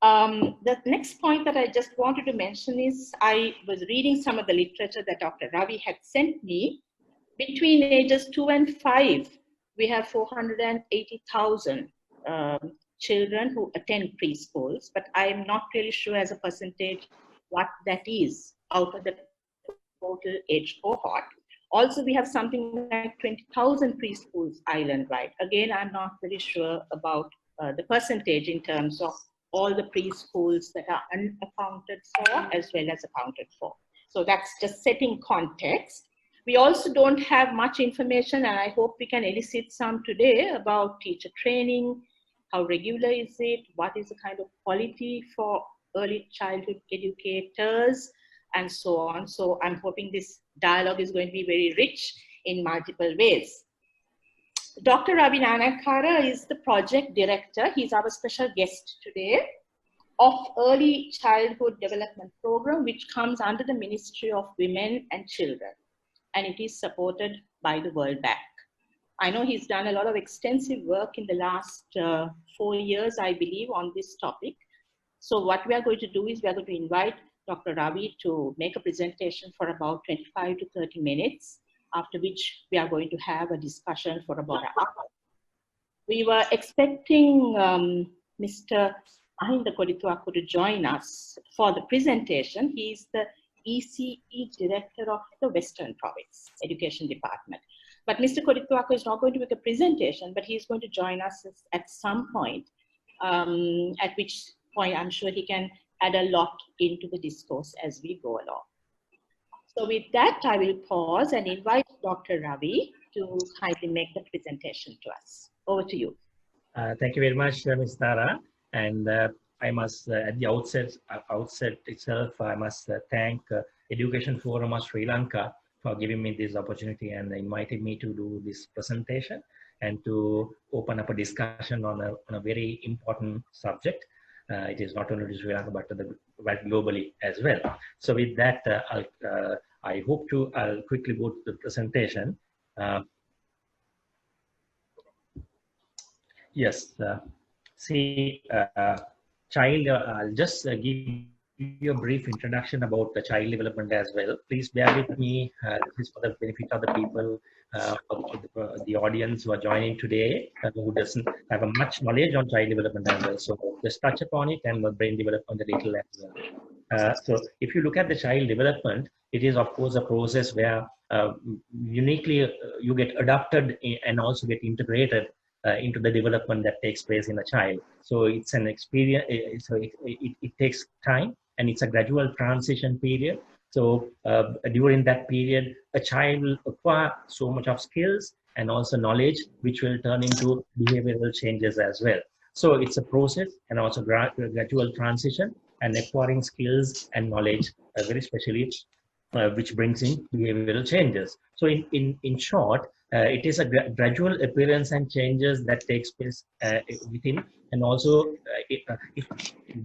The next point that I just wanted to mention is I was reading some of the literature that Dr. Ravi had sent me. Between ages 2 and 5, we have 480,000 children who attend preschools, but I am not really sure as a percentage what that is out of the total age cohort. Also, we have something like 20,000 preschools island-wide. Again, I'm not very sure about the percentage in terms of all the preschools that are unaccounted for as well as accounted for. So that's just setting context. We also don't have much information, and I hope we can elicit some today about teacher training, how regular is it, what is the kind of quality for early childhood educators, and so on. So I'm hoping this dialogue is going to be very rich in multiple ways. Dr. Ravi Nanayakkara is the project director. He's our special guest today of Early Childhood Development Program, which comes under the Ministry of Women and Children, and it is supported by the World Bank. I know he's done a lot of extensive work in the last 4 years, I believe, on this topic. So what we are going to do is we are going to invite Dr. Ravi to make a presentation for about 25 to 30 minutes, after which we are going to have a discussion for about an hour. We were expecting Mr. Mahinda Kodituaku to join us for the presentation. He is the ECE Director of the Western Province Education Department. But Mr. Kodituaku is not going to make a presentation, but he is going to join us at some point, at which point I'm sure he can add a lot into the discourse as we go along. So with that, I will pause and invite Dr. Ravi to kindly make the presentation to us. Over to you. Thank you very much, Ms. Tara. And I must, at the outset itself, I must thank Education Forum of Sri Lanka for giving me this opportunity and invited me to do this presentation and to open up a discussion on a very important subject. It is not only Sri Lanka, but globally as well. So with that, I'll quickly go to the presentation. Yes, I'll just give you a brief introduction about the child development as well. Please bear with me. This is for the benefit of the people, the audience who are joining today, who doesn't have a much knowledge on child development as well. So just touch upon it and the brain development a little as well. So if you look at the child development, it is of course a process where uniquely you get adapted and also get integrated into the development that takes place in a child. So it's an experience, so it takes time and it's a gradual transition period. So during that period, a child will acquire so much of skills and also knowledge, which will turn into behavioral changes as well. So it's a process and also gradual transition and acquiring skills and knowledge, very especially which brings in behavioral changes. So in short, it is a gradual appearance and changes that takes place within, and also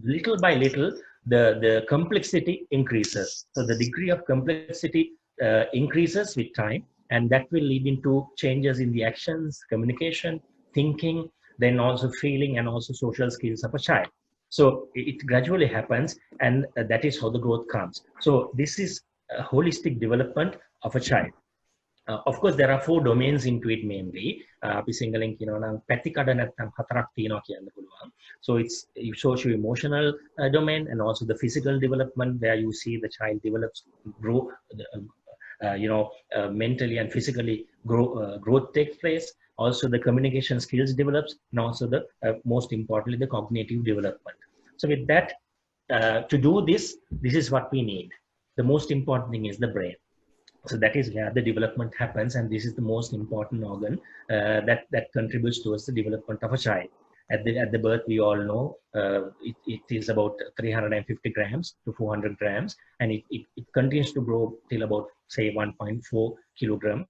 little by little, the complexity increases. So the degree of complexity increases with time, and that will lead into changes in the actions, communication, thinking, then also feeling, and also social skills of a child. So it gradually happens, and that is how the growth comes. So this is a holistic development of a child. Of course, there are 4 domains into it mainly. So it's socio-emotional domain, and also the physical development, where you see the child develops, grow, mentally and physically growth takes place. Also the communication skills develops, and also the most importantly, the cognitive development. So with that, to do this is what we need. The most important thing is the brain. So that is where the development happens, and this is the most important organ that contributes towards the development of a child. At the birth, we all know it is about 350 grams to 400 grams, and it continues to grow till about, say, 1.4 kilogram.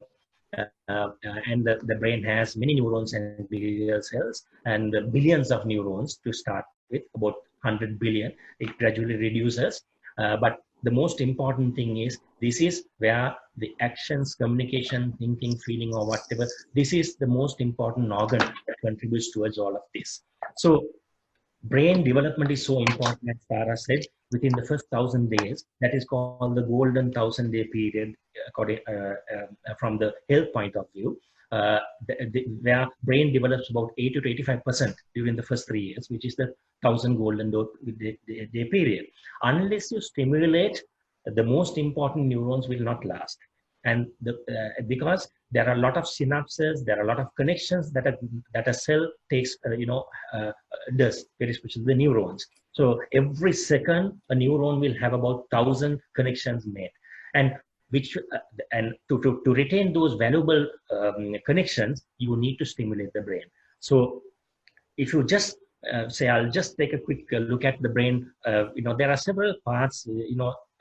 And the brain has many neurons and glial cells, and billions of neurons to start with, about 100 billion. It gradually reduces, but the most important thing is, this is where the actions, communication, thinking, feeling, or whatever, this is the most important organ that contributes towards all of this. So brain development is so important, as Tara said, within the first 1,000 days. That is called the golden 1,000-day period, according, from the health point of view, where brain develops about 80 to 85% during the first 3 years, which is the 1,000 golden day period. Unless you stimulate, the most important neurons will not last. And because there are a lot of synapses, there are a lot of connections that a cell takes, does, very especially the neurons. So every second, a neuron will have about 1,000 connections made, and to retain those valuable connections, you need to stimulate the brain. So if you just say, I'll just take a quick look at the brain. There are several parts.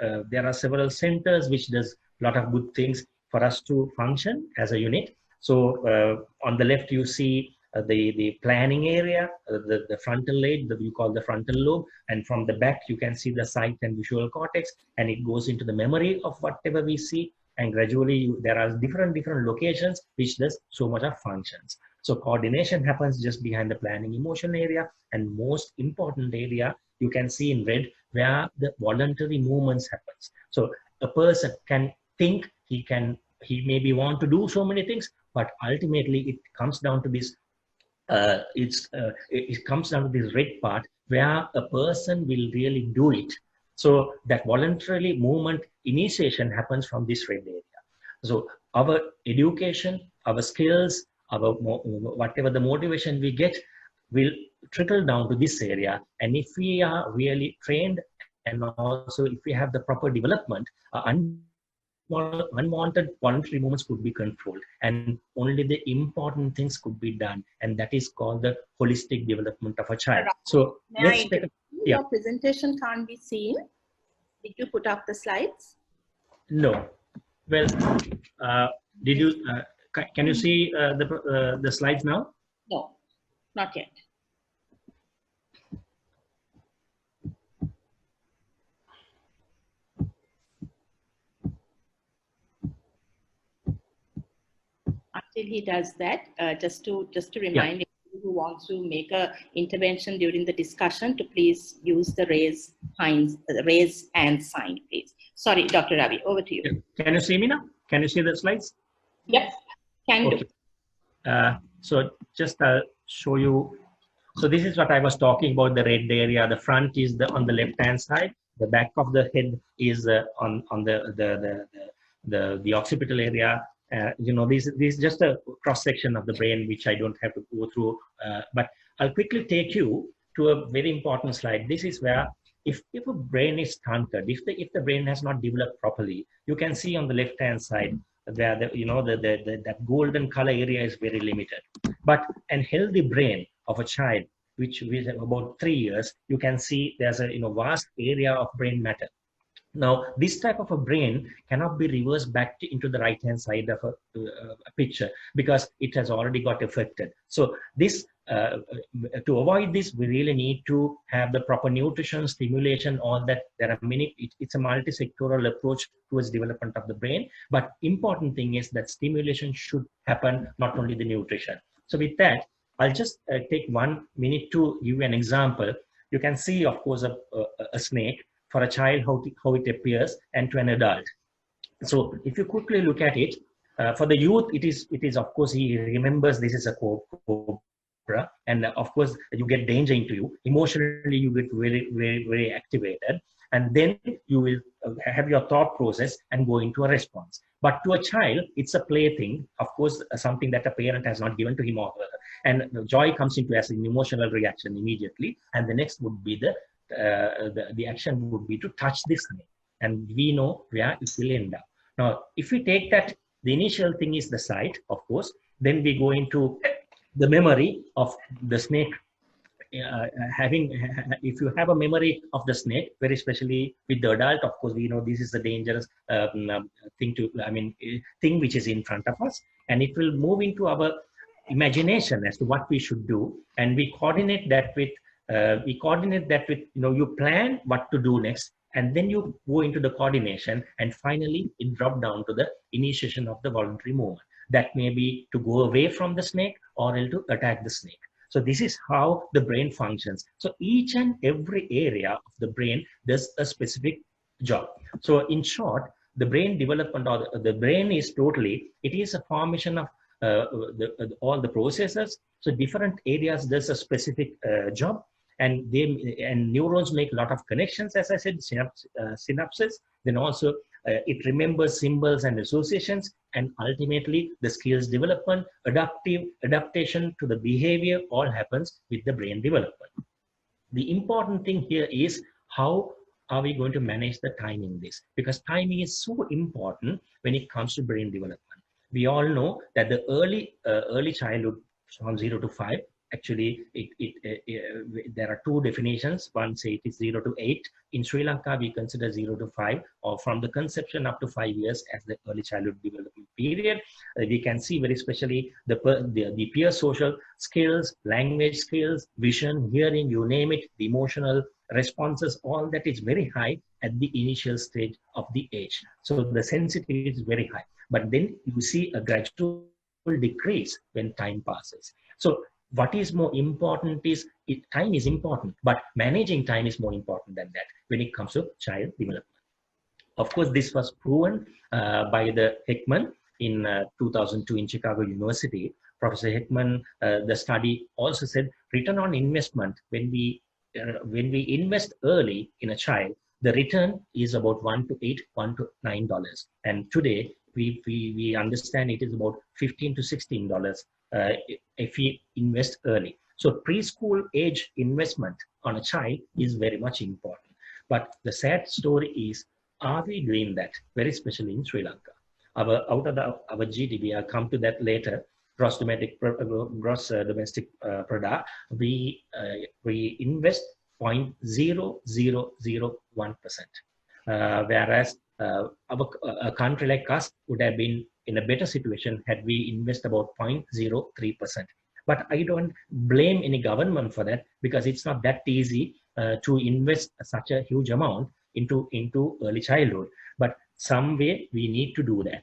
There are several centers which does a lot of good things for us to function as a unit. So on the left, you see the planning area, the frontal lobe, we call the frontal lobe, and from the back you can see the sight and visual cortex, and it goes into the memory of whatever we see, and gradually there are different locations which does so much of functions. So coordination happens just behind the planning emotion area, and most important area you can see in red where the voluntary movements happens. So a person can think, he maybe want to do so many things, but ultimately it comes down to this it comes down to this red part where a person will really do it. So that voluntary movement initiation happens from this red area. So our education, our skills, our whatever the motivation we get will trickle down to this area. And if we are really trained, and also if we have the proper development, unwanted voluntary movements could be controlled, and only the important things could be done, and that is called the holistic development of a child. So let's take a, your presentation can't be seen. Did you put up the slides? No. Well, did you? Can you see the slides now? No, not yet. Until he does that, just to remind anyone who wants to make a intervention during the discussion to please use the raise hand sign, please. Sorry, Dr. Ravi, over to you. Can you see me now? Can you see the slides? Yep, can do. So just show you. So this is what I was talking about, the red area. The front is on the left-hand side. The back of the head is on the occipital area. This is just a cross-section of the brain, which I don't have to go through. But I'll quickly take you to a very important slide. This is where if a brain is stunted, if the brain has not developed properly, you can see on the left-hand side where that golden color area is very limited. But a healthy brain of a child, which is about 3 years, you can see there's a vast area of brain matter. Now, this type of a brain cannot be reversed back into the right-hand side of a picture because it has already got affected. So this, to avoid this, we really need to have the proper nutrition, stimulation, all that. There are many, it's a multi-sectoral approach towards development of the brain. But important thing is that stimulation should happen, not only the nutrition. So with that, I'll just take 1 minute to give you an example. You can see, of course, a snake. For a child, how it appears, and to an adult. So if you quickly look at it, for the youth, it is of course, he remembers this is a cobra, and of course you get danger into you. Emotionally, you get very, very, very activated, and then you will have your thought process and go into a response. But to a child, it's a plaything, of course, something that a parent has not given to him or her, and joy comes into as an emotional reaction immediately, and the next would be the action would be to touch this snake, and we know where it will end up. Now, if we take that, the initial thing is the sight, of course, then we go into the memory of the snake. If you have a memory of the snake, very especially with the adult, of course, we know this is a dangerous thing which is in front of us, and it will move into our imagination as to what we should do, and we coordinate that with you plan what to do next, and then you go into the coordination, and finally it drop down to the initiation of the voluntary movement. That may be to go away from the snake or to attack the snake. So this is how the brain functions. So each and every area of the brain does a specific job. So in short, the brain development, or the brain is totally, it is a formation of all the processes. So different areas does a specific job, and neurons make a lot of connections, as I said, synapses. Then also it remembers symbols and associations, and ultimately the skills development, adaptation to the behavior, all happens with the brain development. The important thing here is how are we going to manage the time in this, because timing is so important when it comes to brain development. We all know that the early childhood from 0 to 5, actually there are two definitions. One say it is 0 to 8. In Sri Lanka we consider 0 to 5, or from the conception up to 5 years as the early childhood development period. We can see very especially the peer social skills, language skills, vision, hearing, you name it, the emotional responses, all that is very high at the initial stage of the age. So the sensitivity is very high, but then you see a gradual decrease when time passes. So what is more important is, time is important, but managing time is more important than that when it comes to child development. Of course, this was proven by the Heckman in 2002 in Chicago University. Professor Heckman, the study also said return on investment, when we invest early in a child, the return is about $1 to $8, $1 to $9. And today we understand it is about $15 to $16 if we invest early. So preschool age investment on a child is very much important. But the sad story is, are we doing that? Very especially in Sri Lanka. Our GDP, I'll come to that later, gross domestic product, we invest 0.0001%, whereas a country like us would have been in a better situation had we invest about 0.03%. But I don't blame any government for that, because it's not that easy to invest such a huge amount into early childhood. But some way we need to do that.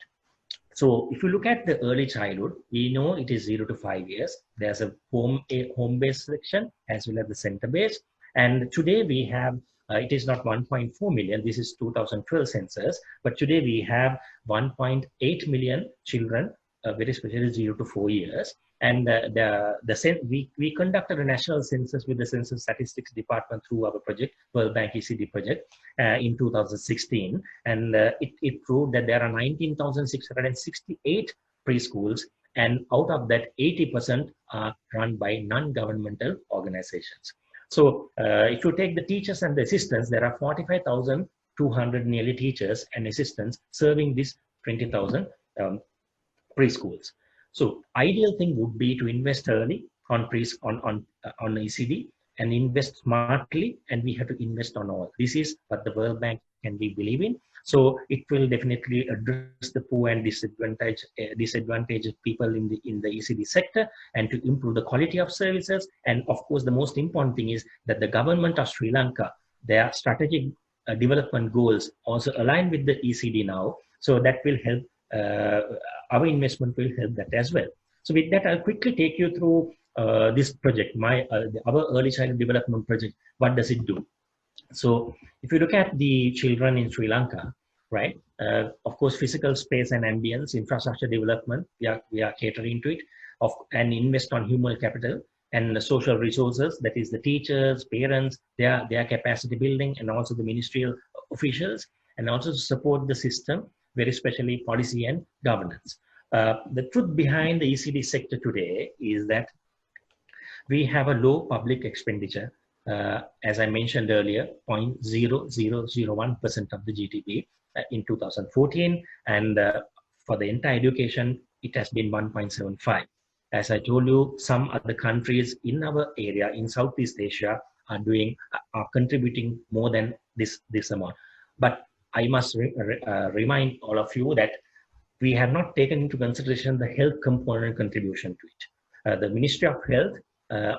So if you look at the early childhood, we know it is 0 to 5 years. There's a home-based section as well as the center-based. And today we have, it is not 1.4 million, this is 2012 census, but today we have 1.8 million children, very especially 0 to 4 years. And we conducted a national census with the Census Statistics Department through our project, World Bank ECD project, in 2016. And it proved that there are 19,668 preschools, and out of that, 80% are run by non-governmental organizations. So if you take the teachers and the assistants, there are 45,200 nearly teachers and assistants serving these 20,000 preschools. So ideal thing would be to invest early on ECD and invest smartly, and we have to invest on all. This is what the World Bank can we believe in. So it will definitely address the poor and disadvantaged people in the ECD sector, and to improve the quality of services. And of course, the most important thing is that the government of Sri Lanka, their strategic development goals also align with the ECD now. So that will help. Our investment will help that as well. So with that, I'll quickly take you through this project, our early childhood development project. What does it do? So if you look at the children in Sri Lanka, right, of course, physical space and ambience, infrastructure development, we are catering to it, and invest on human capital and the social resources, that is the teachers, parents, their capacity building, and also the ministerial officials, and also to support the system, very especially policy and governance. The truth behind the ECD sector today is that we have a low public expenditure. As I mentioned earlier, 0.0001% of the GDP in 2014, and for the entire education, it has been 1.75. As I told you, some other countries in our area in Southeast Asia are contributing more than this amount. But I must remind all of you that we have not taken into consideration the health component contribution to it. The Ministry of Health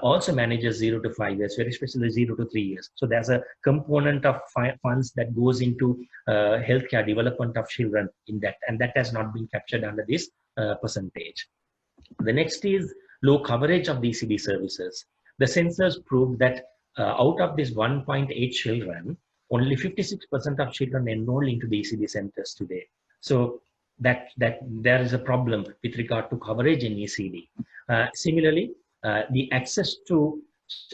also manages 0 to 5 years, very especially 0 to 3 years. So there's a component of funds that goes into healthcare development of children in that, and that has not been captured under this percentage. The next is low coverage of the ECD services. The census proved that out of these 1.8 children, only 56% of children enroll into the ECD centers today. So that there is a problem with regard to coverage in ECD. Similarly, the access to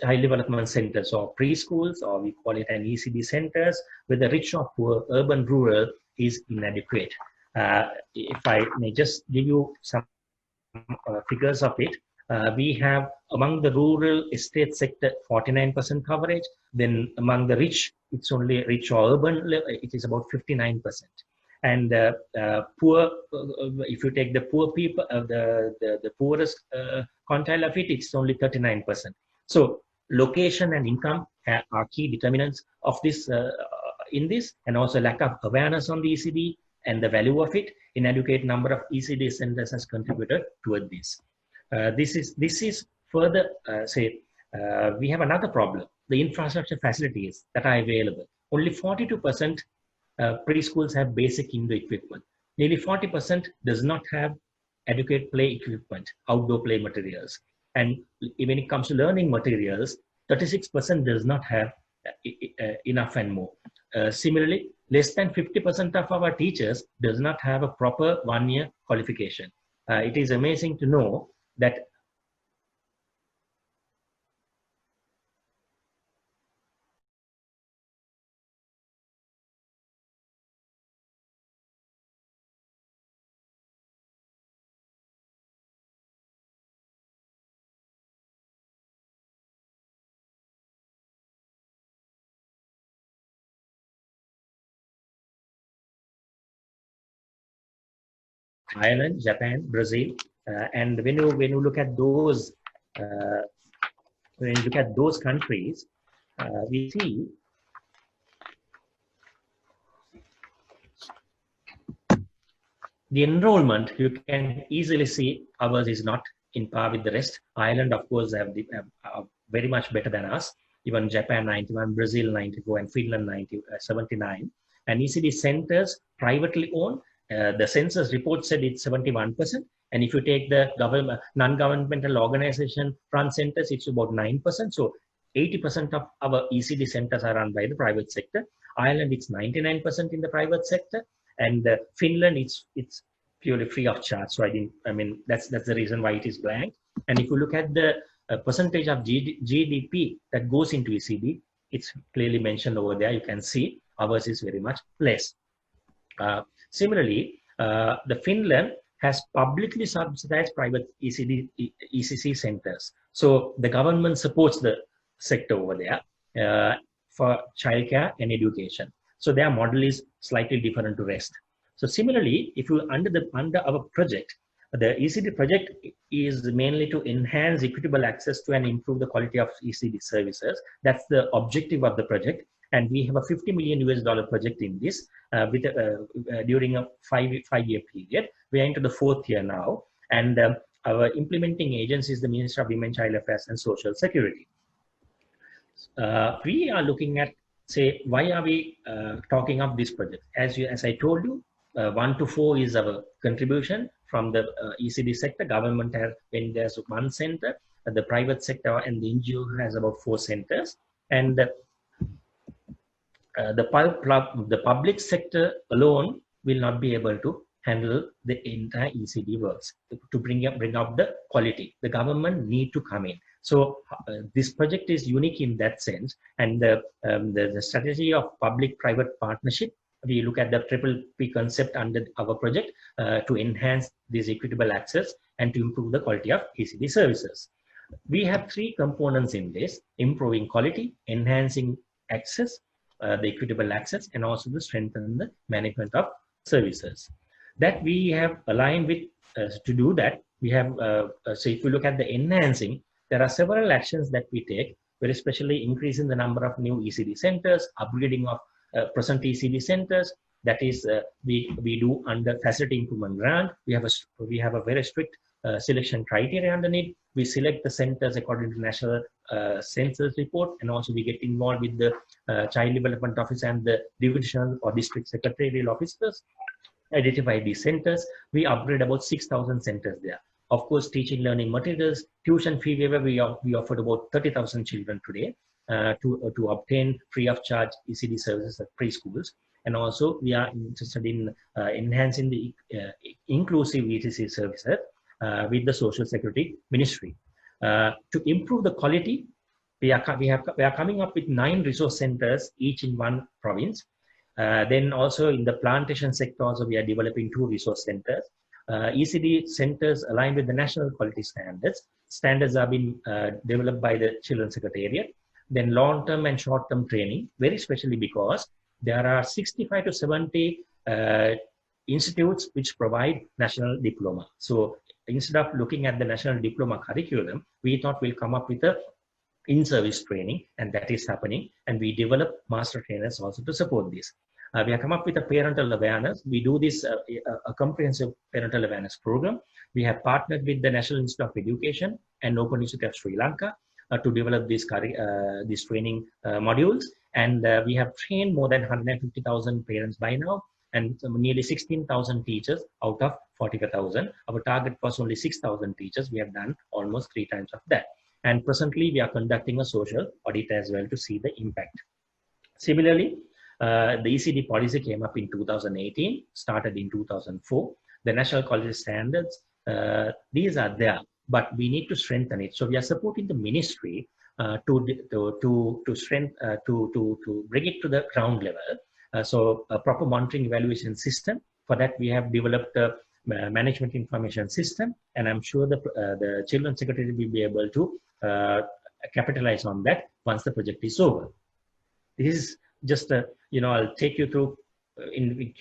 child development centers or preschools, or we call it an ECD centers, whether rich or poor, urban, rural, is inadequate. If I may just give you some figures of it, we have among the rural estate sector 49% coverage. Then among the rich, it's only rich or urban, it is about 59%. And poor, if you take the poor people, the poorest quintile of it, it's only 39%. So location and income are key determinants of this in this, and also lack of awareness on the ECD and the value of it. Inadequate number of ECD centers has contributed toward this. This is further we have another problem: the infrastructure facilities that are available. Only 42% preschools have basic indoor equipment. Nearly 40% does not have adequate play equipment, outdoor play materials. And when it comes to learning materials, 36% does not have enough and more. Similarly, less than 50% of our teachers does not have a proper one-year qualification. It is amazing to know that Ireland, Japan, Brazil, and when you look at those countries, we see the enrollment. You can easily see ours is not in par with the rest. Ireland, of course, have very much better than us. Even Japan 91, Brazil 94, and Finland 79. And ECD centers privately owned. The census report said it's 71%. And if you take the non-governmental organization run centers, it's about 9%. So 80% of our ECD centers are run by the private sector. Ireland, it's 99% in the private sector. And Finland, it's purely free of charge. So that's the reason why it is blank. And if you look at the percentage of GDP that goes into ECD, it's clearly mentioned over there. You can see ours is very much less. Similarly, the Finland has publicly subsidized private ECC centers. So the government supports the sector over there for childcare and education. So their model is slightly different to rest. So similarly, if you under our project, the ECD project is mainly to enhance equitable access to and improve the quality of ECD services. That's the objective of the project. And we have a $50 million project in this during a five-year period. We are into the 4th year now. And our implementing agency is the Ministry of Women, Child Affairs and Social Security. We are looking at, say, why are we talking of this project? As I told you, 1 to 4 is our contribution from the ECD sector. Government has, when there's 1 center, the private sector and the NGO has about 4 centers. And the public sector alone will not be able to handle the entire ECD works to bring up the quality. The government need to come in. So this project is unique in that sense. And the strategy of public-private partnership, we look at the triple P concept under our project to enhance this equitable access and to improve the quality of ECD services. We have 3 components in this: improving quality, enhancing access, the equitable access, and also the strengthen the management of services. That we have aligned with to do that. We have, so if you look at the enhancing, there are several actions that we take, very especially increasing the number of new ECD centers, upgrading of present ECD centers. That is, we do under facility improvement grant. We have a very strict selection criteria underneath. We select the centers according to national census report, and also we get involved with the child development office and the divisional or district secretarial officers, identify these centers. We upgrade about 6,000 centers there. Of course, teaching learning materials, tuition fee waiver, we offered about 30,000 children today to obtain free of charge ECD services at preschools. And also we are interested in enhancing the inclusive ETC services with the Social Security Ministry. To improve the quality, we are coming up with 9 resource centers, each in one province. Then also in the plantation sector, also we are developing 2 resource centers. ECD centers aligned with the national quality standards. Standards are being developed by the Children's Secretariat. Then long-term and short-term training, very specially because there are 65 to 70 institutes which provide national diploma. So instead of looking at the national diploma curriculum, we thought we'll come up with a in-service training, and that is happening. And we develop master trainers also to support this. We have come up with a parental awareness. We do this a comprehensive parental awareness program. We have partnered with the National Institute of Education and Open Institute of Sri Lanka to develop these training modules. And we have trained more than 150,000 parents by now, and nearly 16,000 teachers out of 45,000. Our target was only 6,000 teachers. We have done almost 3 times of that. And presently, we are conducting a social audit as well to see the impact. Similarly, the ECD policy came up in 2018, started in 2004. The national quality standards, these are there, but we need to strengthen it. So we are supporting the ministry to bring it to the ground level. So a proper monitoring evaluation system. For that, we have developed a management information system, and I'm sure the Children's Secretary will be able to capitalize on that once the project is over. This is just I'll take you through in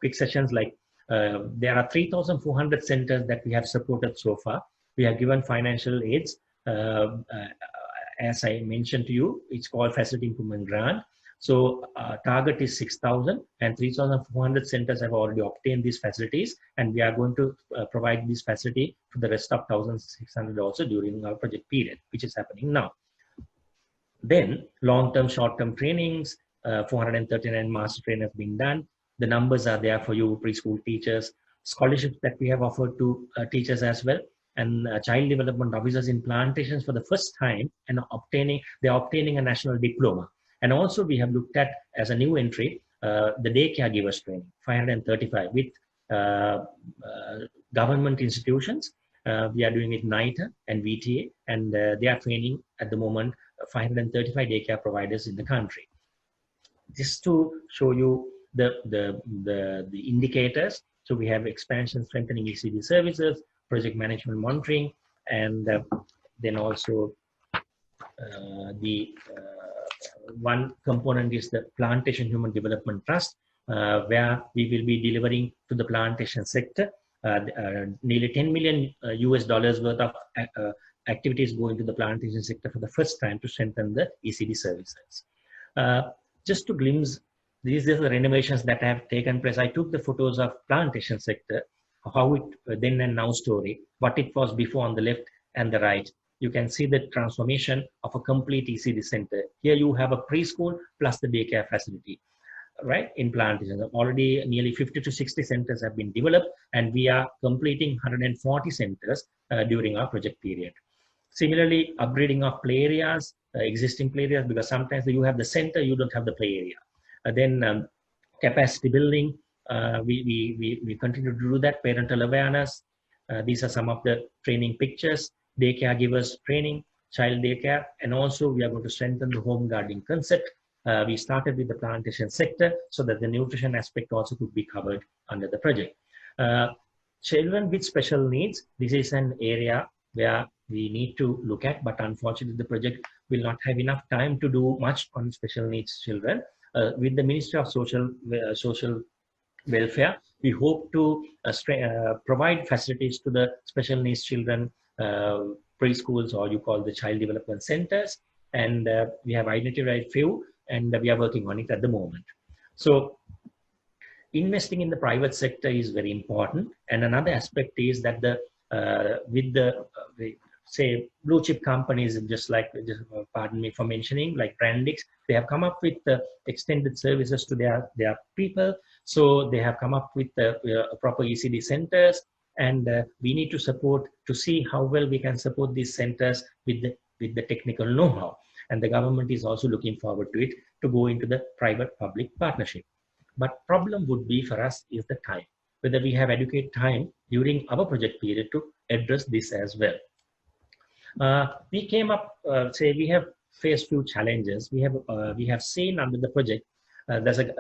quick sessions. Like there are 3,400 centers that we have supported so far. We have given financial aids. As I mentioned to you, it's called Facility Improvement Grant. So target is 6,000, and 3,400 centers have already obtained these facilities, and we are going to provide this facility to the rest of 1,600 also during our project period, which is happening now. Then long-term, short-term trainings, 439 master trainers being done. The numbers are there for you, preschool teachers. Scholarships that we have offered to teachers as well, and child development officers in plantations for the first time, and they're obtaining a national diploma. And also we have looked at, as a new entry, the day caregivers training, 535 with government institutions. We are doing it NITA and VTA, and they are training at the moment 535 daycare providers in the country. Just to show you the indicators. So we have expansion, strengthening ECD services, project management monitoring, and then also one component is the Plantation Human Development Trust, where we will be delivering to the plantation sector nearly $10 million US worth of activities going to the plantation sector for the first time to strengthen the ECD services. Just to glimpse, these are the renovations that have taken place. I took the photos of plantation sector, how it then and now story, what it was before on the left and the right. You can see the transformation of a complete ECD center. Here you have a preschool plus the daycare facility, right? In plantation, already nearly 50 to 60 centers have been developed, and we are completing 140 centers during our project period. Similarly, upgrading of play areas, existing play areas, because sometimes you have the center, you don't have the play area. Then capacity building, we continue to do that. Parental awareness, these are some of the training pictures. Day caregivers training, child daycare, and also we are going to strengthen the home gardening concept. We started with the plantation sector so that the nutrition aspect also could be covered under the project. Children with special needs, this is an area where we need to look at, but unfortunately the project will not have enough time to do much on special needs children. With the Ministry of Social Welfare, we hope to provide facilities to the special needs children preschools, or you call the child development centers, and we have identified a few, and we are working on it at the moment. So investing in the private sector is very important, and another aspect is that say blue chip companies, pardon me for mentioning, like Brandix, they have come up with extended services to their people. So they have come up with proper ECD centers, and we need to support to see how well we can support these centers with the technical know-how. And the government is also looking forward to it to go into the private-public partnership. But problem would be for us is the time, whether we have adequate time during our project period to address this as well. We came up, say we have faced few challenges. We have seen under the project,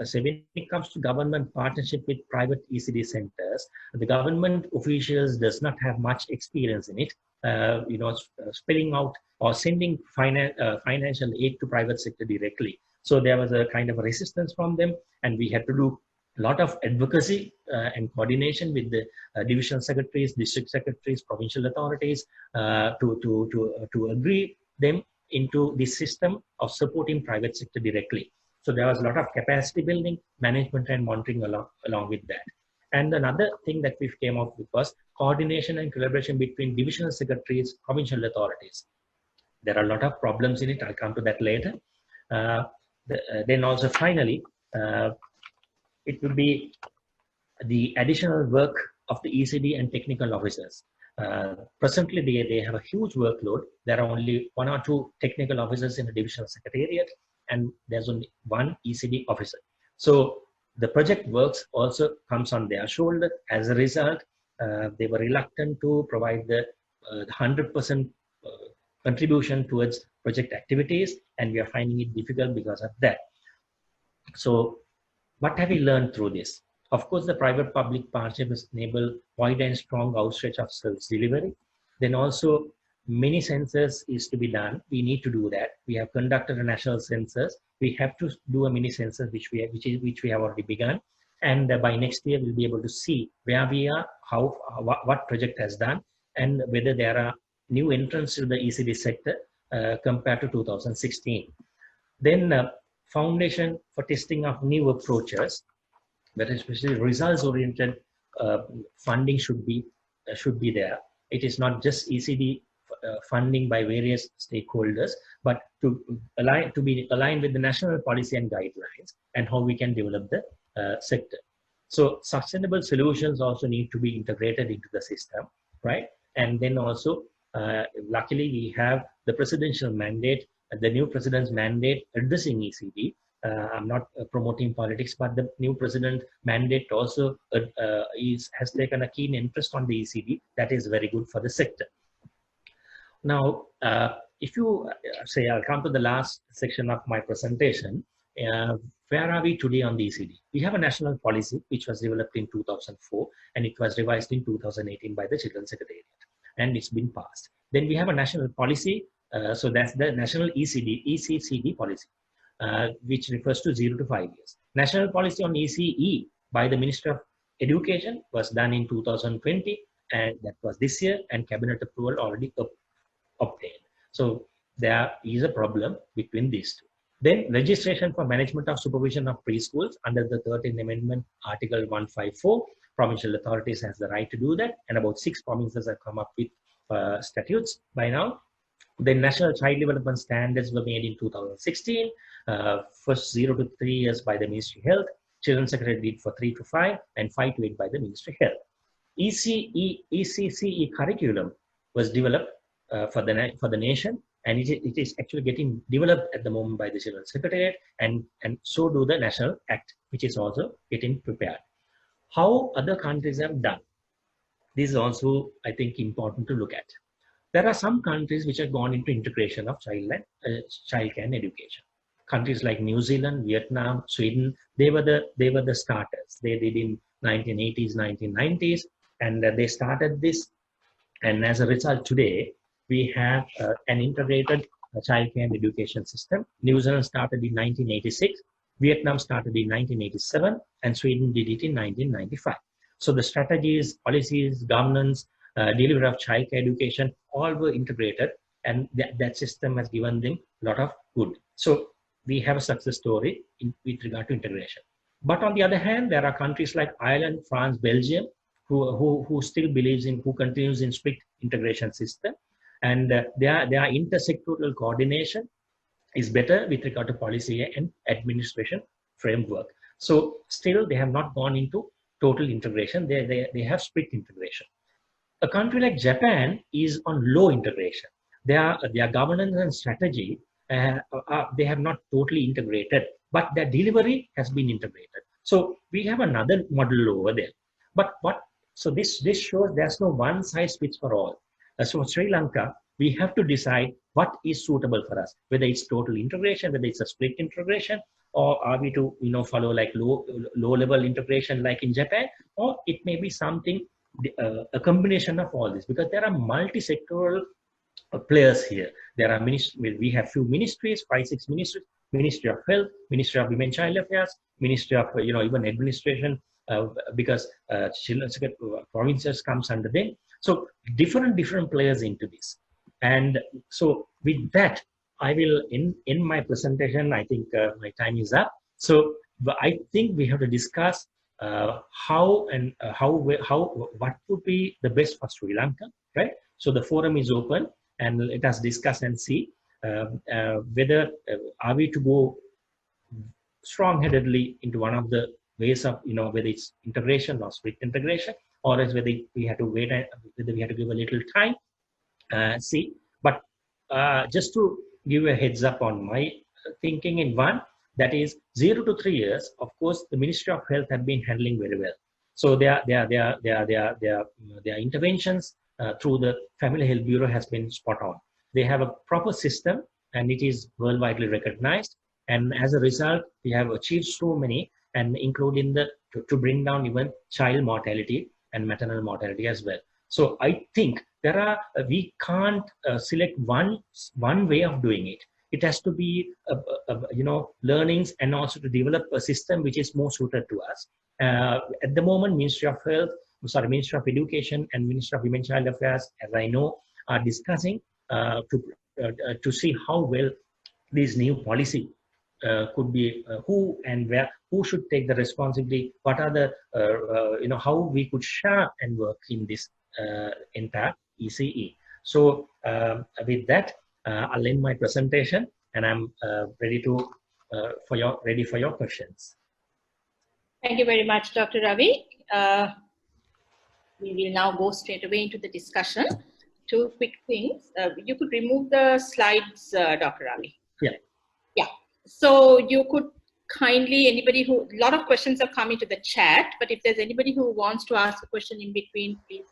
say when it comes to government partnership with private ECD centers, the government officials does not have much experience in it. Spelling out or sending financial aid to private sector directly. So there was a kind of a resistance from them, and we had to do a lot of advocacy and coordination with the divisional secretaries, district secretaries, provincial authorities to agree them into this system of supporting private sector directly. So there was a lot of capacity building, management, and monitoring along with that. And another thing that we came up with was coordination and collaboration between divisional secretaries, provincial authorities. There are a lot of problems in it. I'll come to that later. Then also finally, it will be the additional work of the ECD and technical officers. Presently, they have a huge workload. There are only 1 or 2 technical officers in the divisional secretariat, and there's only 1 ECD officer. So the project works also comes on their shoulder. As a result, they were reluctant to provide the 100% contribution towards project activities, and we are finding it difficult because of that. So what have we learned through this? Of course, the private-public partnership has enabled wide and strong outstretch of service delivery. Then also, many census is to be done. We need to do that. We have conducted a national census. We have to do a mini census, which we have already begun. And by next year, we'll be able to see where we are, what project has done, and whether there are new entrants to the ECD sector compared to 2016. Then foundation for testing of new approaches, but especially results-oriented funding should be there. It is not just ECD funding by various stakeholders, but to be aligned with the national policy and guidelines and how we can develop the sector. So sustainable solutions also need to be integrated into the system, right? And then also, luckily, we have the presidential mandate, the new president's mandate addressing ECD. I'm not promoting politics, but the new president mandate also has taken a keen interest on the ECD. That is very good for the sector. Now, if you say, I'll come to the last section of my presentation. Where are we today on the ECD? We have a national policy which was developed in 2004, and it was revised in 2018 by the Children's Secretariat, and it's been passed. Then we have a national policy, so that's the national ECCD policy. Which refers to 0 to 5 years. National policy on ECE by the Minister of Education was done in 2020, and that was this year, and cabinet approval already obtained. So there is a problem between these two. Then registration for management of supervision of preschools under the 13th Amendment, Article 154, provincial authorities has the right to do that, and about 6 provinces have come up with statutes by now. The National Child Development Standards were made in 2016, first 0 to 3 years by the Ministry of Health, Children's Secretary did for 3 to 5, and 5 to 8 by the Ministry of Health. ECCE curriculum was developed for the nation, and it is actually getting developed at the moment by the Children's Secretariat, and so do the National Act, which is also getting prepared. How other countries have done, this is also, I think, important to look at. There are some countries which have gone into integration of childcare and education. Countries like New Zealand, Vietnam, Sweden, they were the starters. They did in 1980s, 1990s, and they started this. And as a result, today we have an integrated childcare and education system. New Zealand started in 1986, Vietnam started in 1987, and Sweden did it in 1995. So the strategies, policies, governance, delivery of childcare education, all were integrated, and that system has given them a lot of good. So we have a success story with regard to integration. But on the other hand, there are countries like Ireland, France, Belgium, who still believes in, who continues in strict integration system, and their intersectoral coordination is better with regard to policy and administration framework. So still they have not gone into total integration. They have strict integration. A country like Japan is on low integration. Their governance and strategy, they have not totally integrated, but their delivery has been integrated. So we have another model over there. But so this shows there's no one size fits for all. So Sri Lanka, we have to decide what is suitable for us, whether it's total integration, whether it's a split integration, or are we to follow like low level integration like in Japan, or it may be something a combination of all this, because there are multi-sectoral players here. There are we have few ministries, 5-6 ministries: Ministry of Health, Ministry of Women Child Affairs, Ministry of even administration, because children's provinces comes under them. So different players into this. And so with that, I will in my presentation. I think my time is up. So I think we have to discuss what would be the best for Sri Lanka, right? So the forum is open, and let us discuss and see whether are we to go strong-headedly into one of the ways of whether it's integration or split integration, or else whether we have to wait, whether we have to give a little time. See, but just to give a heads up on my thinking in one, that is 0 to 3 years. Of course, the Ministry of Health have been handling very well. So their interventions through the Family Health Bureau has been spot on. They have a proper system, and it is worldwide recognized. And as a result, we have achieved so many, and including to bring down even child mortality and maternal mortality as well. So I think we can't select one way of doing it. It has to be learnings, and also to develop a system which is more suited to us. At the moment, Ministry of Education and Ministry of Women Child Affairs, as I know, are discussing to see how well this new policy could be, who and where, who should take the responsibility, what are the how we could share and work in this entire ECE. So with that, I'll end my presentation, and I'm ready for your questions. Thank you very much, Dr. Ravi. We will now go straight away into the discussion. 2 quick things. You could remove the slides, Dr. Ravi. Yeah. Yeah. So you could kindly, a lot of questions are coming to the chat, but if there's anybody who wants to ask a question in between, please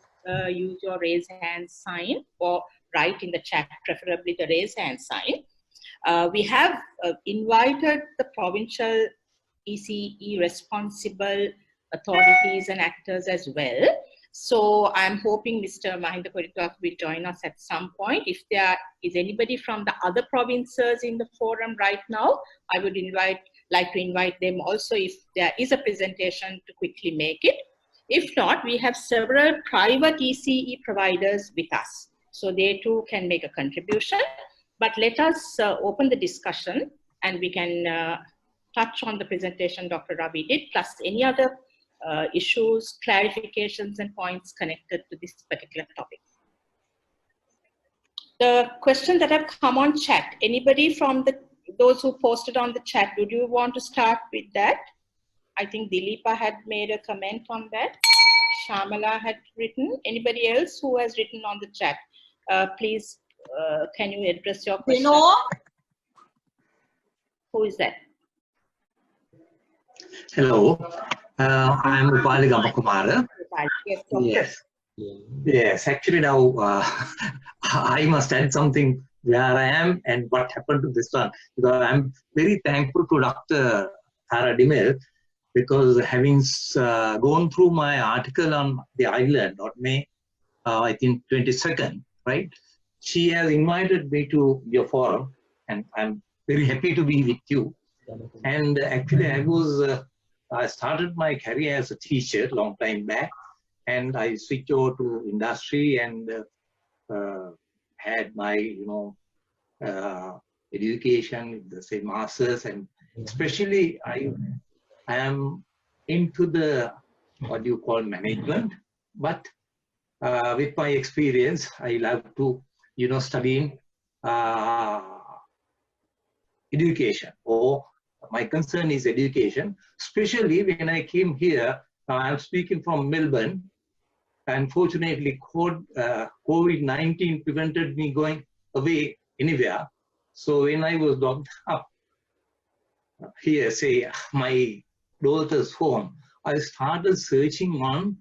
use your raise hand sign, or write in the chat, preferably the raise hand sign. We have invited the provincial ECE responsible authorities and actors as well. So I'm hoping Mr. Mahinda Koritwaka will join us at some point. If there is anybody from the other provinces in the forum right now, I would like to invite them also, if there is a presentation, to quickly make it. If not, we have several private ECE providers with us, so they too can make a contribution. But let us open the discussion, and we can touch on the presentation Dr. Ravi did, plus any other issues, clarifications, and points connected to this particular topic. The questions that have come on chat, anybody from those who posted on the chat, would you want to start with that? I think Dileepa had made a comment on that. Shamala had written. Anybody else who has written on the chat? Please, can you address your question? No. Who is that? Hello, I am Upali Gamakumara. Yes. Yes. Actually, now I must add something where I am and what happened to this one, because I'm very thankful to Dr. Tara Dimel, because having gone through my article on the island on May, I think 22nd, right? She has invited me to your forum, and I'm very happy to be with you. And actually, I started my career as a teacher long time back, and I switched over to industry and had my education, the same masters, and especially I am into the what you call management. But with my experience, I love to studying education, or my concern is education, especially when I came here. I'm speaking from Melbourne, Unfortunately, COVID-19 prevented me going away anywhere. So when I was locked up here, say, my daughter's home, I started searching on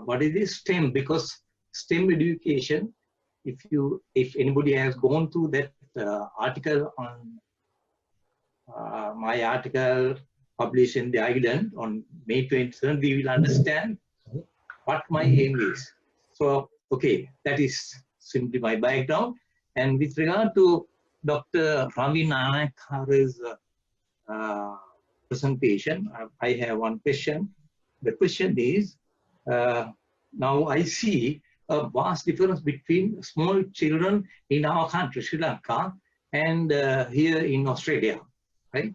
what is this STEM, because STEM education, if anybody has gone through that article on my article published in the Island on May 27th, we will understand what my aim is. So, okay, that is simply my background. And with regard to Dr. Ravi Nanayakkara's presentation, I have one question. The question is, now I see a vast difference between small children in our country, Sri Lanka, and here in Australia, right?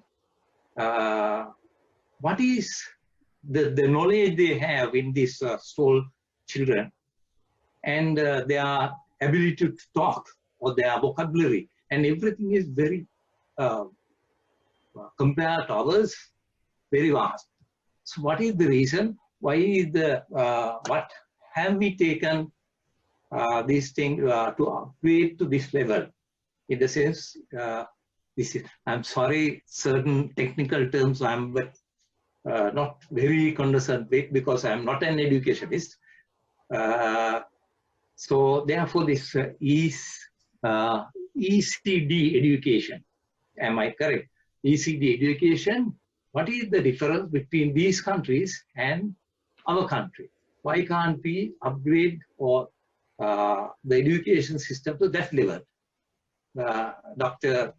What is the knowledge they have in these small children, and their ability to talk, or their vocabulary, and everything is very, compared to ours, very vast. So what is the reason? Why is what have we taken these things to upgrade to this level? In the sense, this is, I'm sorry, certain technical terms I'm not very conversant with, because I'm not an educationist. So therefore, this ECD education, am I correct? ECD education, what is the difference between these countries and our country? Why can't we upgrade or the education system to that level? Dr.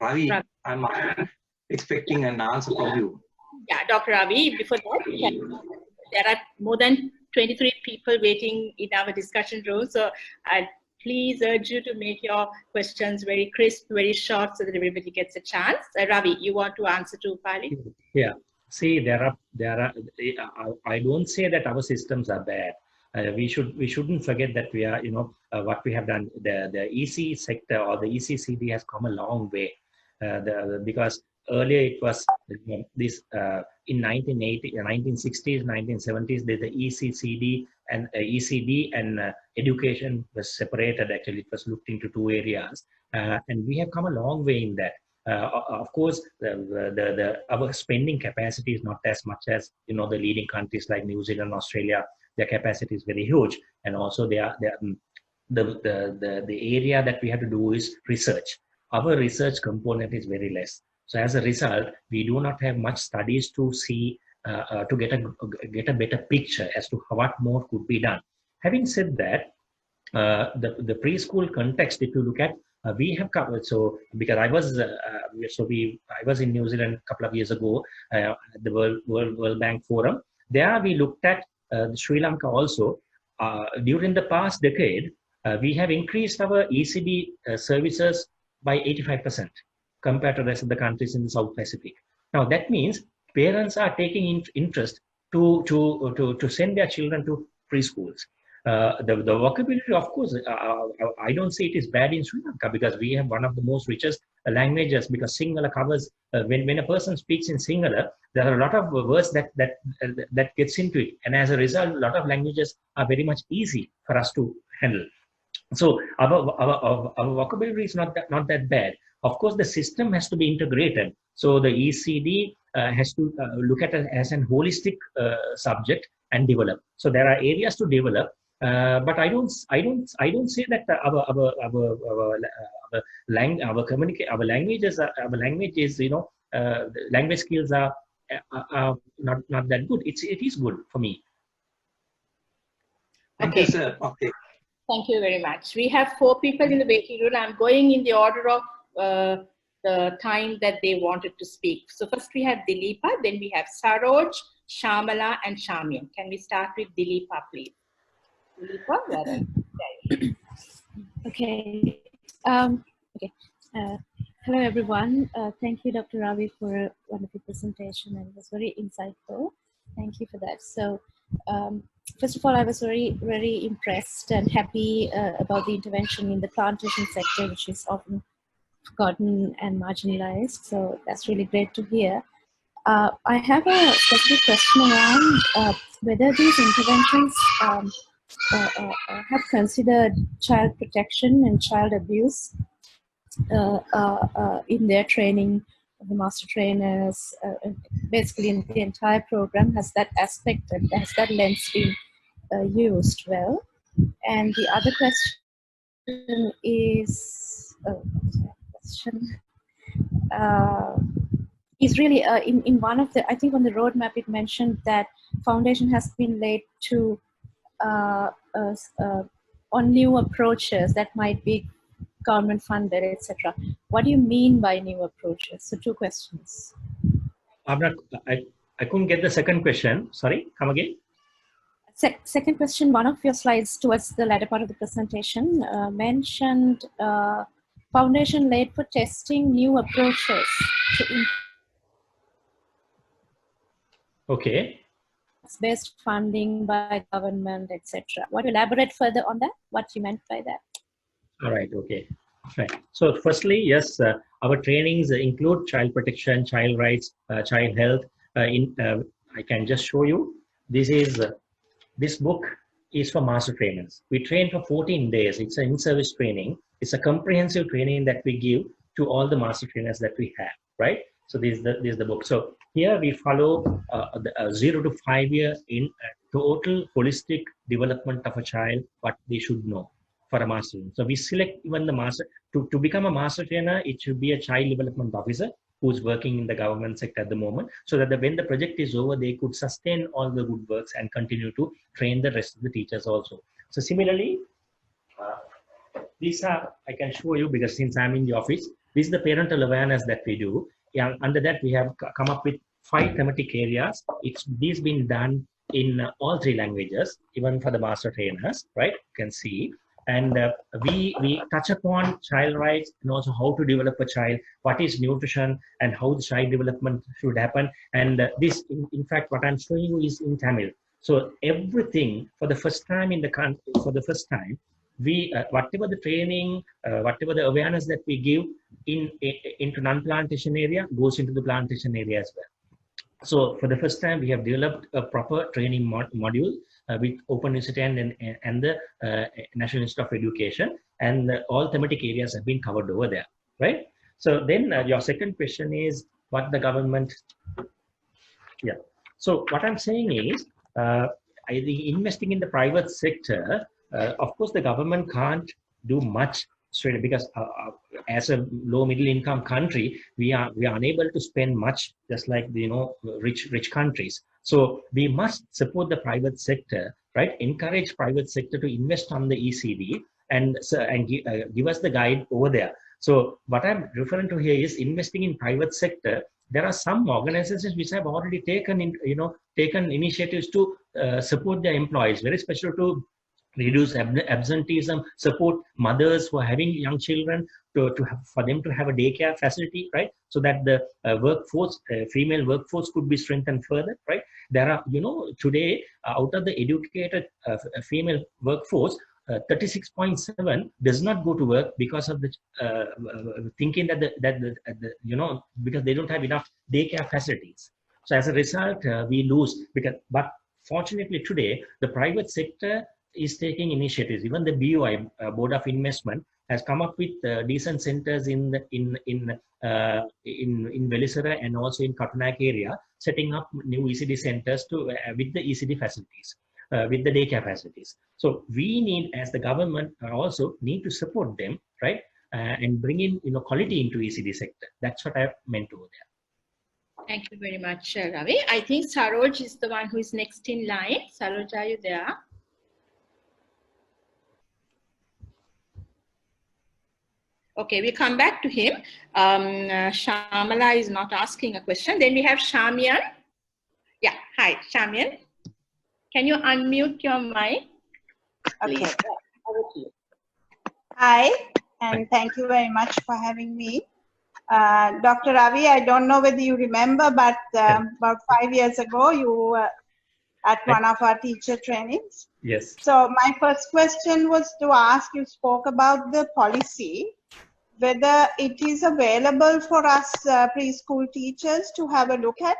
Ravi, I'm expecting an answer from you. Yeah, Dr. Ravi, before that, there are more than 23 people waiting in our discussion room. So I please urge you to make your questions very crisp, very short, so that everybody gets a chance. Ravi, you want to answer to Pali? Yeah. See, there are. I don't say that our systems are bad. We shouldn't forget that we are, what we have done. The EC sector or the ECCD has come a long way. Because earlier it was this in 1960s, 1970s, the ECCD and ECD and education was separated. Actually, it was looked into two areas, and we have come a long way in that. Of course, our spending capacity is not as much as the leading countries like New Zealand, Australia. Their capacity is very huge, and also the area that we have to do is research. Our research component is very less. So as a result, we do not have much studies to see to get a better picture as to what more could be done. Having said that, the preschool context, if you look at, we have covered. So because I was in New Zealand a couple of years ago at the World Bank Forum. There we looked at Sri Lanka also. During the past decade, we have increased our ECD services by 85% compared to the rest of the countries in the South Pacific. Now that means parents are taking interest to send their children to preschools. The vocabulary, of course, I don't say it is bad in Sri Lanka, because we have one of the most richest languages, because Sinhala covers, when a person speaks in Sinhala, there are a lot of words that gets into it. And as a result, a lot of languages are very much easy for us to handle. So our vocabulary is not that bad. Of course, the system has to be integrated. So the ECD has to look at it as a holistic subject and develop. So there are areas to develop, but I don't say that our languages, language skills are not that good. It is good for me. Thank you, sir. Okay. Thank you very much. We have 4 people in the waiting room. I'm going in the order of the time that they wanted to speak. So first we have Dileepa, then we have Saroj, Shamala, and Shamyan. Can we start with Dileepa, please? Dileepa, okay. Hello, everyone. Thank you, Dr. Ravi, for a wonderful presentation, and it was very insightful. Thank you for that. So, first of all, I was very impressed and happy about the intervention in the plantation sector, which is often forgotten and marginalized. So that's really great to hear. I have a specific question around whether these interventions have considered child protection and child abuse in their training of the master trainers, basically in the entire program. Has that aspect, has that lens been used well? And the other question is, is really in one of the, I think on the roadmap it mentioned that foundation has been laid to on new approaches that might be government funded, etc. What do you mean by new approaches? So 2 questions. I couldn't get the second question. Sorry, come again. Second question, one of your slides towards the latter part of the presentation mentioned foundation laid for testing new approaches to Okay. based funding by government, etc. Want to elaborate further on that? What you meant by that? All right. Okay. Right. So firstly, yes, our trainings include child protection, child rights, child health. I can just show you. This book is for master trainers. We train for 14 days. It's an in-service training. It's a comprehensive training that we give to all the master trainers that we have, right? So this is the book. So here we follow the 0 to 5 year in total holistic development of a child, what they should know for a master. So we select even the master, to become a master trainer, it should be a child development officer who's working in the government sector at the moment, so that when the project is over, they could sustain all the good works and continue to train the rest of the teachers also. So similarly, these are, I can show you because since I'm in the office, this is the parental awareness that we do. Yeah, under that, we have come up with 5 thematic areas. These been done in all 3 languages, even for the master trainers, right? You can see. And we touch upon child rights and also how to develop a child, what is nutrition and how the child development should happen. And this, in fact, what I'm showing you is in Tamil. So everything for the first time in the country, we whatever the training, whatever the awareness that we give into non-plantation area goes into the plantation area as well. So for the first time, we have developed a proper training module with Open University and the National Institute of Education, and all thematic areas have been covered over there, right? So then your second question is what the government, yeah. So what I'm saying is, I think investing in the private sector, of course, the government can't do much straight because as a low middle income country, we are unable to spend much, just like the rich countries. So we must support the private sector, right? Encourage private sector to invest on the ECD and give us the guide over there. So what I'm referring to here is investing in private sector. There are some organizations which have already taken initiatives to support their employees, very special to reduce absenteeism, support mothers who are having young children for them to have a daycare facility, right? So that the workforce, female workforce could be strengthened further, right? There are, today out of the educated female workforce, 36.7 does not go to work because of the thinking that because they don't have enough daycare facilities. So as a result, we lose but fortunately today the private sector is taking initiatives. Even the BOI, Board of Investment, has come up with decent centers in Velisara and also in Katunak area, setting up new ECD centers with the ECD facilities, with the daycare facilities. So we need, as the government, also need to support them, right, and bring in quality into ECD sector. That's what I meant over there. Thank you very much, Ravi. I think Saroj is the one who is next in line. Saroj, are you there? Okay, we come back to him. Shamala is not asking a question. Then we have Shamian. Yeah, hi, Shamian. Can you unmute your mic? Please. Okay. Hi, and thank you very much for having me. Dr. Ravi, I don't know whether you remember, but about 5 years ago, you were at one of our teacher trainings. Yes. So my first question was to ask, you spoke about the policy, whether it is available for us preschool teachers to have a look at.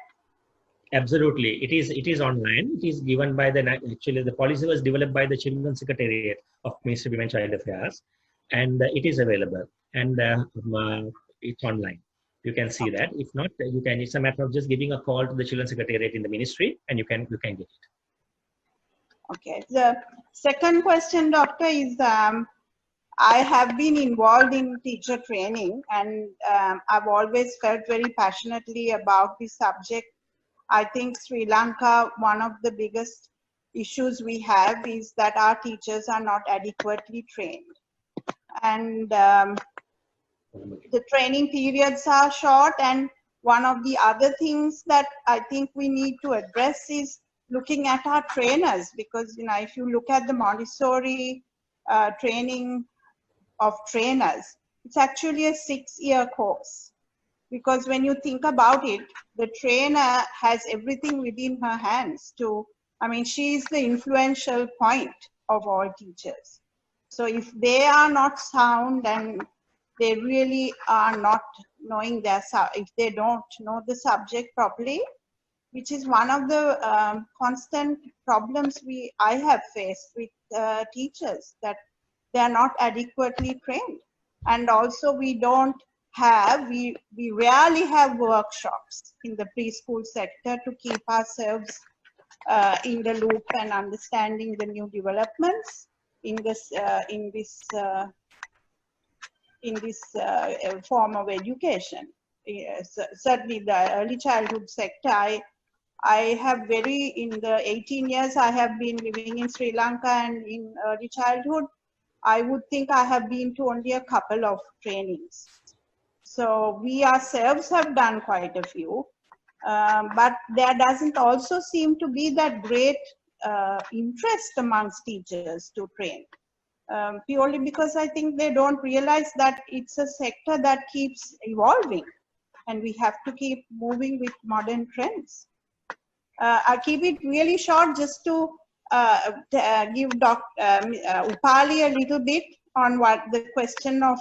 Absolutely, it is online. It is given by actually the policy was developed by the Children's Secretariat of Ministry of Women and Child Affairs, and it is available, and it's online. You can see that. If not, you can. It's a matter of just giving a call to the Children's Secretariat in the ministry, and you can get it. Okay. The second question, Doctor, is I have been involved in teacher training, and I've always felt very passionately about this subject. I think Sri Lanka, one of the biggest issues we have is that our teachers are not adequately trained. And the training periods are short, and one of the other things that I think we need to address is looking at our trainers, because if you look at the Montessori training of trainers, it's actually a 6-year course. Because when you think about it, the trainer has everything within her hands she is the influential point of all teachers. So if they are not sound and they really are not knowing if they don't know the subject properly, which is one of the constant problems I have faced with teachers, that they are not adequately trained. And also we rarely have workshops in the preschool sector to keep ourselves in the loop and understanding the new developments in this form of education. Yes, certainly the early childhood sector, I have in the 18 years I have been living in Sri Lanka and in early childhood, I would think I have been to only a couple of trainings. So we ourselves have done quite a few, but there doesn't also seem to be that great interest amongst teachers to train. Purely because I think they don't realize that it's a sector that keeps evolving and we have to keep moving with modern trends. I'll keep it really short just to give Upali a little bit on what the question of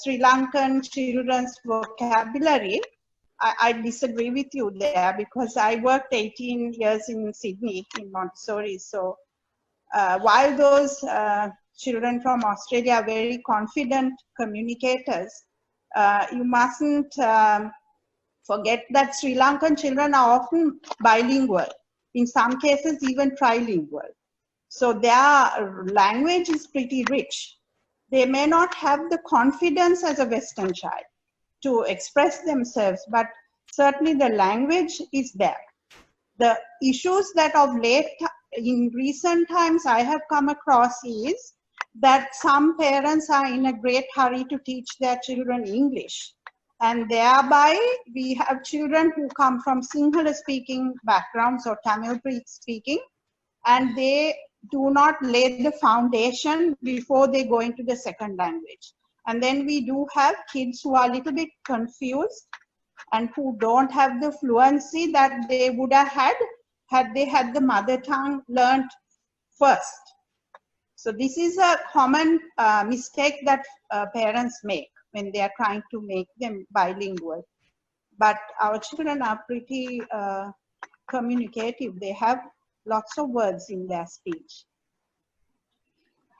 Sri Lankan children's vocabulary. I disagree with you there, because I worked 18 years in Sydney in Montessori. So while those children from Australia are very confident communicators, you mustn't forget that Sri Lankan children are often bilingual, in some cases even trilingual. So their language is pretty rich. They may not have the confidence as a Western child to express themselves, but certainly the language is there. The issues that of late, in recent times, I have come across is that some parents are in a great hurry to teach their children English. And thereby, we have children who come from Sinhala speaking backgrounds or Tamil speaking, and they do not lay the foundation before they go into the second language. And then we do have kids who are a little bit confused and who don't have the fluency that they would have had they had the mother tongue learned first. So this is a common mistake that parents make when they are trying to make them bilingual. But our children are pretty communicative. They have lots of words in their speech.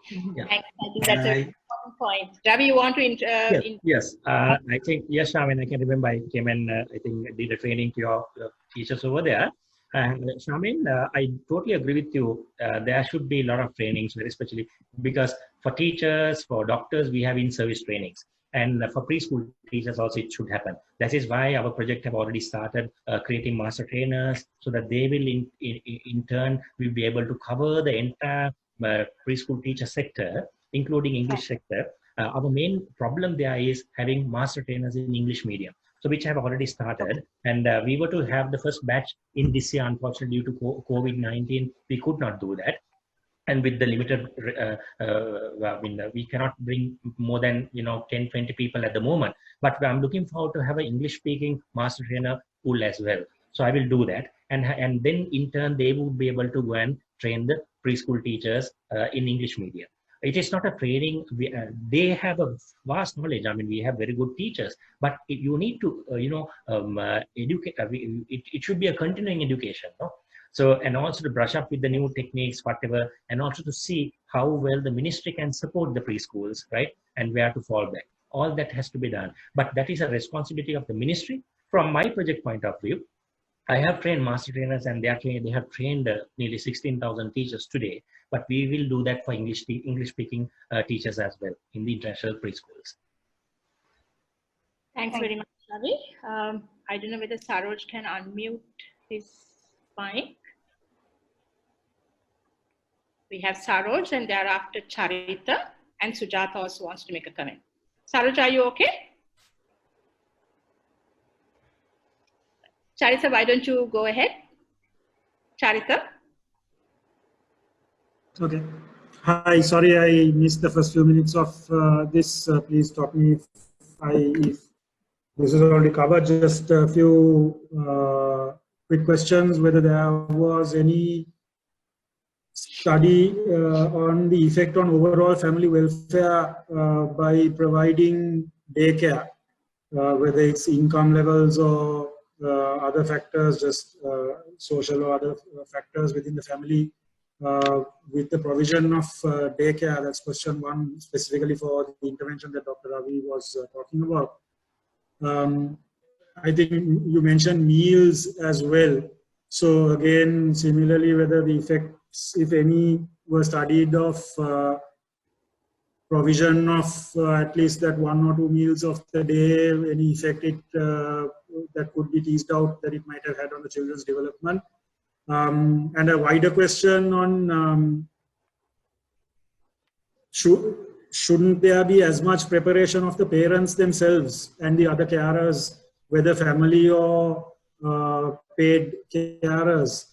Yeah. I think that's an important point. Ravi, you want to yes. I think, yes, Shamin, I can remember I came and I think did a training to your teachers over there. And Shamin, I totally agree with you. There should be a lot of trainings, very especially because for teachers, for doctors, we have in-service trainings. And for preschool teachers also, it should happen. That is why our project have already started creating master trainers so that they will in turn will be able to cover the entire preschool teacher sector, including English sector. Our main problem there is having master trainers in English medium, so which have already started. And we were to have the first batch in this year. Unfortunately, due to COVID-19, we could not do that. And with the limited, we cannot bring more than 10, 20 people at the moment. But I'm looking forward to have an English-speaking master trainer pool as well. So I will do that, and then in turn they would be able to go and train the preschool teachers in English medium. It is not a training. They have a vast knowledge. I mean, we have very good teachers, but you need to, educate. It should be a continuing education, no? So, and also to brush up with the new techniques, whatever, and also to see how well the ministry can support the preschools, right? And where to fall back. All that has to be done. But that is a responsibility of the ministry. From my project point of view, I have trained master trainers, and they have trained nearly 16,000 teachers today. But we will do that for English speaking teachers as well in the international preschools. Thanks very much, Ravi. I don't know whether Saroj can unmute his mic. We have Saroj, and thereafter Charita, and Sujata also wants to make a comment. Saroj, are you okay? Charita, why don't you go ahead? Charita? Okay. Hi, sorry I missed the first few minutes of this. Please stop me if this is already covered. Just a few quick questions, whether there was any study on the effect on overall family welfare by providing daycare, whether it's income levels or other factors, just social or other factors within the family, with the provision of daycare. That's question one, specifically for the intervention that Dr. Ravi was talking about. I think you mentioned meals as well. So again, similarly, whether the effects, if any, were studied of provision of at least that 1 or 2 meals of the day, any effect that could be teased out that it might have had on the children's development. And a wider question on shouldn't there be as much preparation of the parents themselves and the other carers, whether family or paid carers,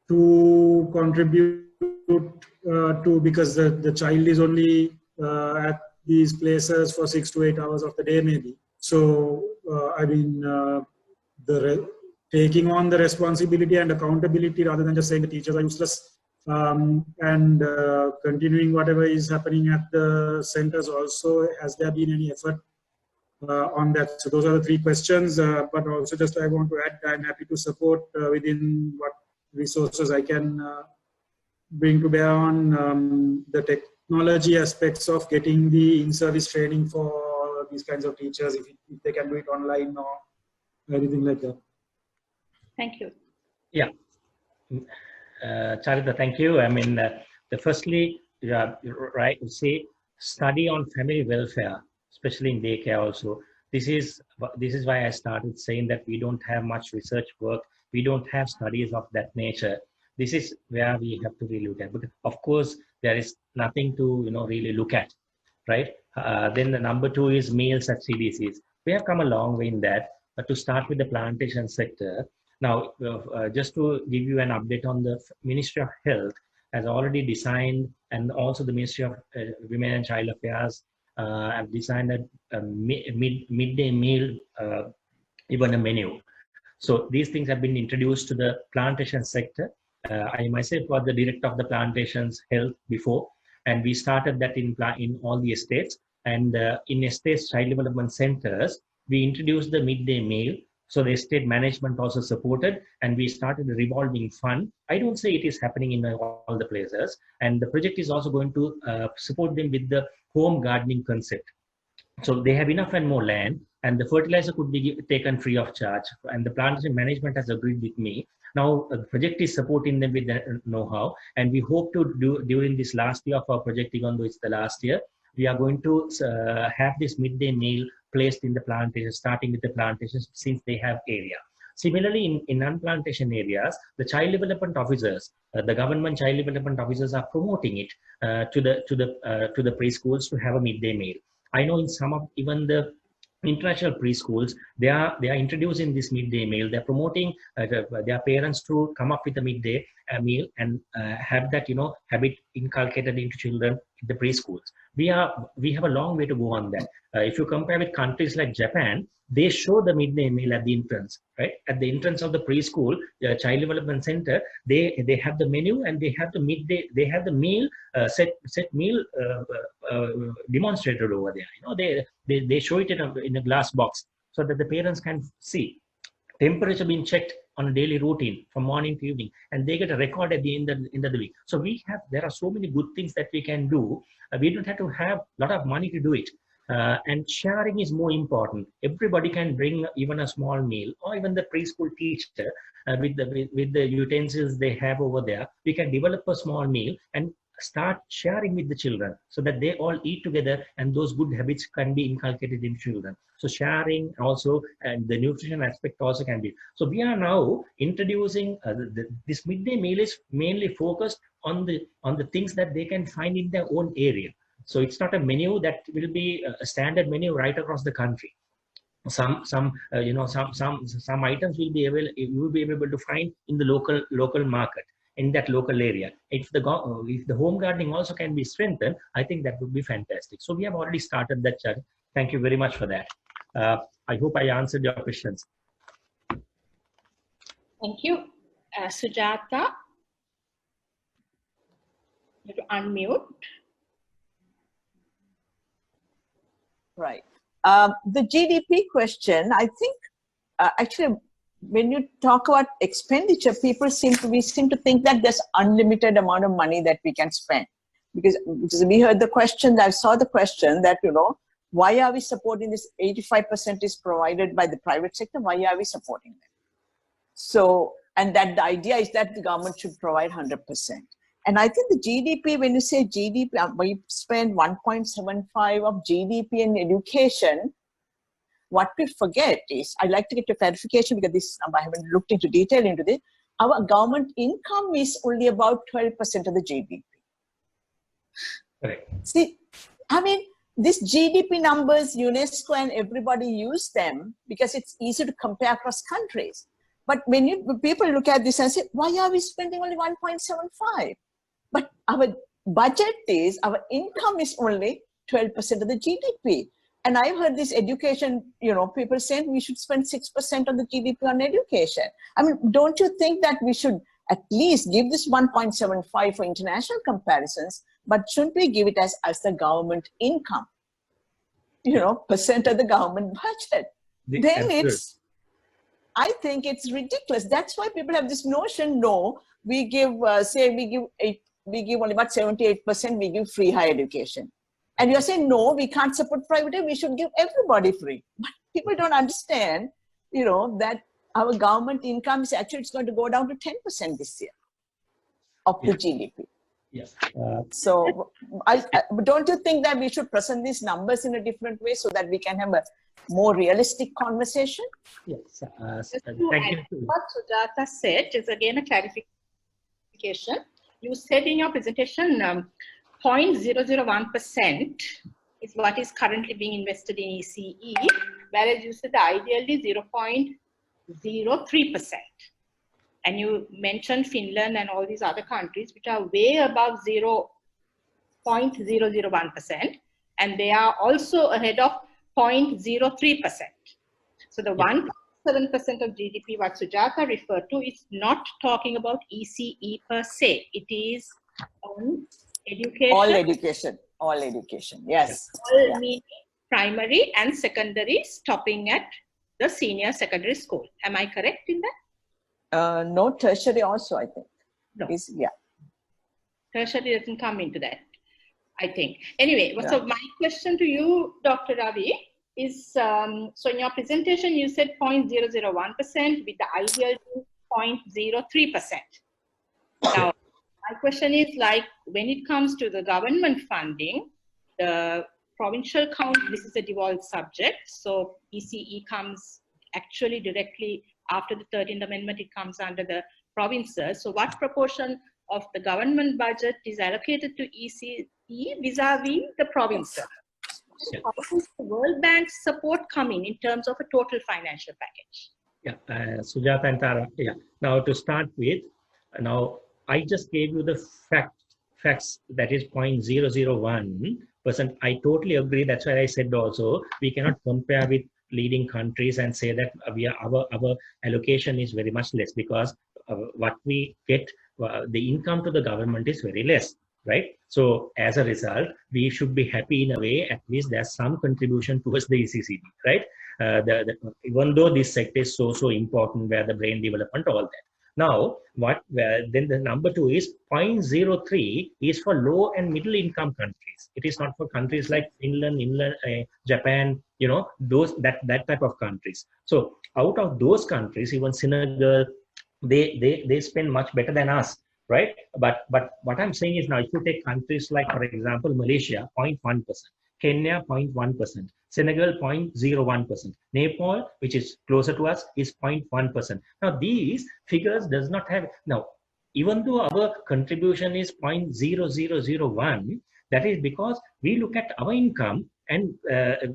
to contribute to, because the child is only at these places for 6 to 8 hours of the day maybe. So I mean, taking on the responsibility and accountability rather than just saying the teachers are useless, and continuing whatever is happening at the centers also. Has there been any effort on that? So those are the 3 questions, but also just I want to add, I'm happy to support within what resources I can bring to bear on the technology aspects of getting the in-service training for these kinds of teachers, if they can do it online or anything like that. Thank you. Yeah. Charita, thank you. I mean, firstly, you're right to say study on family welfare, especially in daycare also. This is why I started saying that we don't have much research work. We don't have studies of that nature. This is where we have to really look at. But of course, there is nothing to really look at, right? Then the number 2 is meals at CDCs. We have come a long way in that. But to start with the plantation sector, now just to give you an update on the Ministry of Health has already designed, and also the Ministry of Women and Child Affairs have designed a midday meal, even a menu. So these things have been introduced to the plantation sector. I myself was the director of the plantation's health before, and we started that in all the estates. And in estates child development centers, we introduced the midday meal. So the estate management also supported, and we started a revolving fund. I don't say it is happening in all the places. And the project is also going to support them with the home gardening concept. So they have enough and more land, and the fertilizer could be taken free of charge. And the plantation management has agreed with me. Now the project is supporting them with the know-how, and we hope to do during this last year of our project, even though it's the last year, we are going to have this midday meal placed in the plantation, starting with the plantations since they have area. Similarly, in non-plantation areas, the child development officers, the government child development officers are promoting it to the preschools to have a midday meal. I know in some of even the international preschools, they are introducing this midday meal. They're promoting their parents to come up with a midday meal and have that habit inculcated into children in the preschools. We have a long way to go on that. If you compare with countries like Japan, they show the midday meal at the entrance, right? At the entrance of the preschool, the child development center, they have the menu and they have the midday, they have the meal set meal demonstrated over there. You know, they show it in a glass box so that the parents can see. Temperature being checked on a daily routine from morning to evening, and they get a record at the end of the week. So there are so many good things that we can do. We don't have to have a lot of money to do it. And sharing is more important. Everybody can bring even a small meal, or even the preschool teacher with the utensils they have over there. We can develop a small meal and start sharing with the children so that they all eat together, and those good habits can be inculcated in children. So sharing also, and the nutrition aspect also can be. So we are now introducing this midday meal is mainly focused on the things that they can find in their own area. So it's not a menu that will be a standard menu right across the country. Some items will be able, you will be able to find in the local market, in that local area. If the home gardening also can be strengthened, I think that would be fantastic. So we have already started that chat. Thank you very much for that. I hope I answered your questions. Thank you. Sujata, you have to unmute. Right. The GDP question, I think, actually, when you talk about expenditure, people seem to think that there's unlimited amount of money that we can spend. Because we heard the question, I saw the question that, you know, why are we supporting this? 85% is provided by the private sector. Why are we supporting them? So, and that the idea is that the government should provide 100%. And I think the GDP, when you say GDP, we spend 1.75 of GDP in education. What we forget is, I'd like to get a clarification because this I haven't looked into detail into this. Our government income is only about 12% of the GDP. Correct. See, I mean, these GDP numbers, UNESCO and everybody use them because it's easy to compare across countries. But when people look at this and say, why are we spending only 1.75? But our budget is, our income is only 12% of the GDP. And I've heard this education, you know, people saying we should spend 6% of the GDP on education. I mean, don't you think that we should at least give this 1.75 for international comparisons, but shouldn't we give it as the government income? You know, percent of the government budget. Then it's, I think it's ridiculous. That's why people have this notion, no, we give, we give only about 78%, we give free higher education. And you're saying, no, we can't support private, we should give everybody free. But people don't understand, you know, that our government income is actually, it's going to go down to 10% this year of the GDP. Yes. So don't you think that we should present these numbers in a different way so that we can have a more realistic conversation? Yes. Thank you. What Sujata said is again a clarification. You said in your presentation, 0.001% is what is currently being invested in ECE, whereas you said ideally 0.03%. And you mentioned Finland and all these other countries which are way above 0.001%, and they are also ahead of 0.03%. So the 1.7% of GDP what Sujata referred to is not talking about ECE per se. It is on education. All education, yes. All meaning primary and secondary, stopping at the senior secondary school. Am I correct in that? No, tertiary also, I think. No. Yeah. Tertiary doesn't come into that, I think. Anyway, so my question to you, Dr. Ravi, is, so in your presentation, you said 0.001% with the ideal 0.03%. Now, my question is, like, when it comes to the government funding, the provincial count, this is a devolved subject. So ECE comes actually directly after the 13th Amendment, it comes under the provinces. So what proportion of the government budget is allocated to ECE vis-a-vis the provinces? So how does the World Bank's support come in terms of a total financial package? Yeah, Sujata and Tara. Yeah. Now to start with, now I just gave you the facts, that is 0.001 I totally agree. That's why I said also we cannot compare with leading countries and say that our allocation is very much less, because what we get, the income to the government is very less, right? So as a result, we should be happy in a way. At least there's some contribution towards the ECCD, right? Even though this sector is so important, where the brain development, all that. Now, then the number 2 is 0.03 is for low and middle income countries. It is not for countries like Finland, Japan, that type of countries. So out of those countries, even Senegal, they spend much better than us, right? But what I'm saying is, now if you take countries like, for example, Malaysia, 0.1%, Kenya 0.1%, Senegal 0.01%, Nepal, which is closer to us, is 0.1%. Now these figures does not have, now even though our contribution is 0.0001, that is because we look at our income and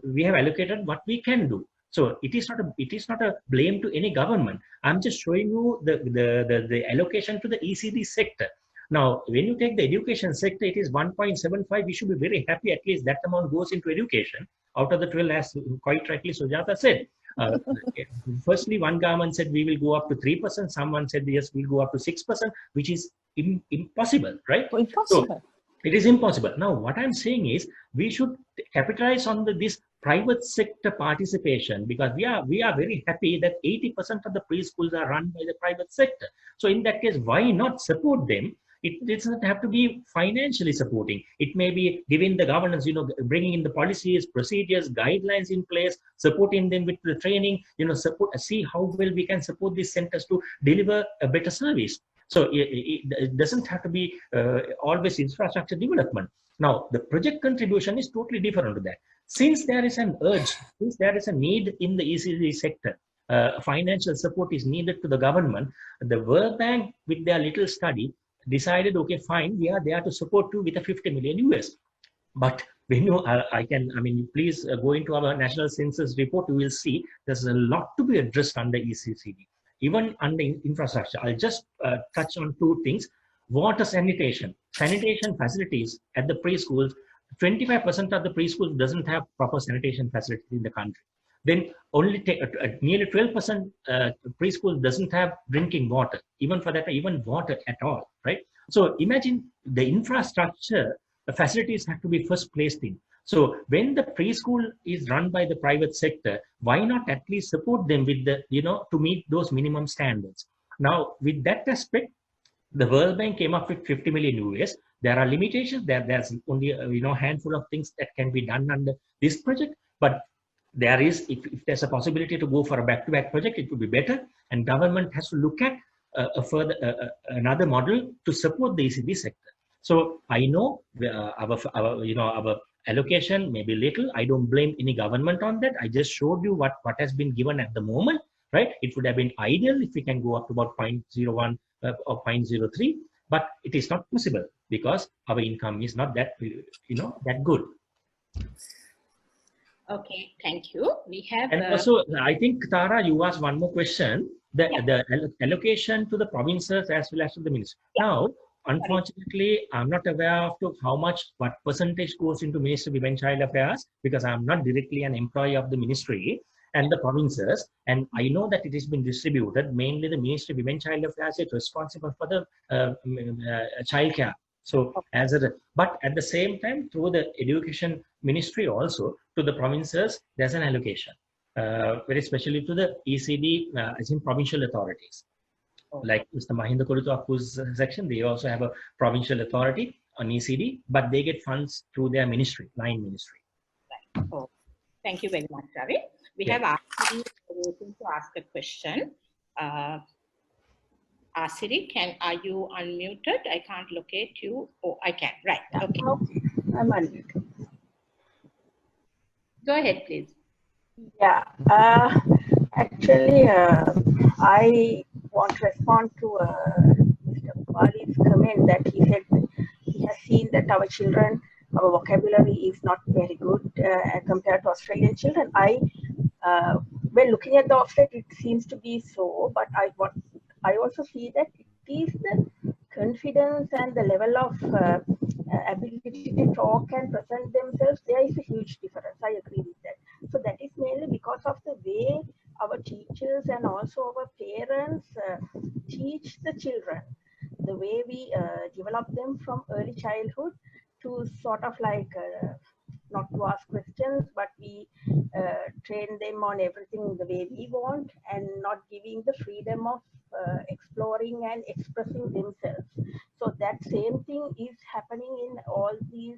we have allocated what we can do. So it is not a blame to any government. I'm just showing you the allocation to the ECD sector. Now, when you take the education sector, it is 1.75. We should be very happy. At least that amount goes into education out of the 12, as quite rightly Sujata said. Firstly, one government said we will go up to 3%. Someone said yes, we'll go up to 6%, which is impossible, right? Impossible. So, it is impossible. Now, what I'm saying is we should capitalize on this private sector participation, because we are very happy that 80% of the preschools are run by the private sector. So in that case, why not support them? It doesn't have to be financially supporting. It may be giving the governance, bringing in the policies, procedures, guidelines in place, supporting them with the training, see how well we can support these centers to deliver a better service. So it doesn't have to be always infrastructure development. Now, the project contribution is totally different to that. Since there is an urge, since there is a need in the ECD sector, financial support is needed to the government, the World Bank, with their little study, decided, okay, fine, we are there to support you with a 50 million US. But when you please go into our national census report, you will see there's a lot to be addressed under ECCD. Even under infrastructure, I'll just touch on 2 things. Water sanitation facilities at the preschools. 25% of the preschools doesn't have proper sanitation facilities in the country. Then only nearly 12% preschool doesn't have drinking water, even for that, even water at all, right? So imagine the infrastructure, the facilities have to be first placed in. So when the preschool is run by the private sector, why not at least support them with the, to meet those minimum standards? Now, with that aspect, the World Bank came up with 50 million US. There are limitations. There's only a handful of things that can be done under this project. But there is, if there's a possibility to go for a back-to-back project, it would be better. And government has to look at another model to support the ECD sector. So I know our allocation may be little. I don't blame any government on that. I just showed you what has been given at the moment, right? It would have been ideal if we can go up to about 0.01 or 0.03, but it is not possible because our income is not that that good. Okay, thank you. We have, and also I think Tara, you asked one more question. The allocation to the provinces as well as to the ministry. Yeah. Now, unfortunately, I'm not aware of what percentage goes into Ministry of Women and Child Affairs, because I'm not directly an employee of the ministry and the provinces. And I know that it has been distributed. Mainly the Ministry of Women and Child Affairs is responsible for the child care. So but at the same time, through the Education Ministry also, to the provinces, there's an allocation. Very especially to the ECD, as in provincial authorities. Like Mr. Mahinda Korutuapu's section, they also have a provincial authority on ECD, but they get funds through their ministry, line ministry. Right. Oh, thank you very much, Ravi. We have Asiri waiting to ask a question. Asiri, are you unmuted? I can't locate you. Oh, I can. Right. Okay. I'm unmuted. Go ahead, please. Yeah. Actually, I want to respond to Mr. Wali's comment that he said he has seen that our children, our vocabulary is not very good compared to Australian children. When looking at the offset, it seems to be so, but I also see that it is the confidence and the level of ability to talk and present themselves, there is a huge difference. I agree with that. So that is mainly because of the way our teachers and also our parents teach the children, the way we develop them from early childhood to sort of like not to ask questions, but we train them on everything the way we want and not giving the freedom of exploring and expressing themselves. So that same thing is happening in all these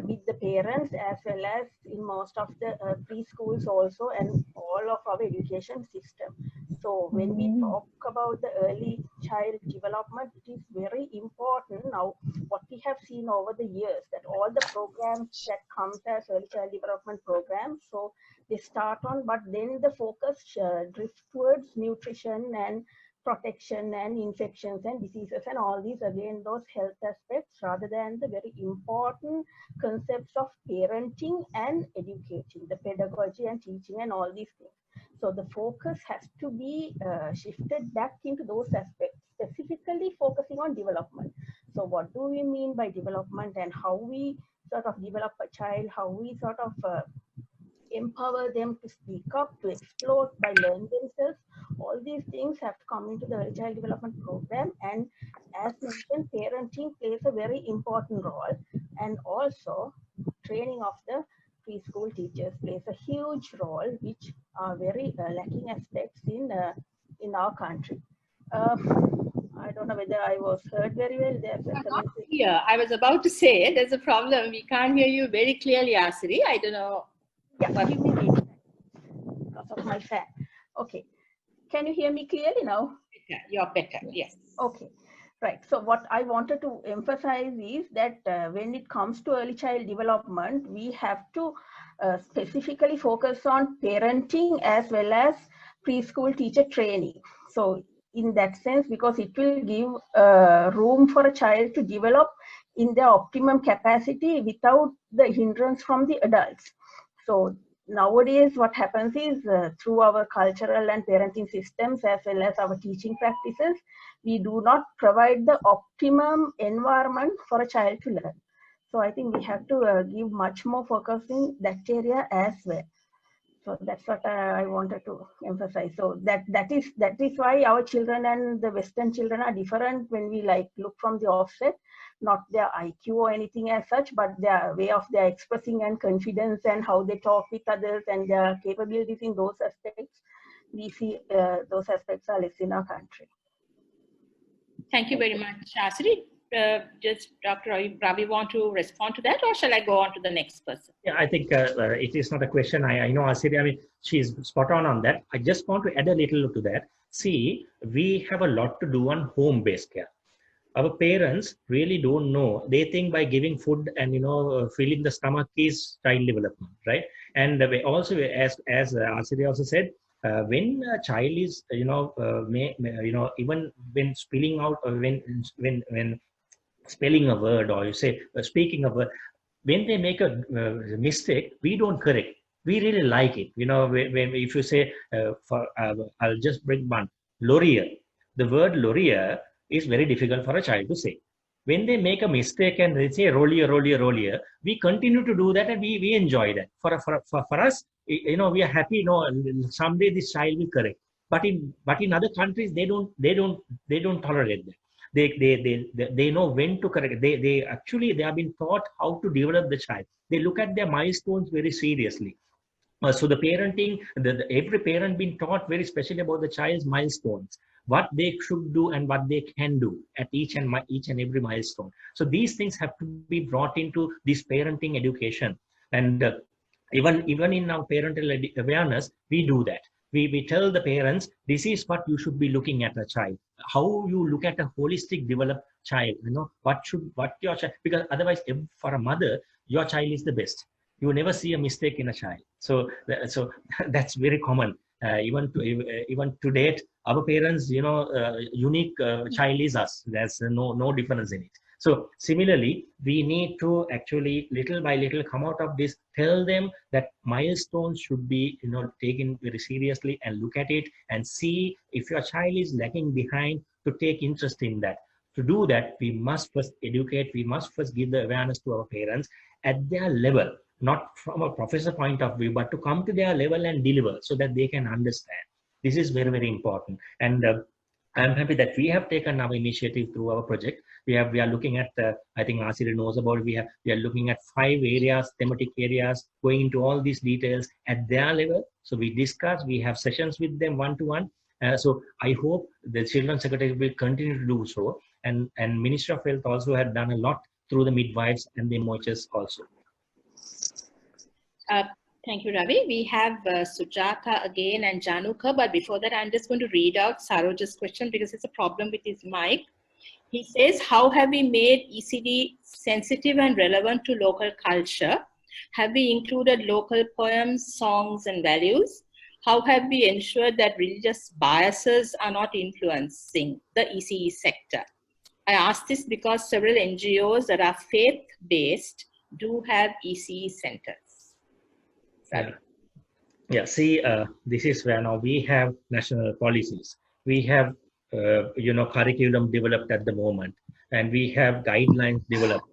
with the parents as well as in most of the preschools also and all of our education system. So when we talk about the early child development, it is very important now what we have seen over the years, that all the programs that comes as early child development programs, so they start on, but then the focus drifts towards nutrition and protection and infections and diseases and all these, again, those health aspects, rather than the very important concepts of parenting and educating, the pedagogy and teaching and all these things. So the focus has to be shifted back into those aspects, specifically focusing on development. So what do we mean by development, and how we sort of develop a child, how we sort of empower them to speak up, to explore by learning themselves. All these things have to come into the early child development program. And as mentioned, parenting plays a very important role. And also training of the preschool teachers plays a huge role, which are very lacking aspects in our country. I don't know whether I was heard very well. There's a yeah, I was about to say there's a problem. We can't hear you very clearly, Asiri. I don't know. Yeah, give me a minute because of my fan. Okay. Can you hear me clearly now? Yeah, you're better. Yes. Okay. Right. So what I wanted to emphasize is that when it comes to early child development, we have to specifically focus on parenting as well as preschool teacher training. So in that sense, because it will give room for a child to develop in their optimum capacity without the hindrance from the adults. So nowadays what happens is through our cultural and parenting systems as well as our teaching practices, we do not provide the optimum environment for a child to learn. So I think we have to give much more focus in that area as well. So that's what I wanted to emphasize. So that is why our children and the Western children are different when we like look from the offset, not their IQ or anything as such, but their way of their expressing and confidence and how they talk with others and their capabilities in those aspects. We see those aspects are less in our country. Thank you very much, Asiri. Just Dr. Ravi want to respond to that, or shall I go on to the next person? Yeah, I think it is not a question. I know Asiri, I mean, she's spot on that. I just want to add a little to that. See, we have a lot to do on home-based care. Our parents really don't know. They think by giving food and filling the stomach is child development, right? And also, as Asiri also said, when a child is even when spilling out or when spelling a word, or you say speaking a word, when they make a mistake, we don't correct. We really like it. When if you say I'll just bring one, laurier. The word laurier is very difficult for a child to say. When they make a mistake and they say rollier, we continue to do that and we enjoy that. For us, we are happy. Someday this child will correct. But in other countries, they don't tolerate that. They know when to correct. They have been taught how to develop the child. They look at their milestones very seriously. So the parenting, every parent been taught very specially about the child's milestones, what they should do and what they can do at each and every milestone. So these things have to be brought into this parenting education. And even in our parental awareness, we do that. We tell the parents, this is what you should be looking at a child, how you look at a holistic developed child, what your child, because otherwise for a mother, your child is the best. You never see a mistake in a child. So that's very common. Even to date, our parents, unique child is us. There's no difference in it. So similarly, we need to actually little by little come out of this, tell them that milestones should be taken very seriously and look at it and see if your child is lagging behind, to take interest in that, To do that, we must first educate, we must first give the awareness to our parents at their level, not from a professor point of view, but to come to their level and deliver so that they can understand. This is very, very important. And I'm happy that we have taken our initiative through our project. We are looking at, I think Asiri knows about it, we are looking at 5 areas, thematic areas, going into all these details at their level. So we discuss, we have sessions with them one-to-one. So I hope the Children's Secretary will continue to do so. And Ministry of Health also had done a lot through the midwives and the MOHs also. Thank you, Ravi. We have Sujata again and Januka, but before that, I'm just going to read out Saroj's question because it's a problem with his mic. He says, how have we made ECD sensitive and relevant to local culture? Have we included local poems, songs, and values? How have we ensured that religious biases are not influencing the ECE sector? I ask this because several NGOs that are faith-based do have ECE centers. Yeah, see, this is where now we have national policies. We have, curriculum developed at the moment, and we have guidelines developed.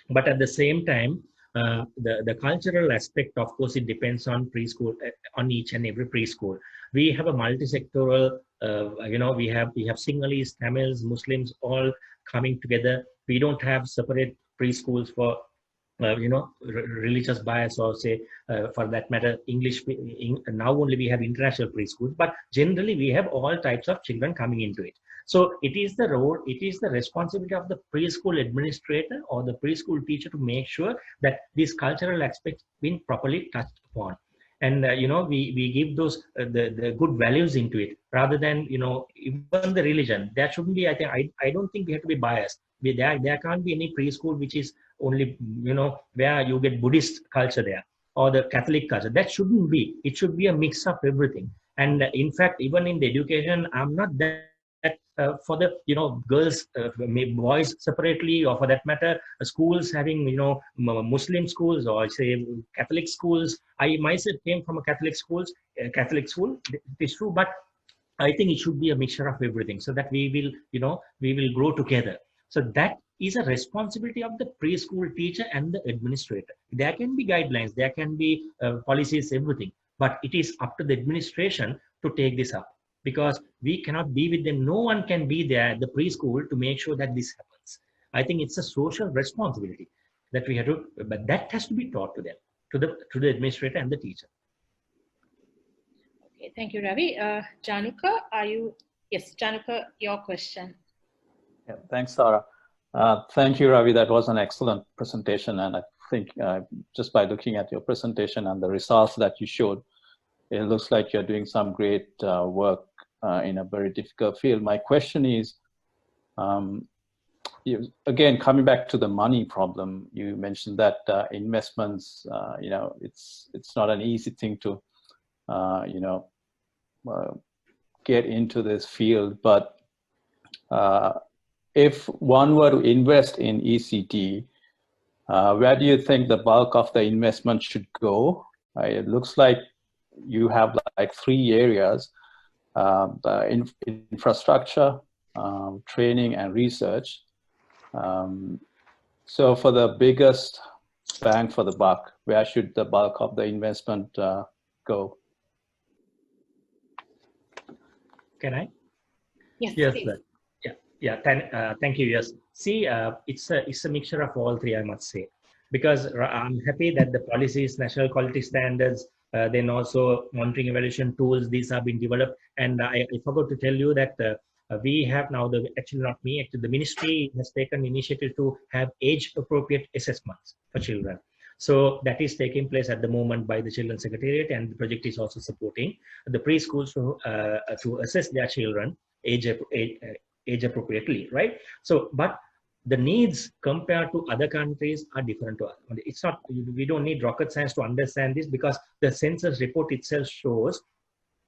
But at the same time, the cultural aspect, of course, it depends on preschool, on each and every preschool. We have a multi-sectoral, we have Sinhalese, Tamils, Muslims all coming together. We don't have separate preschools for religious bias, or say, for that matter, English. Now only we have international preschools, but generally we have all types of children coming into it. So it is the role, it is the responsibility of the preschool administrator or the preschool teacher to make sure that these cultural aspects been properly touched upon. And we give those the good values into it, rather than even the religion. There shouldn't be. I don't think we have to be biased. There can't be any preschool which is only where you get Buddhist culture there, or the Catholic culture. That shouldn't be. It should be a mix of everything. And in fact, even in the education, I'm not that for the girls, boys separately, or for that matter, schools having Muslim schools or say Catholic schools. I myself came from a Catholic school. It is true, but I think it should be a mixture of everything, so that we will grow together. So that is a responsibility of the preschool teacher and the administrator. There can be guidelines, there can be policies, everything, but it is up to the administration to take this up, because we cannot be with them. No one can be there at the preschool to make sure that this happens. I think it's a social responsibility that we have to, but that has to be taught to them, to the administrator and the teacher. Okay, thank you, Ravi. Januka, yes, Januka, your question. Yeah, thanks, Sarah. Thank you, Ravi. That was an excellent presentation. And I think just by looking at your presentation and the results that you showed, it looks like you're doing some great work in a very difficult field. My question is, again, coming back to the money problem, you mentioned that investments, it's not an easy thing to, get into this field. But if one were to invest in ECT, where do you think the bulk of the investment should go? It looks like you have like 3 areas, the infrastructure, training, and research. So for the biggest bang for the buck, where should the bulk of the investment go? Can I? Yes, yes, please. Thank you. Yes, see, it's a mixture of all 3, I must say, because I'm happy that the policies, national quality standards, then also monitoring evaluation tools, these have been developed. And I forgot to tell you that we have now, actually the ministry has taken initiative to have age appropriate assessments for children. So that is taking place at the moment by the Children's Secretariat, and the project is also supporting the preschools to assess their children age appropriately, right? So, but the needs compared to other countries are different to us. It's not, we don't need rocket science to understand this, because the census report itself shows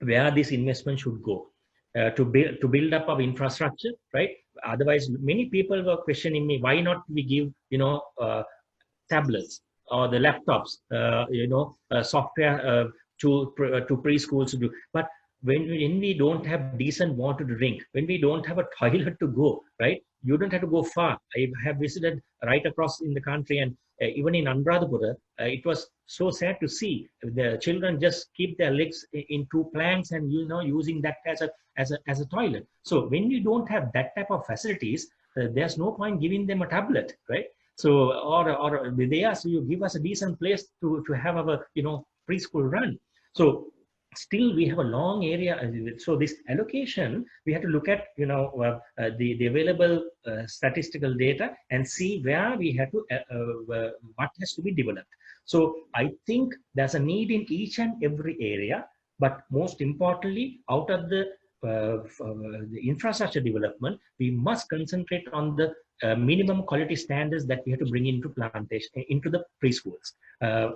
where this investment should go to build up our infrastructure, right? Otherwise, many people were questioning me, why not we give tablets or the laptops, software to preschools to do. But when we don't have decent water to drink, when we don't have a toilet to go, right? you don't have to go far. I have visited right across in the country, and even in Anuradhapura, it was so sad to see the children just keep their legs in two planks and using that as a toilet. So when you don't have that type of facilities, there's no point giving them a tablet, right? So or they ask you, give us a decent place to have our preschool run. So still we have a long area. So this allocation, we have to look at the available statistical data and see where we have to what has to be developed. So I think there's a need in each and every area, but most importantly, out of the infrastructure development, we must concentrate on the minimum quality standards that we have to bring into the preschools,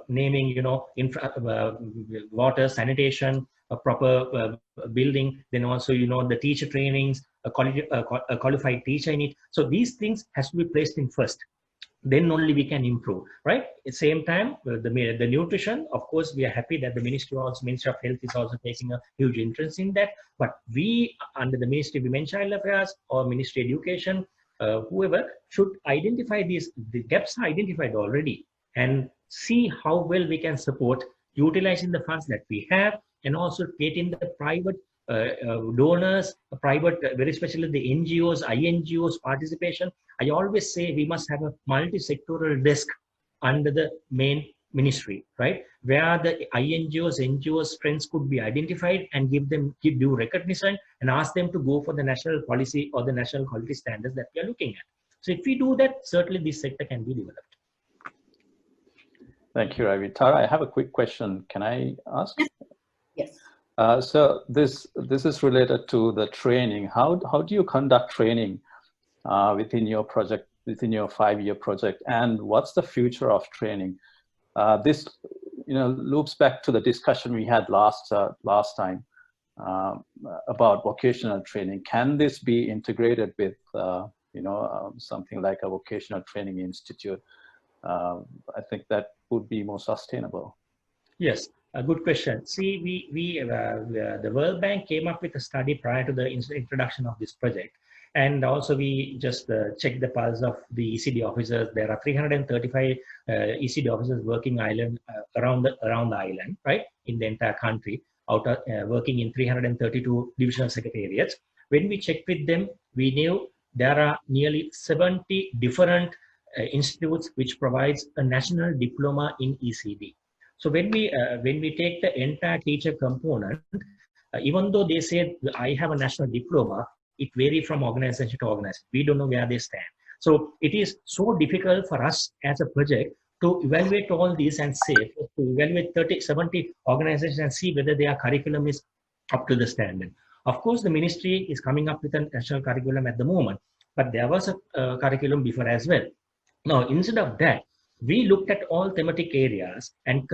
naming water, sanitation, a proper building, then also the teacher trainings, a qualified teacher in it. So these things has to be placed in first. Then only we can improve, right? At the same time, the nutrition, of course, we are happy that the Ministry of Health is also taking a huge interest in that. But we, under the Ministry of Women Child Affairs or Ministry of Education, whoever should identify the gaps are identified already, and see how well we can support utilizing the funds that we have, and also getting the private donors, private, very especially the NGOs, INGOs participation. I always say we must have a multi-sectoral desk under the main ministry, right? Where the INGOs, NGOs, friends could be identified and give due recognition and ask them to go for the national policy or the national quality standards that we are looking at. So if we do that, certainly this sector can be developed. Thank you, Ravi. Tara, I have a quick question. Can I ask? Yes. So this is related to the training. How do you conduct training within your project, within your 5-year project, and what's the future of training? This loops back to the discussion we had last time about vocational training. Can this be integrated with something like a vocational training institute? I think that would be more sustainable. Yes, a good question. See, the World Bank came up with a study prior to the introduction of this project. And also we just checked the pulse of the ECD officers. There are 335 ECD officers working around the island, right, in the entire country, working in 332 divisional secretariats. When we checked with them, we knew there are nearly 70 different institutes which provides a national diploma in ECD. So when we take the entire teacher component, even though they say I have a national diploma, it varies from organization to organization. We don't know where they stand. So it is so difficult for us as a project to evaluate all these and say, to evaluate 70 organizations and see whether their curriculum is up to the standard. Of course, the ministry is coming up with a national curriculum at the moment, but there was a curriculum before as well. Now, instead of that, we looked at all thematic areas and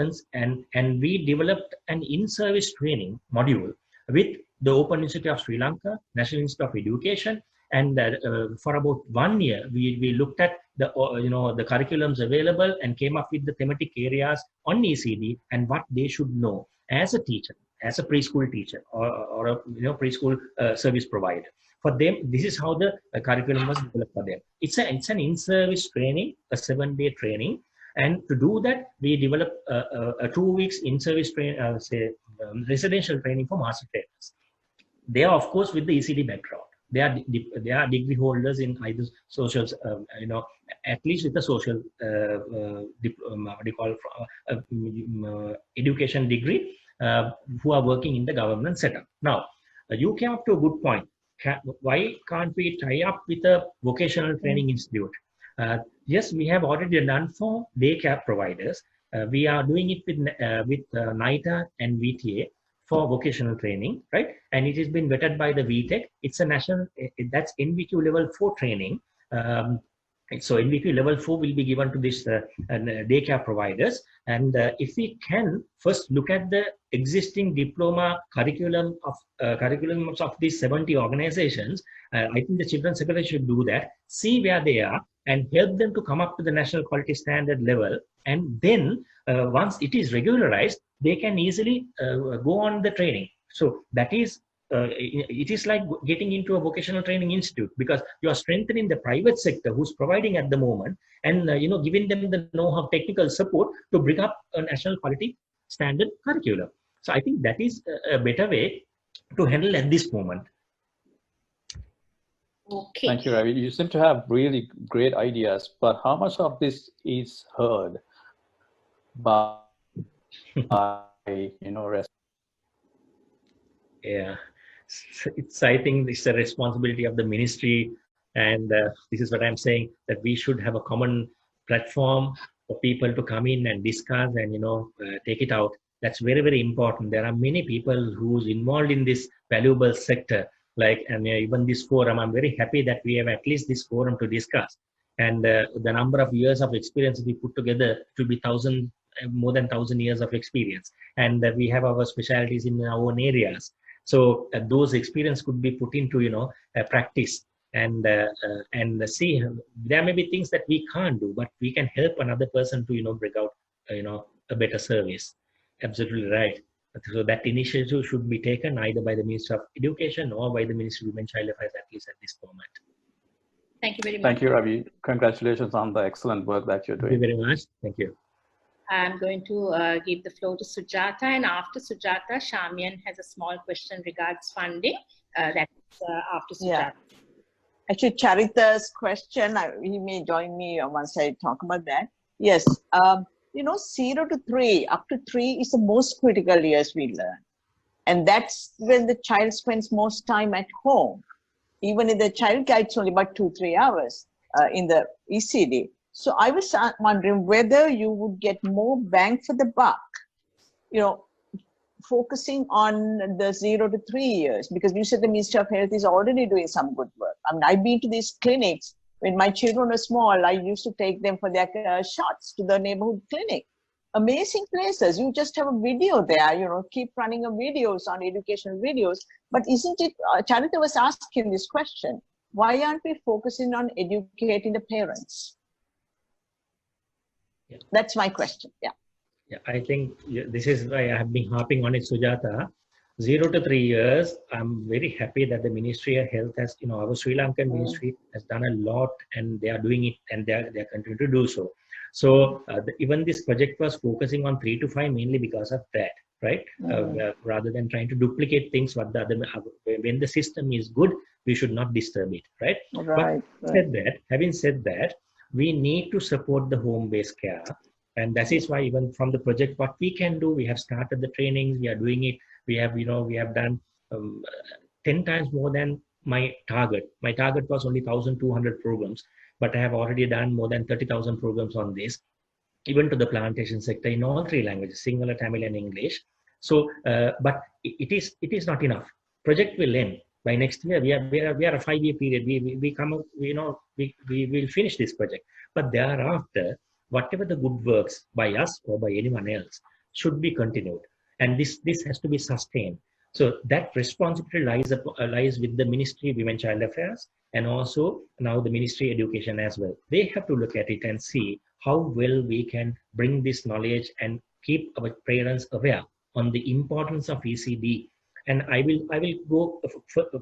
we developed an in-service training module with the Open Institute of Sri Lanka, National Institute of Education, and for about 1 year, we looked at the curriculums available and came up with the thematic areas on ECD and what they should know as a teacher, as a preschool teacher or a preschool service provider. For them, this is how the curriculum was developed for them. It's an in-service training, a 7-day training. And to do that, we developed a 2 weeks in-service residential training for master trainers. They are, of course, with the ECD background. They are degree holders in either social, at least with the social education degree, who are working in the government setup. Now, you came up to a good point. Why can't we tie up with a vocational training institute? Yes, we have already done for daycare providers. We are doing it with NITA and VTA for vocational training, right? And it has been vetted by the VTech. It's a national, that's NVQ level 4 training. So NVQ level 4 will be given to this daycare providers. And if we can first look at the existing diploma curriculums of these 70 organizations, I think the Children's Secretary should do that, see where they are, and help them to come up to the national quality standard level. And then once it is regularized, they can easily go on the training. So that is it is like getting into a vocational training institute, because you are strengthening the private sector who's providing at the moment, and giving them the know-how, technical support to bring up a national quality standard curriculum. So I think that is a better way to handle at this moment. Okay. Thank you, Ravi. You seem to have really great ideas, but how much of this is heard by Yeah, I think it's a responsibility of the ministry, and this is what I'm saying, that we should have a common platform for people to come in and discuss and take it out. That's very, very important. There are many people who's involved in this valuable sector, and even this forum. I'm very happy that we have at least this forum to discuss, and the number of years of experience we put together to be more than 1,000 years of experience, and we have our specialties in our own areas. So those experience could be put into practice, and see, there may be things that we can't do, but we can help another person to bring out a better service. Absolutely right. So that initiative should be taken either by the Ministry of Education or by the Ministry of Women and Child Affairs, at least at this moment. Thank you very much. Thank you, Ravi. Congratulations on the excellent work that you're doing. Thank you very much. Thank you. I'm going to give the floor to Sujata, and after Sujata, Shamian has a small question regards funding. That's after Sujata. Yeah. Actually, Charita's question, he may join me once I talk about that. Yes, 0 to 3, up to 3 is the most critical years we learn. And that's when the child spends most time at home. Even in the child care, it's only about 2-3 hours in the ECD. So I was wondering whether you would get more bang for the buck, focusing on the 0 to 3 years, because you said the Ministry of Health is already doing some good work. I mean, I've been to these clinics. When my children were small, I used to take them for their shots to the neighborhood clinic. Amazing places. You just have a video there, keep running videos on educational videos. But isn't it, Charita was asking this question, why aren't we focusing on educating the parents? Yeah. That's my question. Yeah. Yeah, I think this is why I have been harping on it, Sujata. 0 to 3 years, I'm very happy that the Ministry of Health has, our Sri Lankan ministry has done a lot, and they are doing it, and they are continuing to do so. So even this project was focusing on 3 to 5 mainly because of that, right? Rather than trying to duplicate things, when the system is good, we should not disturb it, right? Right. Having said that, we need to support the home-based care. And that is why even from the project, what we can do, we have started the trainings, we are doing it. We have done 10 times more than my target. My target was only 1,200 programs, but I have already done more than 30,000 programs on this, even to the plantation sector in all 3 languages, Sinhala, Tamil, and English. So, but it is not enough. Project will end by next year. We are a 5-year period. We come up, we will finish this project. But thereafter, whatever the good works by us or by anyone else should be continued. And this has to be sustained. So that responsibility lies with the Ministry of Women and Child Affairs, and also now the Ministry of Education as well. They have to look at it and see how well we can bring this knowledge and keep our parents aware on the importance of ECD. And I will go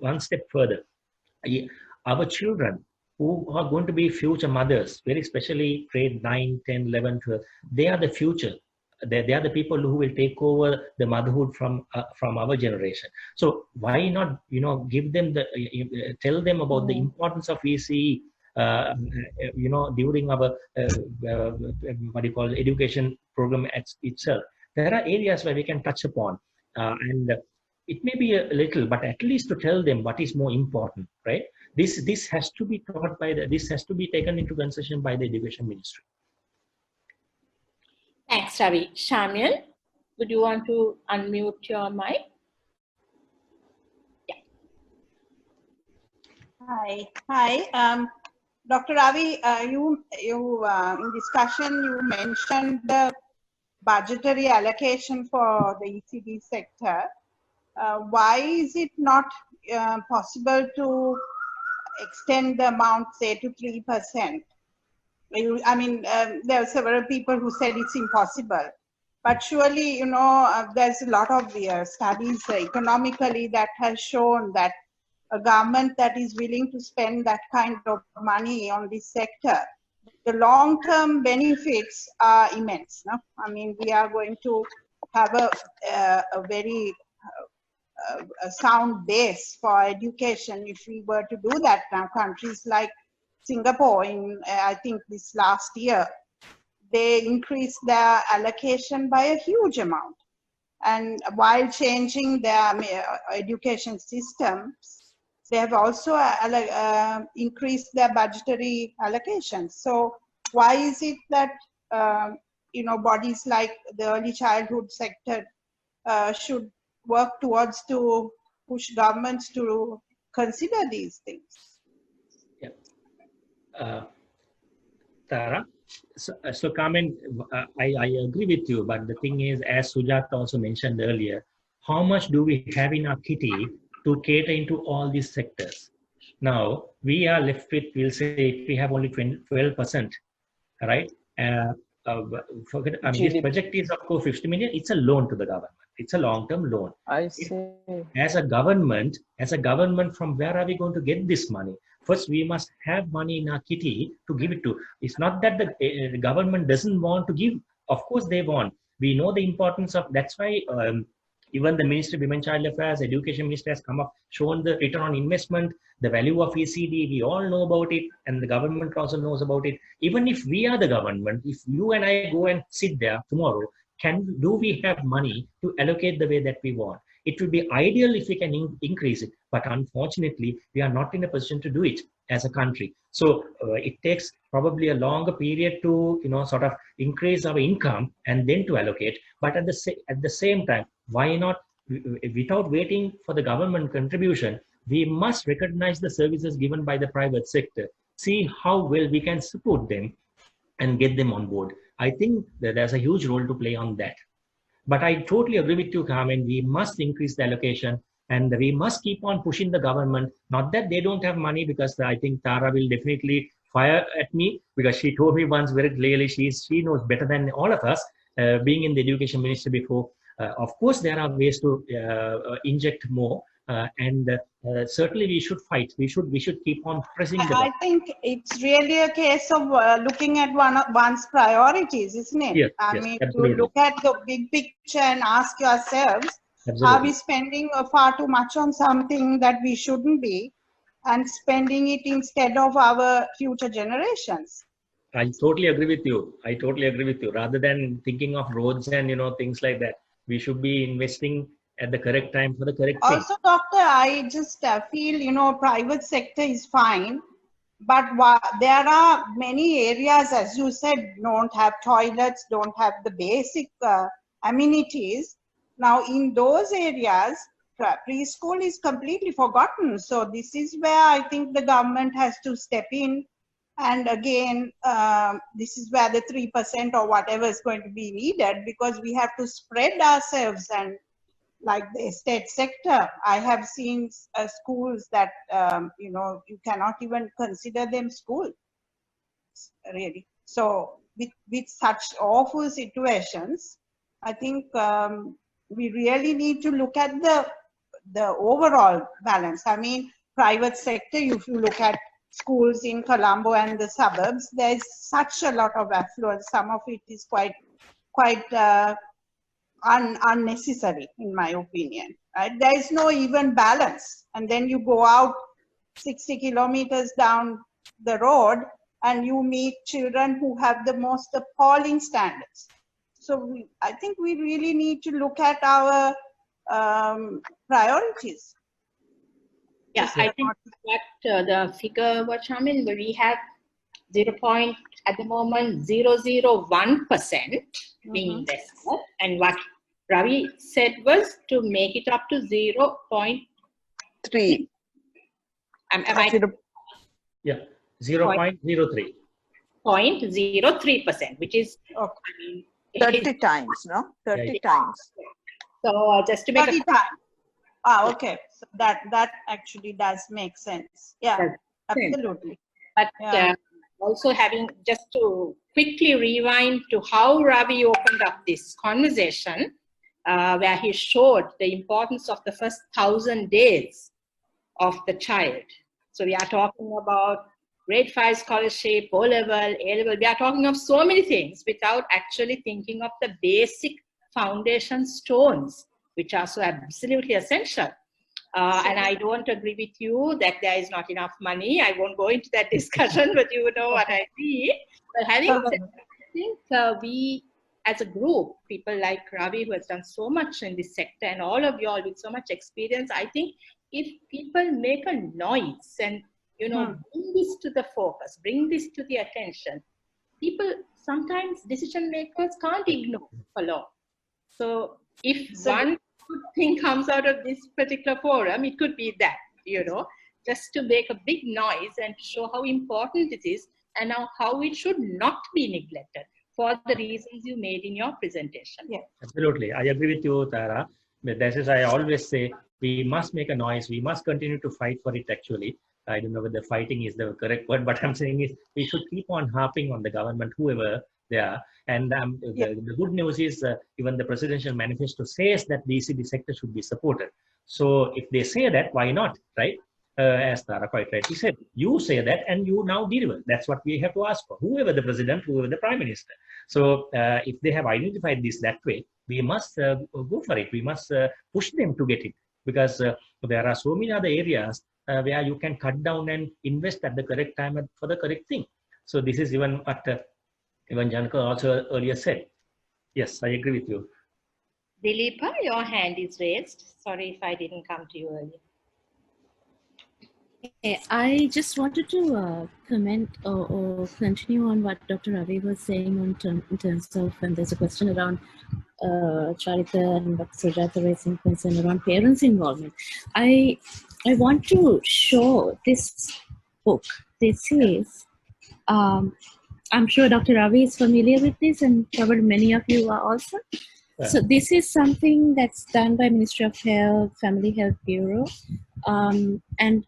one step further. Our children who are going to be future mothers, very especially grade 9, 10, 11, 12, they are the future. They are the people who will take over the motherhood from our generation. So why not, give them tell them about the importance of ECE, during our education program itself. There are areas where we can touch upon, and it may be a little, but at least to tell them what is more important, right? This has to be taught this has to be taken into consideration by the Education Ministry. Thanks, Ravi. Shamian, would you want to unmute your mic? Yeah. Hi. Dr. Ravi, you in discussion, you mentioned the budgetary allocation for the ECD sector. Why is it not possible to extend the amount, say, to 3%? There are several people who said it's impossible. But surely, there's a lot of studies economically that has shown that a government that is willing to spend that kind of money on this sector, the long-term benefits are immense. No? I mean, we are going to have a very a sound base for education if we were to do that. Now, countries like Singapore, I think this last year, they increased their allocation by a huge amount. And while changing their education systems, they have also increased their budgetary allocations. So why is it that bodies like the early childhood sector should work towards to push governments to consider these things? Yeah. Tara? So Carmen, I agree with you, but the thing is, as Sujata also mentioned earlier, how much do we have in our kitty to cater into all these sectors? Now, we are left with, we'll say, if we have only 12%, right? This project is, of course, 50 million. It's a loan to the government. It's a long-term loan. I see. As a government, from where are we going to get this money? First, we must have money in our kitty to give it to. It's not that the government doesn't want to give. Of course, they want. We know the importance of. That's why even the Ministry of Women, Child Affairs, Education Minister has come up, shown the return on investment, the value of ECD. We all know about it, and the government also knows about it. Even if we are the government, if you and I go and sit there tomorrow, do we have money to allocate the way that we want? It would be ideal if we can increase it, but unfortunately, we are not in a position to do it as a country. So it takes probably a longer period to sort of increase our income and then to allocate. But at the same time, why not, without waiting for the government contribution, we must recognize the services given by the private sector, see how well we can support them and get them on board. I think that there's a huge role to play on that. But I totally agree with you, Carmen. We must increase the allocation and we must keep on pushing the government. Not that they don't have money, because I think Tara will definitely fire at me, because she told me once very clearly, she knows better than all of us, being in the education ministry before. Of course, there are ways to inject more. Certainly we should fight. We should keep on pressing. I think it's really a case of looking at one's priorities, isn't it? Yes, I yes, mean, absolutely. to look at the big picture and ask yourselves, Absolutely. are we spending far too much on something that we shouldn't be, and spending it instead of our future generations? I totally agree with you. Rather than thinking of roads and things like that, we should be investing at the correct time for the correct thing. Also, Doctor, I just feel, private sector is fine, but there are many areas, as you said, don't have toilets, don't have the basic amenities. Now, in those areas, preschool is completely forgotten. So this is where I think the government has to step in. And again, this is where the 3% or whatever is going to be needed, because we have to spread ourselves. And like the estate sector, I have seen schools that, you cannot even consider them schools, really. So with such awful situations, I think we really need to look at the overall balance. I mean, private sector, if you look at schools in Colombo and the suburbs, there's such a lot of affluence. Some of it is quite unnecessary, in my opinion. Right? There is no even balance. And then you go out 60 kilometers down the road and you meet children who have the most appalling standards. So I think we really need to look at our priorities. Yeah, I think that the figure what Shamin, we have 0.001% being invested, and what Ravi said was to make it up to 0.3. Am I? Yeah, 0.03. 0.03%, which is 30 times, no? 30 times. So just to make 30 times. Ah, okay. So that actually does make sense. Yeah, absolutely. But also having, just to quickly rewind to how Ravi opened up this conversation, where he showed the importance of the first 1,000 days of the child. So we are talking about grade 5 scholarship, O-level, A-level. We are talking of so many things without actually thinking of the basic foundation stones, which are so absolutely essential. And I don't agree with you that there is not enough money. I won't go into that discussion, but you know what I mean. But having said that, I think we, as a group, people like Ravi, who has done so much in this sector, and all of you all with so much experience, I think if people make a noise and, you know, bring this to the focus, bring this to the attention, people, sometimes decision makers can't ignore for long. So if one good thing comes out of this particular forum, it could be that, you know, just to make a big noise and show how important it is and how it should not be neglected for the reasons you made in your presentation. Yeah. Absolutely. I agree with you, Tara. But this is, I always say, we must make a noise. We must continue to fight for it, actually. I don't know whether fighting is the correct word, but I'm saying is we should keep on harping on the government, whoever they are. And the good news is even the presidential manifesto says that the ECD sector should be supported. So if they say that, why not, right? As Tara quite rightly said, you say that and you now deliver. That's what we have to ask for, whoever the president, whoever the prime minister. So if they have identified this that way, we must go for it. We must push them to get it, because there are so many other areas where you can cut down and invest at the correct time for the correct thing. So this is even what even Janka also earlier said. Yes, I agree with you. Dileepa, your hand is raised. Sorry if I didn't come to you earlier. I just wanted to comment or continue on what Dr. Ravi was saying in terms of, and there's a question around Charita and Dr. Sujata raising concern around parents' involvement. I want to show this book. This is, I'm sure Dr. Ravi is familiar with this, and probably many of you are also. Yeah. So this is something that's done by Ministry of Health, Family Health Bureau, and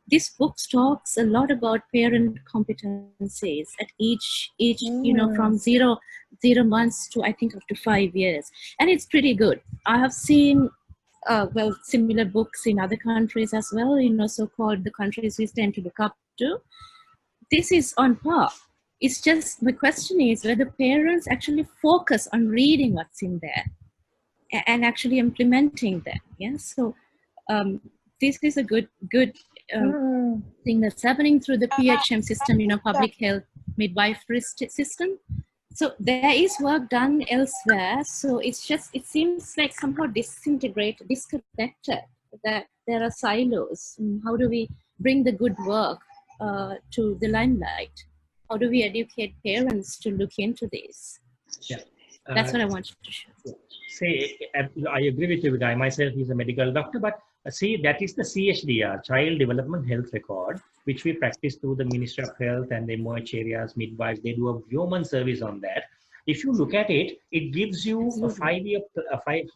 this book talks a lot about parent competencies at each you know, from zero months to I think up to 5 years, and it's pretty good. I have seen well, similar books in other countries as well, you know, so-called the countries we tend to look up to. This is on par. It's just, the question is whether parents actually focus on reading what's in there and actually implementing that. Yeah, so this is a good thing that's happening through the PHM system, you know, public health midwifery system. So there is work done elsewhere. So it's just, it seems like somehow disintegrated, disconnected, that there are silos. How do we bring the good work to the limelight? How do we educate parents to look into this? Yeah. That's what I wanted to show. Say, I agree with you. I myself is a medical doctor, but see, that is the CHDR, Child Development Health Record, which we practice through the Ministry of Health and the emerge areas, midwives. They do a yeoman service on that. If you look at it, it gives you a 5-year,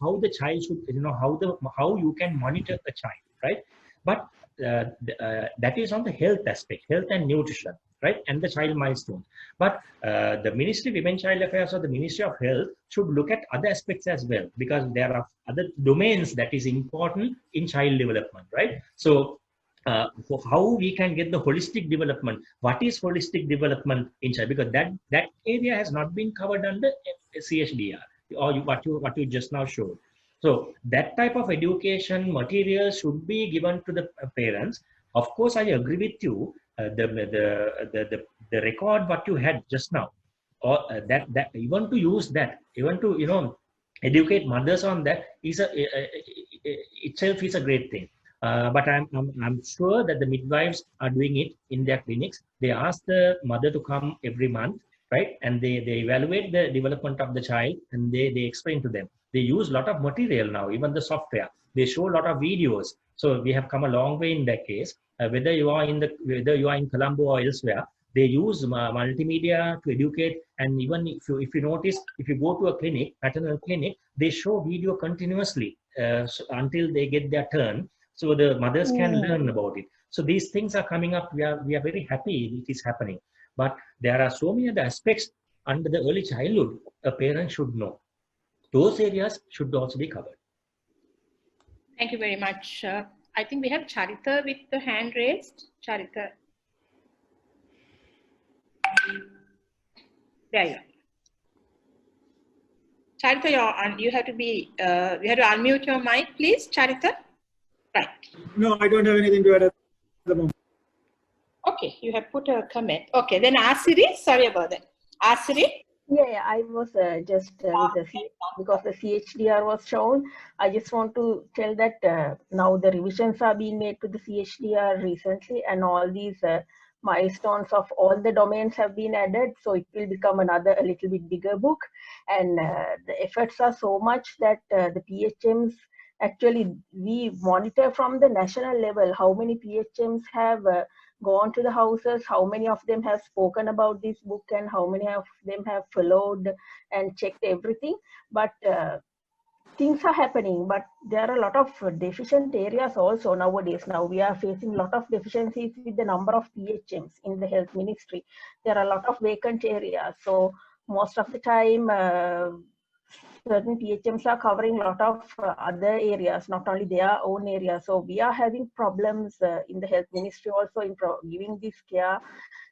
how the child should, you know, how you can monitor a child, right? But that is on the health aspect, health and nutrition, right? And the child milestones. But the Ministry of Women Child Affairs or the Ministry of Health should look at other aspects as well, because there are other domains that is important in child development, right? So how we can get the holistic development, what is holistic development in child, because that area has not been covered under CHDR or what you just now showed. So that type of education material should be given to the parents. Of course, I agree with you. The record what you had just now, or that even to use that, even to, you know, educate mothers on that is itself is a great thing. But I'm sure that the midwives are doing it in their clinics. They ask the mother to come every month, right? And they evaluate the development of the child, and they explain to them. They use a lot of material now, even the software. They show a lot of videos. So we have come a long way in that case. Whether you are in Colombo or elsewhere, they use multimedia to educate. And even if you notice, if you go to a clinic, maternal clinic, they show video continuously until they get their turn, so the mothers can learn about it. So these things are coming up. We are very happy it is happening. But there are so many other aspects under the early childhood a parent should know. Those areas should also be covered. Thank you very much. I think we have Charita with the hand raised. Charita. There you are. Charita, you have to unmute your mic, please, Charita. Right. No, I don't have anything to add at the moment. Okay, you have put a comment. Okay, then Asiri, sorry about that. Asiri? Yeah, I was just because the CHDR was shown. I just want to tell that now the revisions are being made to the CHDR recently, and all these milestones of all the domains have been added. So it will become a little bit bigger book, and the efforts are so much that the PHMs actually we monitor from the national level how many PHMs have gone to the houses, how many of them have spoken about this book, and how many of them have followed and checked everything. But things are happening, but there are a lot of deficient areas also nowadays. Now we are facing a lot of deficiencies with the number of PHMs in the health ministry. There are a lot of vacant areas. So most of the time, certain PHMs are covering a lot of other areas, not only their own area. So we are having problems in the health ministry also in giving this care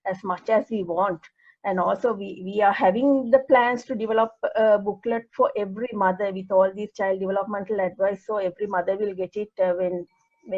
as much as we want. And also we are having the plans to develop a booklet for every mother with all these child developmental advice. So every mother will get it when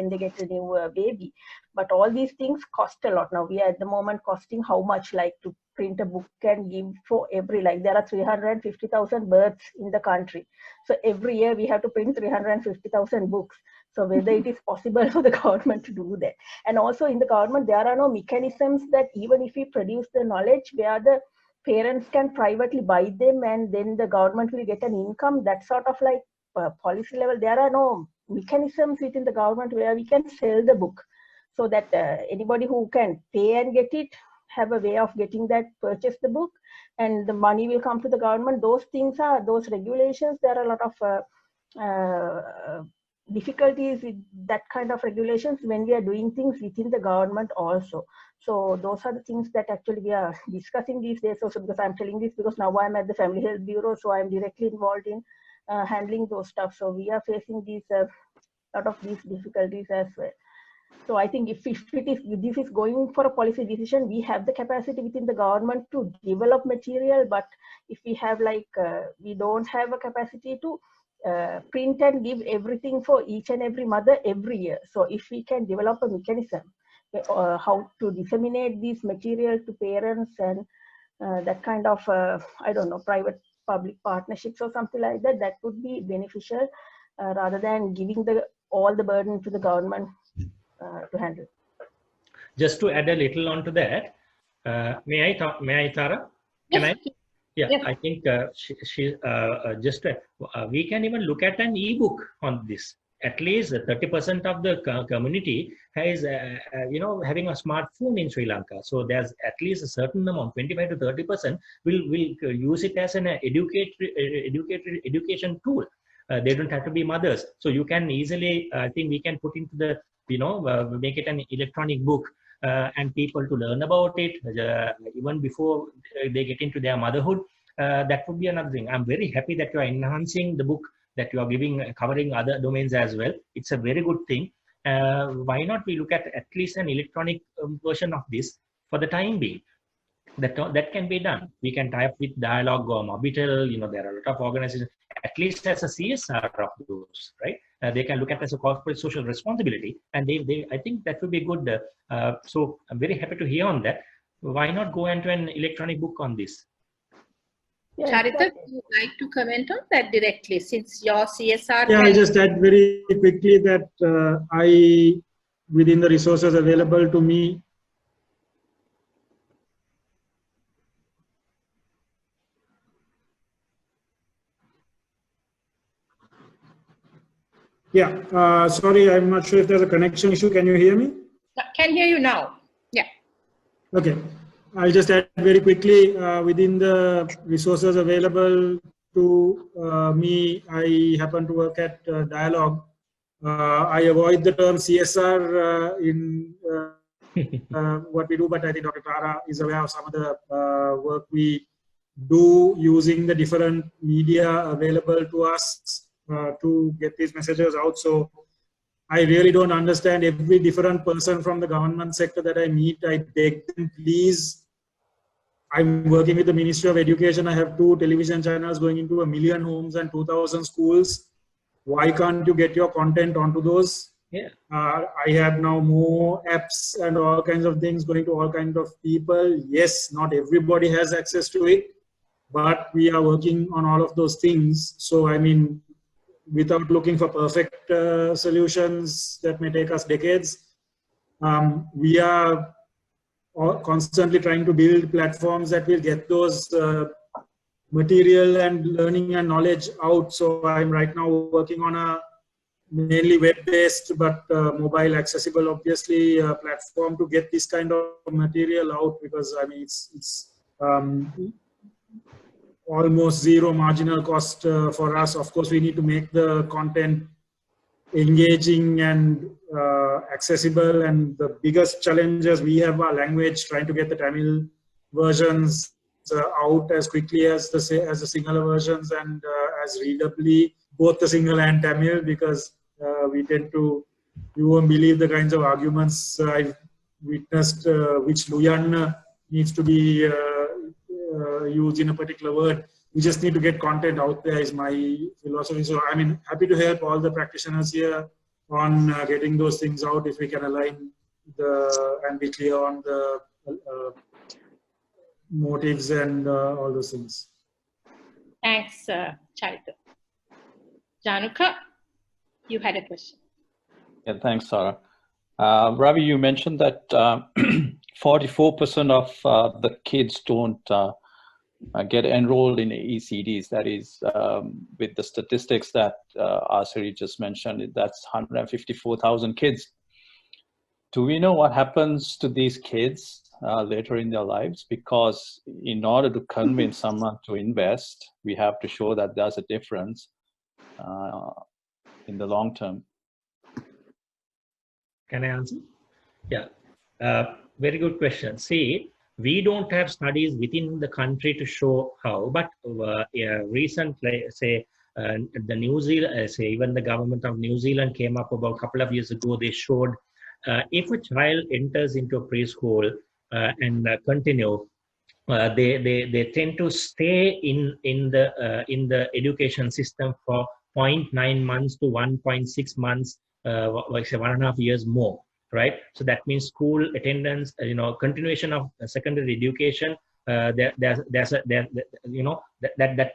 they get a new baby. But all these things cost a lot. Now we are at the moment costing how much, like to print a book and give for every, like there are 350,000 births in the country. So every year we have to print 350,000 books. So whether it is possible for the government to do that. And also in the government, there are no mechanisms that even if we produce the knowledge where the parents can privately buy them and then the government will get an income, that sort of like policy level, there are no mechanisms within the government where we can sell the book. So that anybody who can pay and get it, have a way of getting that, purchase the book, and the money will come to the government. Those things are, those regulations, there are a lot of difficulties with that kind of regulations when we are doing things within the government also. So those are the things that actually we are discussing these days also, because I'm telling this because now I'm at the Family Health Bureau, so I'm directly involved in handling those stuff. So we are facing these lot of these difficulties as well. So I think if this is going for a policy decision, we have the capacity within the government to develop material, but if we have like, we don't have a capacity to print and give everything for each and every mother every year. So if we can develop a mechanism, how to disseminate these material to parents and that kind of, I don't know, private-public partnerships or something like that, that would be beneficial rather than giving all the burden to the government to handle. Just to add a little on to that, may I, Tara? Can I? Yeah, yes. I think we can even look at an e-book on this. At least 30% of the community is, having a smartphone in Sri Lanka. So there's at least a certain amount, 25 to 30%, will use it as an education tool. They don't have to be mothers. So you can easily, I think we can put into the, make it an electronic book and people to learn about it even before they get into their motherhood. That would be another thing. I'm very happy that you are enhancing the book, that you are covering other domains as well. It's a very good thing. Why not we look at least an electronic version of this for the time being? That can be done. We can tie up with Dialogue or Mobitel. There are a lot of organizations, at least as a CSR of those, right? They can look at as a corporate social responsibility, and I think that would be good. So I'm very happy to hear on that. Why not go into an electronic book on this? Yeah, Charita, would you like to comment on that directly, since your CSR? Yeah, I'll just add very quickly that within the resources available to me, yeah, sorry, I'm not sure if there's a connection issue. Can you hear me? Can hear you now. Yeah. Okay. I'll just add very quickly, within the resources available to me, I happen to work at Dialogue. I avoid the term CSR in what we do, but I think Dr. Tara is aware of some of the work we do using the different media available to us to get these messages out. So I really don't understand every different person from the government sector that I meet. I beg them, please. I'm working with the Ministry of Education. I have 2 television channels going into 1 million homes and 2,000 schools. Why can't you get your content onto those? Yeah. I have now more apps and all kinds of things going to all kinds of people. Yes, not everybody has access to it, but we are working on all of those things. So, I mean, without looking for perfect solutions that may take us decades, we are constantly trying to build platforms that will get those material and learning and knowledge out. So I'm right now working on a mainly web-based but mobile accessible, obviously, platform to get this kind of material out, because I mean it's almost zero marginal cost for us. Of course, we need to make the content engaging and accessible, and the biggest challenges we have are language, trying to get the Tamil versions out as quickly as the singular versions and as readably, both the single and Tamil, because we tend to, you won't believe the kinds of arguments I've witnessed, which Luyan needs to be used in a particular word. We just need to get content out there is my philosophy. So I mean, happy to help all the practitioners here on getting those things out if we can align and be clear on the motives and all those things. Thanks, Charita. Januka, you had a question. Yeah, thanks, Sarah. Ravi, you mentioned that 44% of the kids don't get enrolled in ECDs. That is, with the statistics that Asari just mentioned, that's 154,000 kids. Do we know what happens to these kids later in their lives? Because in order to convince someone to invest, we have to show that there's a difference in the long term. Can I answer? Yeah, very good question. See, we don't have studies within the country to show how, but recently, say, the New Zealand, say even the government of New Zealand came up about a couple of years ago. They showed if a child enters into a preschool and continue, they tend to stay in the education system for 0.9 months to 1.6 months, like say 1.5 years more. Right, so that means school attendance, continuation of secondary education. That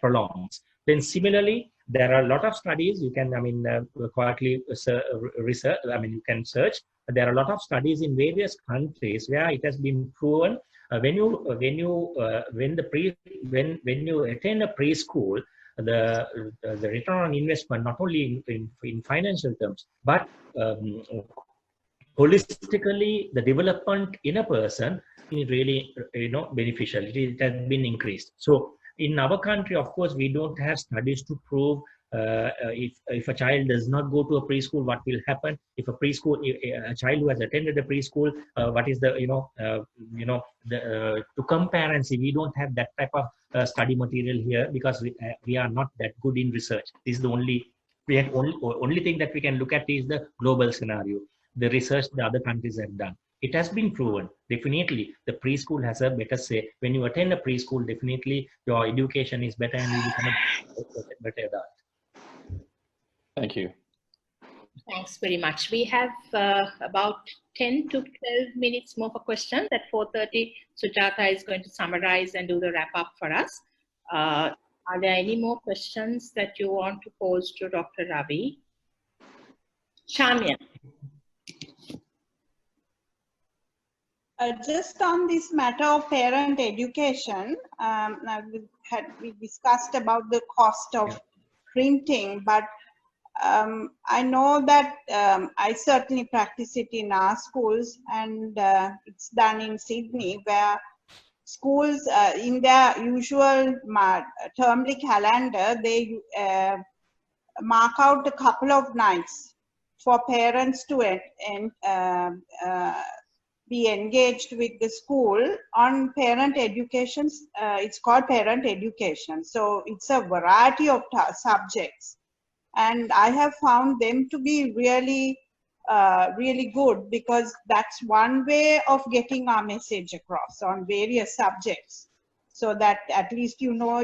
prolongs. Then similarly, there are a lot of studies. You can, quietly research. You can search. There are a lot of studies in various countries where it has been proven when you attend a preschool, the return on investment, not only in financial terms, but holistically, the development in a person is really, beneficial. It has been increased. So in our country, of course, we don't have studies to prove if a child does not go to a preschool, what will happen. If a child who has attended a preschool, what is the, to compare and see. We don't have that type of study material here because we are not that good in research. This is the only thing that we can look at is the global scenario. The research the other countries have done. It has been proven, definitely, the preschool has a better say. When you attend a preschool, definitely your education is better and you become a better adult. Thank you. Thanks very much. We have about 10 to 12 minutes more for questions. At 4:30, Sujata is going to summarize and do the wrap up for us. Are there any more questions that you want to pose to Dr. Ravi? Shamya. Just on this matter of parent education, we discussed about the cost of printing, but I know that I certainly practice it in our schools, and it's done in Sydney, where schools in their usual termly calendar, they mark out a couple of nights for parents to be engaged with the school on parent education. It's called parent education. So it's a variety of subjects. And I have found them to be really, really good, because that's one way of getting our message across on various subjects, so that at least you know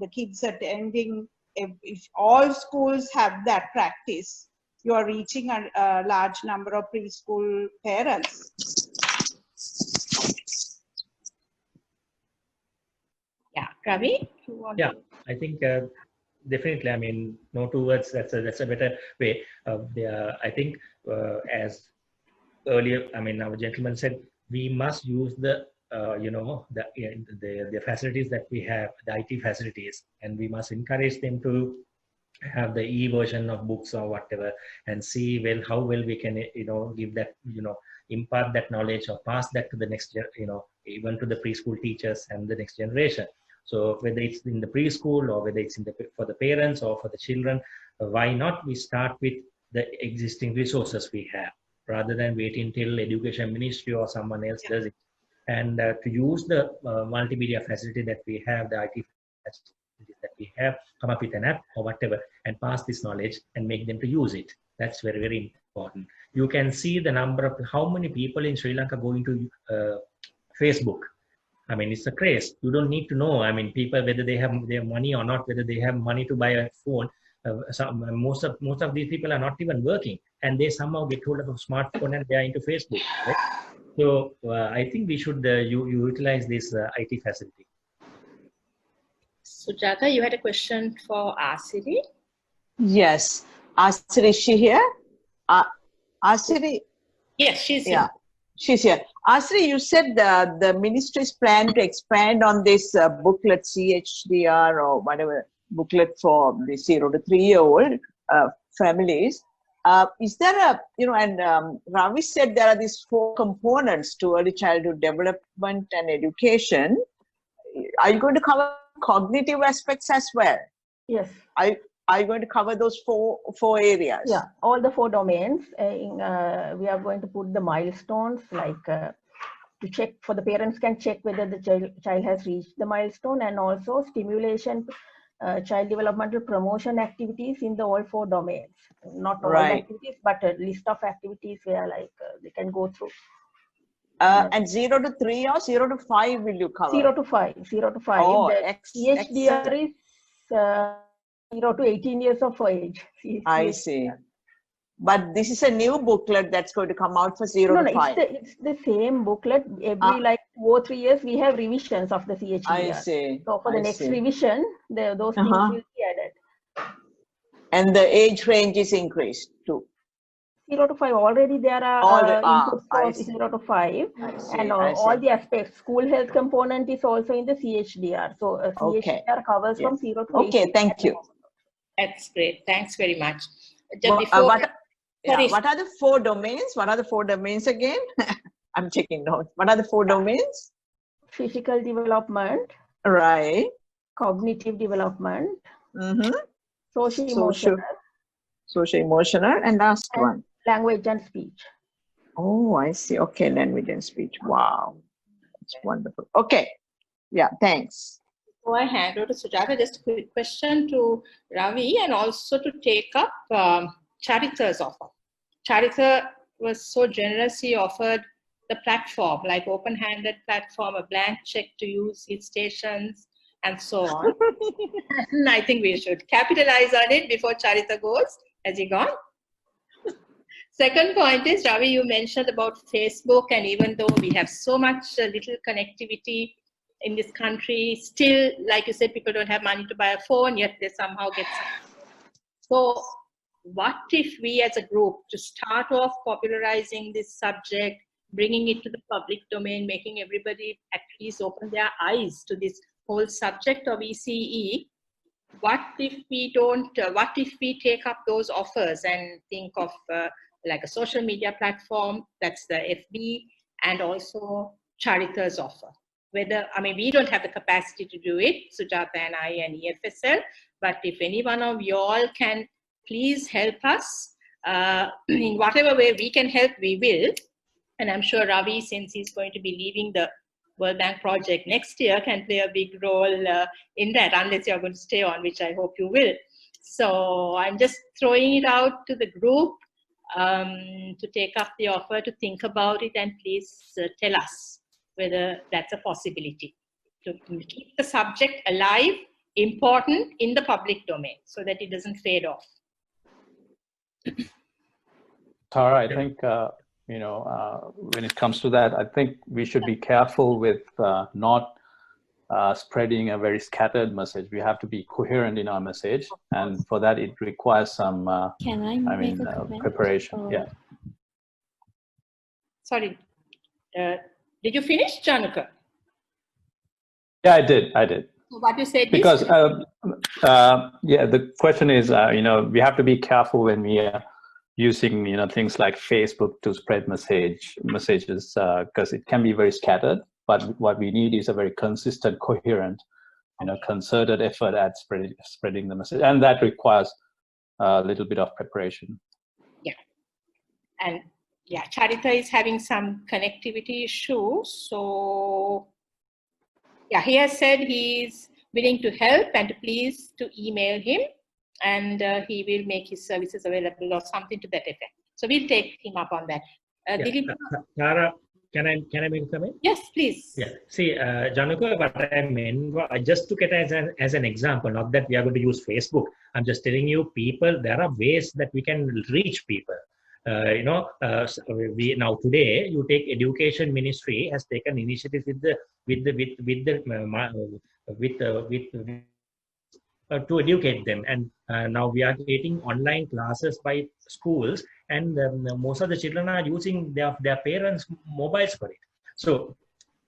the kids attending, if all schools have that practice, you are reaching a large number of preschool parents. Yeah, Ravi? Yeah, I think definitely. I mean, no two words. That's a better way. I think as earlier, I mean, our gentleman said, we must use the the facilities that we have, the IT facilities, and we must encourage them to have the e-version of books or whatever, and see how well we can give that, impart that knowledge or pass that to the next even to the preschool teachers and the next generation. So whether it's in the preschool or whether it's for the parents or for the children, why not we start with the existing resources we have, rather than waiting till education ministry or someone else does it, and to use the multimedia facility that we have, the IT facilities that we have, come up with an app or whatever, and pass this knowledge and make them to use it. That's very, very important. You can see the number of how many people in Sri Lanka go into Facebook. I mean, it's a craze. You don't need to know. I mean, people, whether they have their money or not, whether they have money to buy a phone. Most of these people are not even working, and they somehow get hold of a smartphone and they are into Facebook. Right? So I think we should you utilize this IT facility. Sujata, you had a question for Asiri? Yes. Asiri, is she here? Asiri? Yes, she's here. here. She's here. Asri, you said the ministry's plan to expand on this booklet, CHDR or whatever booklet for the 0 to 3-year-old families. Is there and Ravi said there are these 4 components to early childhood development and education. Are you going to cover cognitive aspects as well? Yes. Are you going to cover those four areas? Yeah, all the 4 domains. We are going to put the milestones, like to check, for the parents can check whether the child has reached the milestone, and also stimulation, child developmental promotion activities in the all 4 domains. Not all activities, but a list of activities where they can go through. And 0 to 3 or 0 to 5 will you cover? 0 to 5. 0 to 5. Oh, the CHDR is 0 to 18 years of age. I see. But this is a new booklet that's going to come out for 0 to 5. It's the same booklet. Every 2 or 3 years, we have revisions of the CHDR. I see. So for the next revision, those things will be added. And the age range is increased too. 0 to 5, already there are inputs for 0 to 5. And all the aspects. School health component is also in the CHDR. So CHDR covers from 0 to 8. Okay, thank you. That's great. Thanks very much. What are the 4 domains? What are the 4 domains again? I'm checking notes. What are the 4 domains? Physical development. Right. Cognitive development. Social emotional. And last one. Language and speech. Oh, I see. Okay, language and speech. Wow. That's wonderful. Okay. Yeah, thanks. So I hand over to Sujata. Just a quick question to Ravi, and also to take up Charita's offer. Charita was so generous, he offered the platform, like open-handed platform, a blank check to use his stations and so on. And I think we should capitalize on it before Charita goes. Has he gone? Second point is, Ravi, you mentioned about Facebook, and even though we have so much little connectivity in this country, still, like you said, people don't have money to buy a phone, yet they somehow get something. So what if we as a group to start off popularizing this subject, bringing it to the public domain, making everybody at least open their eyes to this whole subject of ECE? What if we don't, what if we take up those offers and think of like a social media platform, that's the FB, and also Charita's offer? Whether, I mean, we don't have the capacity to do it, Sujata and I and EFSL, but if any one of y'all can please help us in whatever way we can help, we will. And I'm sure Ravi, since he's going to be leaving the World Bank project next year, can play a big role in that, unless you're going to stay on, which I hope you will. So I'm just throwing it out to the group to take up the offer, to think about it, and please tell us whether that's a possibility to keep the subject alive, important in the public domain, so that it doesn't fade off. Tara, I think, when it comes to that, I think we should be careful with not spreading a very scattered message. We have to be coherent in our message. And for that, it requires some, preparation. Yeah. Sorry, did you finish, Janaka? Yeah, I did. So what you said because, the question is, we have to be careful when we are using things like Facebook to spread messages because it can be very scattered, but what we need is a very consistent, coherent, concerted effort at spreading the message, and that requires a little bit of preparation. Yeah, and yeah, Charita is having some connectivity issues, so yeah, he has said he's willing to help and please to email him, and he will make his services available or something to that effect. So we'll take him up on that. Tara, can I make a comment? Yes, please. Yeah. See, Janaka, what I meant, I just took it as an example. Not that we are going to use Facebook. I'm just telling you, people. There are ways that we can reach people. We now today you take education ministry has taken initiative to educate them, and now we are creating online classes by schools, and most of the children are using their parents' mobiles for it. So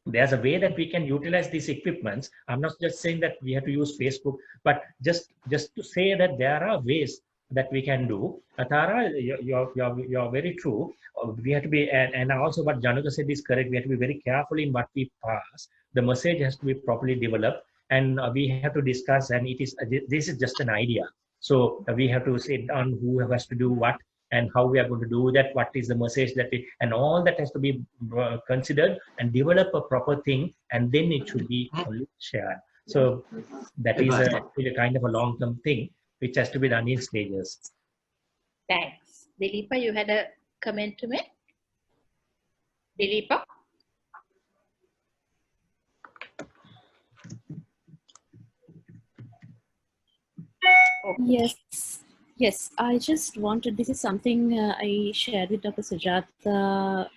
there's a way that we can utilize these equipments. I'm not just saying that we have to use Facebook, but just to say that there are ways that we can do. Tara, you're very true. We have to be, and also what Janaka said is correct. We have to be very careful in what we pass. The message has to be properly developed, and we have to discuss. And this is just an idea. So we have to sit down who has to do what and how we are going to do that. What is the message and all that has to be considered and develop a proper thing, and then it should be shared. So that is a kind of a long-term thing, which has to be done in stages. Thanks. Dileepa, you had a comment to make? Dileepa? Yes, I just wanted, this is something I shared with Dr. Sujatha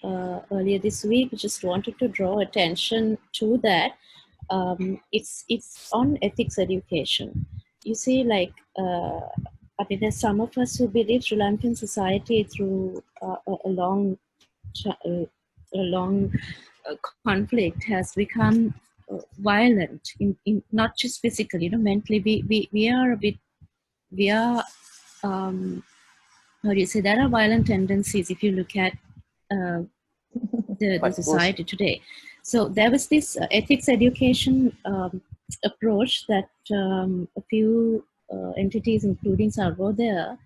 earlier this week. Just wanted to draw attention to that. It's on ethics education. You see, like, there's some of us who believe Sri Lankan society through a long conflict has become violent, in not just physically, mentally. We are a bit, how do you say, there are violent tendencies if you look at the society today. So there was this ethics education approach that a few entities, including Sarvodaya,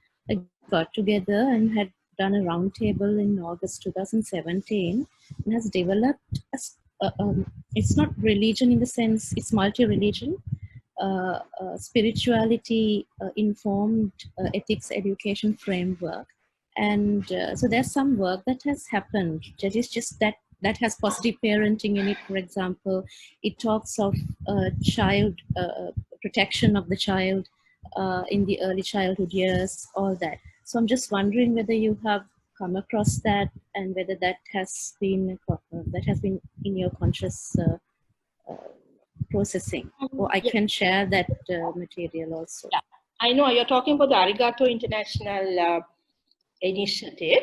got together and had done a roundtable in August 2017, and has developed it's not religion in the sense, it's multi-religion, spirituality informed ethics education framework. And so there's some work that has happened that is just that has positive parenting in it. For example, it talks of child protection of the child in the early childhood years, all that. So I'm just wondering whether you have come across that, and whether that has been in your conscious processing, or I can share that material also. Yeah. I know you're talking about the Arigato International initiative,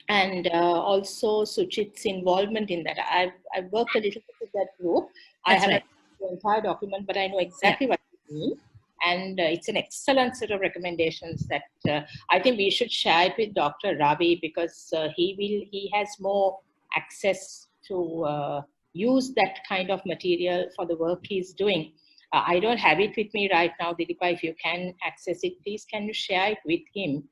and also Suchit's involvement in that. I've worked a little bit with that group. I haven't read the entire document, but I know exactly what you mean. And it's an excellent set of recommendations that I think we should share it with Dr. Ravi, because he has more access to use that kind of material for the work he's doing. I don't have it with me right now, Dileepa. If you can access it, please can you share it with him?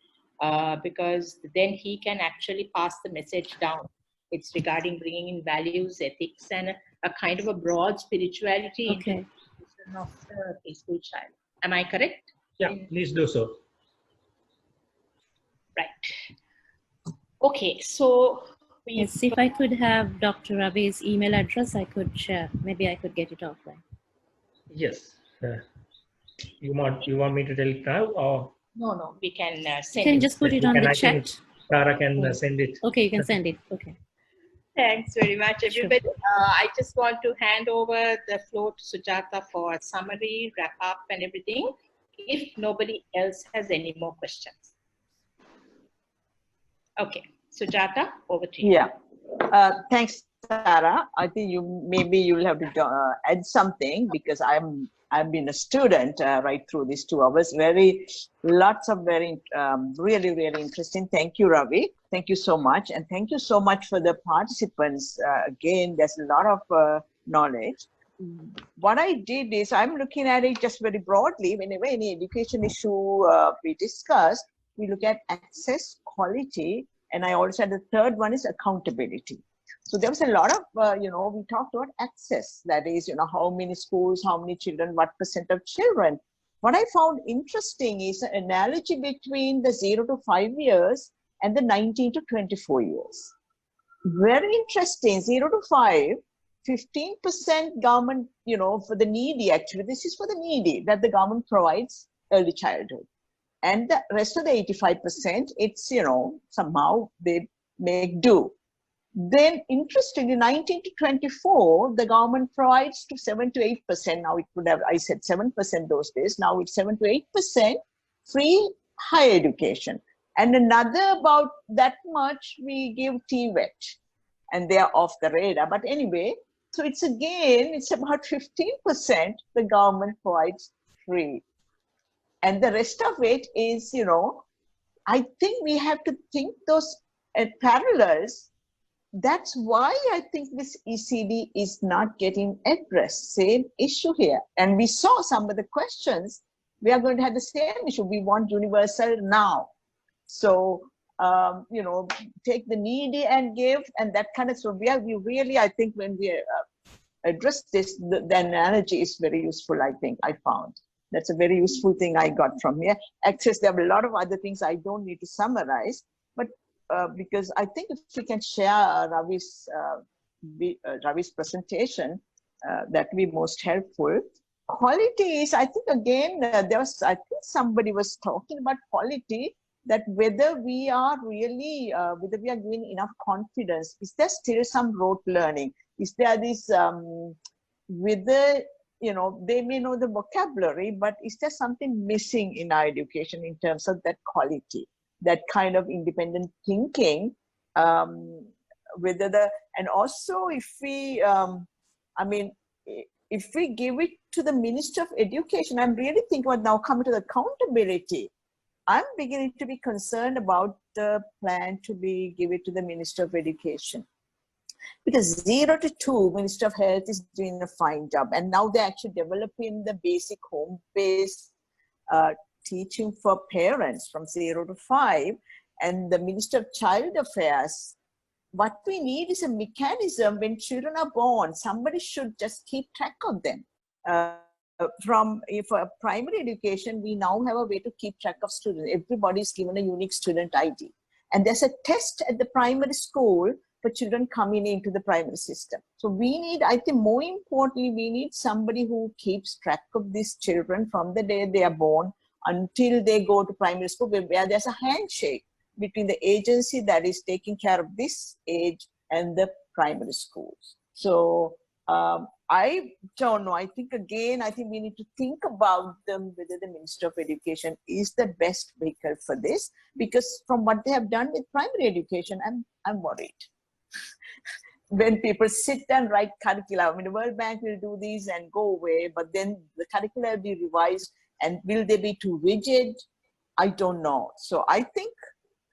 Because then he can actually pass the message down. It's regarding bringing in values, ethics, and a kind of a broad spirituality into the education of the preschool child. Am I correct? Yeah, please do so. Right. Okay, so yes, if I could have Dr. Ravi's email address, I could share. Maybe I could get it offline. Yes. You want me to tell it now, or no, we can send you can it. just put it on the chat. Sarah can send it. Okay, you can send it. Okay. Thanks very much, everybody. Sure. I just want to hand over the floor to Sujata for a summary, wrap up, and everything, if nobody else has any more questions. Okay, Sujata, over to you. Yeah. Thanks, Sarah. I think maybe you'll have to add something, because I've been a student right through these 2 hours. Lots of very really, really interesting. Thank you, Ravi. Thank you so much, and thank you so much for the participants. Again, there's a lot of knowledge. What I did is I'm looking at it just very broadly. Whenever any education issue we discuss, we look at access, quality, and I also had the third one is accountability. So there was a lot of, we talked about access. That is, how many schools, how many children, what % of children. What I found interesting is an analogy between the 0 to 5 years and the 19 to 24 years. Very interesting. 0 to 5, 15% government, for the needy, actually, this is for the needy, that the government provides early childhood. And the rest of the 85%, it's, somehow they make do. Then, interestingly, 19 to 24, the government provides to 7 to 8%. Now it would have, I said 7% those days. Now it's 7 to 8% free higher education. And another about that much we give TVET. And they are off the radar. But anyway, so it's about 15% the government provides free. And the rest of it is, I think we have to think those parallels. That's why I think this ECD is not getting addressed. Same issue here. And we saw some of the questions. We are going to have the same issue. We want universal now. So, take the needy and give, and that kind of, so we really, I think when we address this, the analogy is very useful, I think, I found. That's a very useful thing I got from here. Access, there are a lot of other things I don't need to summarize, but because I think if we can share Ravi's presentation, that would be most helpful. Quality is, I think, again, I think somebody was talking about quality, that whether we are really, whether we are giving enough confidence. Is there still some rote learning? Is there this, whether, they may know the vocabulary, but is there something missing in our education in terms of that quality, that kind of independent thinking, and also if we, if we give it to the Minister of Education, I'm really thinking about now coming to the accountability. I'm beginning to be concerned about the plan to give it to the Minister of Education. Because 0 to 2, Minister of Health is doing a fine job. And now they're actually developing the basic home-based teaching for parents from 0 to 5. And the Minister of Child Affairs, what we need is a mechanism when children are born. Somebody should just keep track of them. For primary education, we now have a way to keep track of students. Everybody is given a unique student ID. And there's a test at the primary school for children coming into the primary system. So we need, I think more importantly, we need somebody who keeps track of these children from the day they are born until they go to primary school, where there's a handshake between the agency that is taking care of this age and the primary schools. So I don't know. I think, again, I think we need to think about them, whether the Minister of Education is the best vehicle for this, because from what they have done with primary education, I'm worried. When people sit and write curricula, the World Bank will do these and go away, but then the curricula will be revised, and will they be too rigid? I don't know. So I think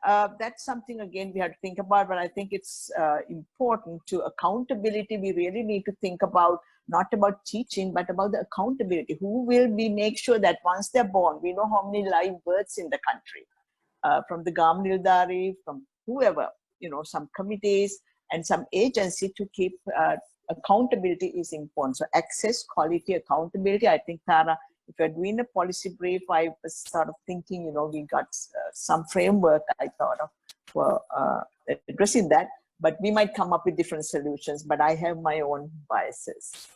that's something, again, we have to think about, but I think it's important to accountability. We really need to think about, not about teaching, but about the accountability. Who will we make sure that once they're born, we know how many live births in the country, from the Gamnildari, from whoever, some committees, and some agency to keep accountability is important. So access, quality, accountability. I think, Tara, if you're doing a policy brief, I was sort of thinking, you know, we got some framework I thought of for addressing that, but we might come up with different solutions, but I have my own biases.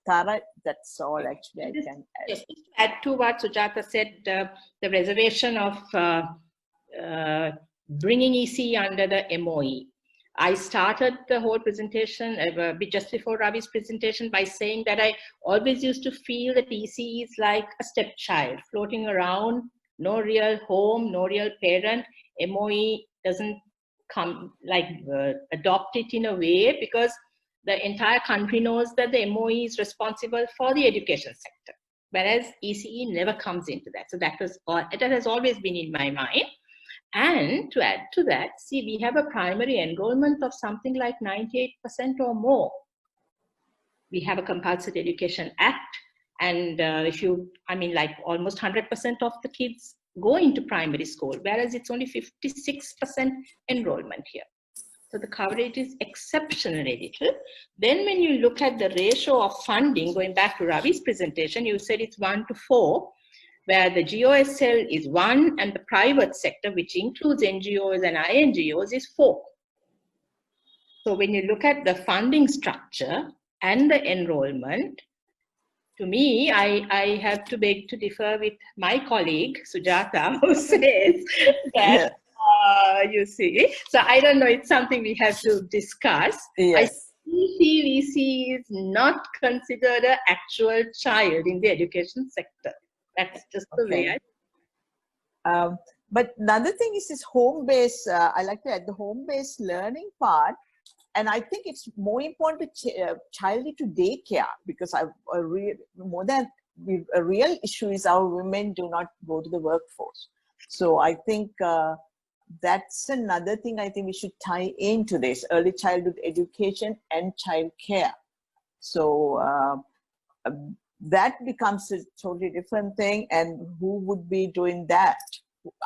Tara, that's all actually I can add. Yes, to add to what Sujata said, the reservation of bringing ECE under the MOE. I started the whole presentation just before Ravi's presentation by saying that I always used to feel that ECE is like a stepchild floating around, no real home, no real parent. MOE doesn't come like adopt it in a way because the entire country knows that the MOE is responsible for the education sector, whereas ECE never comes into that. So that has always been in my mind. And to add to that, see, we have a primary enrollment of something like 98% or more. We have a Compulsory Education Act, and like almost 100% of the kids go into primary school, whereas it's only 56% enrollment here. So the coverage is exceptionally little. Then when you look at the ratio of funding, going back to Ravi's presentation, you said it's 1:4, where the GOSL is 1 and the private sector, which includes NGOs and INGOs, is 4. So when you look at the funding structure and the enrollment, to me, I have to beg to differ with my colleague, Sujata, who says that, you see, so I don't know, it's something we have to discuss. Yes. I feel ECE is not considered an actual child in the education sector. That's just the way I. But another thing is this home-based, I like to add the home-based learning part. And I think it's more important to child to daycare, because a real issue is our women do not go to the workforce. So I think that's another thing I think we should tie into this, early childhood education and child care. So that becomes a totally different thing, and who would be doing that?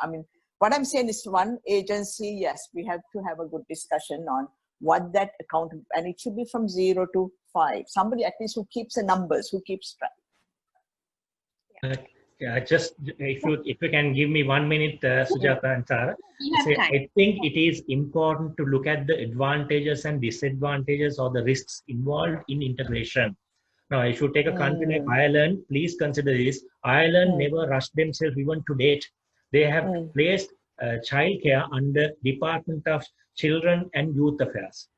I mean, what I'm saying is one agency, yes, we have to have a good discussion on what that account, and it should be from 0 to 5. Somebody at least who keeps the numbers, who keeps track. Just if you can give me 1 minute, Sujata and Tara. I think it is important to look at the advantages and disadvantages or the risks involved in integration. Now, if you take a country like Ireland, please consider this. Ireland never rushed themselves even to date. They have placed childcare under Department of Children and Youth Affairs,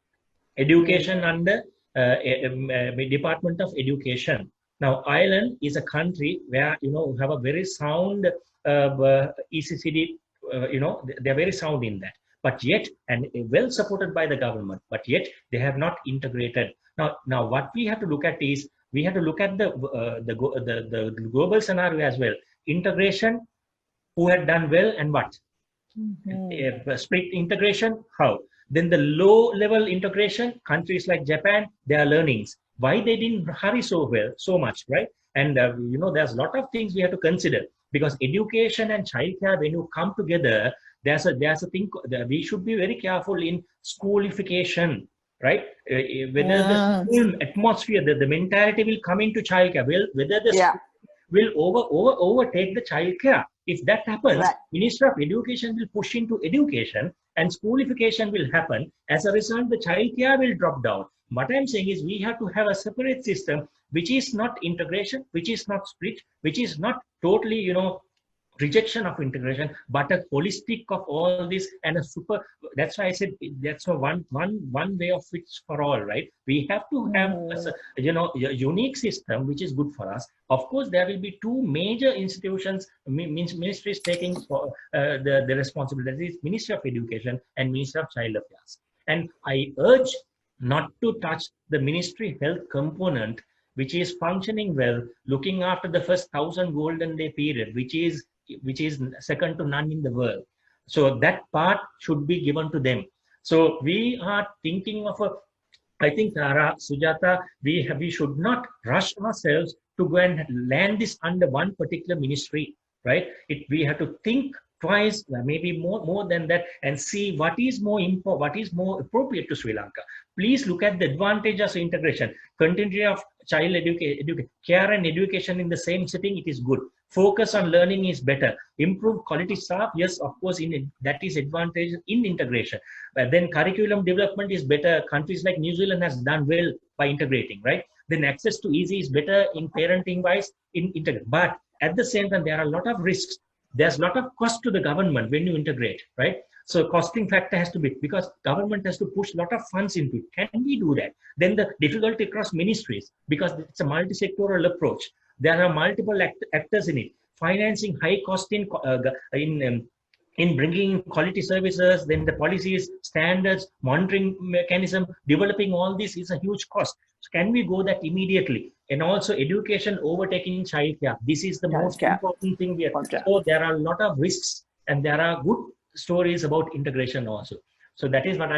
education under Department of Education. Now, Ireland is a country where, have a very sound ECCD, they're very sound in that. But yet, and well supported by the government, but yet they have not integrated. Now what we have to look at is, we have to look at the global scenario as well. Integration, who had done well and what? Split integration, how? Then the low level integration, countries like Japan, their learnings. Why they didn't hurry so much, right? And there's a lot of things we have to consider, because education and childcare, when you come together, there's a thing that we should be very careful in schoolification, right? Whether the school atmosphere, the mentality will come into childcare, whether the school will overtake the childcare. If that happens, Ministry of Education will push into education and schoolification will happen. As a result, the childcare will drop down. What I'm saying is, we have to have a separate system, which is not integration, which is not split, which is not totally, rejection of integration, but a holistic of all this, and a super. That's why I said that's one way of fix for all, right? We have to have a unique system which is good for us. Of course, there will be two major institutions, ministries taking the responsibility. That is Ministry of Education and Ministry of Child Affairs. And I urge not to touch the ministry health component, which is functioning well, looking after the first 1,000 golden day period, which is second to none in the world. So that part should be given to them. So we are thinking of I think, Tara, Sujata, we should not rush ourselves to go and land this under one particular ministry, right? We have to think twice, maybe more than that, and see what is more appropriate to Sri Lanka. Please look at the advantages of integration. Continuity of child care and education in the same setting, it is good. Focus on learning is better. Improve quality staff, yes, of course, that is advantage in integration. But then curriculum development is better. Countries like New Zealand has done well by integrating, right? Then access to easy is better in parenting wise in integrate. But at the same time, there are a lot of risks. There's a lot of cost to the government when you integrate, right? So costing factor has to be, because government has to push a lot of funds into it. Can we do that? Then the difficulty across ministries, because it's a multi-sectoral approach. There are multiple actors in it. Financing high cost in bringing quality services, then the policies, standards, monitoring mechanism, developing all this is a huge cost. So can we go that immediately? And also education overtaking childcare. This is the most important thing we are. So there are a lot of risks, and there are good stories about integration also. So that is what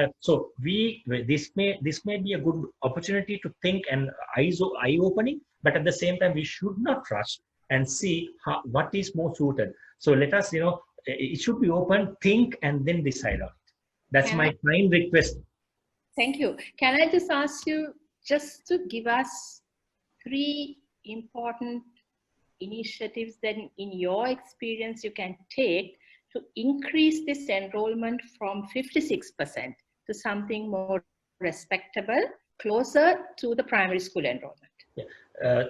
this may be a good opportunity to think and eye-opening, but at the same time we should not rush and see what is more suited. So let us, it should be open, think, and then decide on it. That's my kind request. Thank you. Can I just ask you just to give us 3 important initiatives that in your experience you can take to increase this enrollment from 56% to something more respectable, closer to the primary school enrollment? Yeah.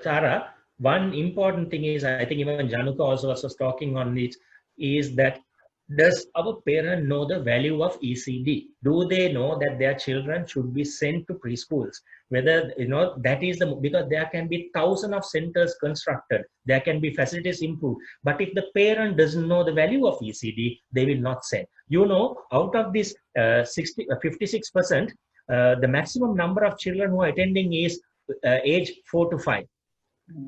Tara, one important thing is, I think even Januka also was talking on it, is that does our parent know the value of ECD? Do they know that their children should be sent to preschools? Whether, that is because there can be thousands of centers constructed, there can be facilities improved. But if the parent doesn't know the value of ECD, they will not send. Out of this 56%, the maximum number of children who are attending is age 4 to 5.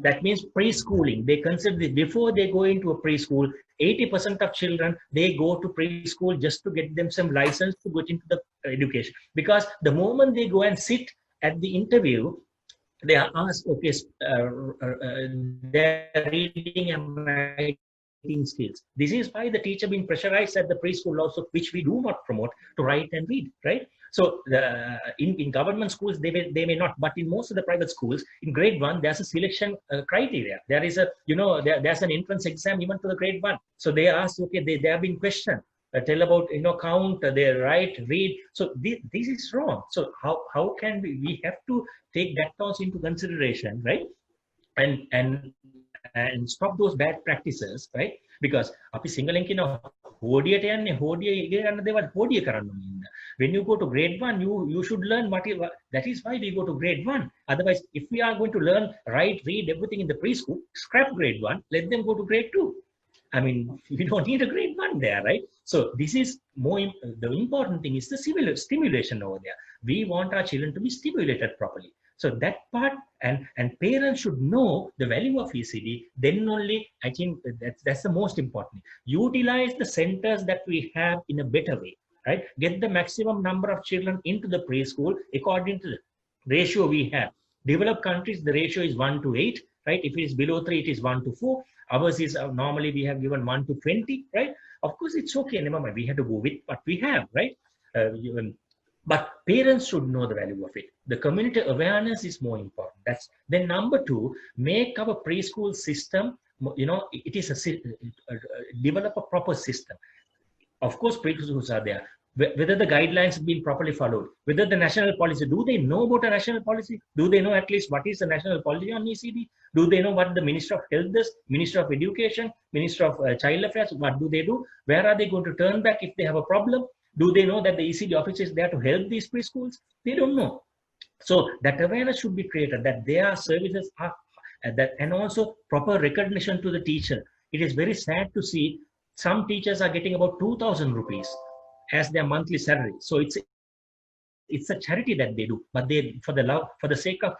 That means preschooling. They consider this before they go into a preschool. 80% of children, they go to preschool just to get them some license to go into the education. Because the moment they go and sit at the interview, they are asked, okay, their reading and writing skills. This is why the teacher being pressurized at the preschool also, which we do not promote, to write and read, right? So in government schools, they may not, but in most of the private schools, in grade 1, there's a selection criteria. There is there's an entrance exam even to the grade 1. So they ask, okay, they have been questioned. Tell about, count, they write, read. So this is wrong. So how can we have to take that also into consideration, right? And stop those bad practices, right? Because අපි සිංහලෙන් කියන හෝඩියට යන්නේ හෝඩිය ඉගෙන ගන්න දේවල් හෝඩිය කරන්න ඕනේ. When you go to grade 1, you should learn that is why we go to grade 1. Otherwise, if we are going to learn, write, read everything in the preschool, scrap grade 1, let them go to grade 2. I mean, we don't need a grade 1 there, right? So this is the important thing is the stimulation over there. We want our children to be stimulated properly. So that part, and parents should know the value of ECD. Then only, I think that's the most important. Utilize the centers that we have in a better way, right? Get the maximum number of children into the preschool according to the ratio we have. Developed countries, the ratio is 1 to 8, right? If it is below 3, it is 1 to 4. Ours is normally we have given 1 to 20, right? Of course, it's okay. Never mind. We have to go with what we have, right? But parents should know the value of it. The community awareness is more important. Then number 2, make our preschool system, it is develop a proper system. Of course, preschools are there. Whether the guidelines have been properly followed, whether the national policy, do they know about a national policy? Do they know at least what is the national policy on ECD? Do they know what the Minister of Health does, Minister of Education, Minister of Child Affairs, what do they do? Where are they going to turn back if they have a problem? Do they know that the ECD office is there to help these preschools? They don't know. So that awareness should be created, that their services are, and also proper recognition to the teacher. It is very sad to see some teachers are getting about 2,000 rupees as their monthly salary. So it's a charity that they do, but they, for the sake of,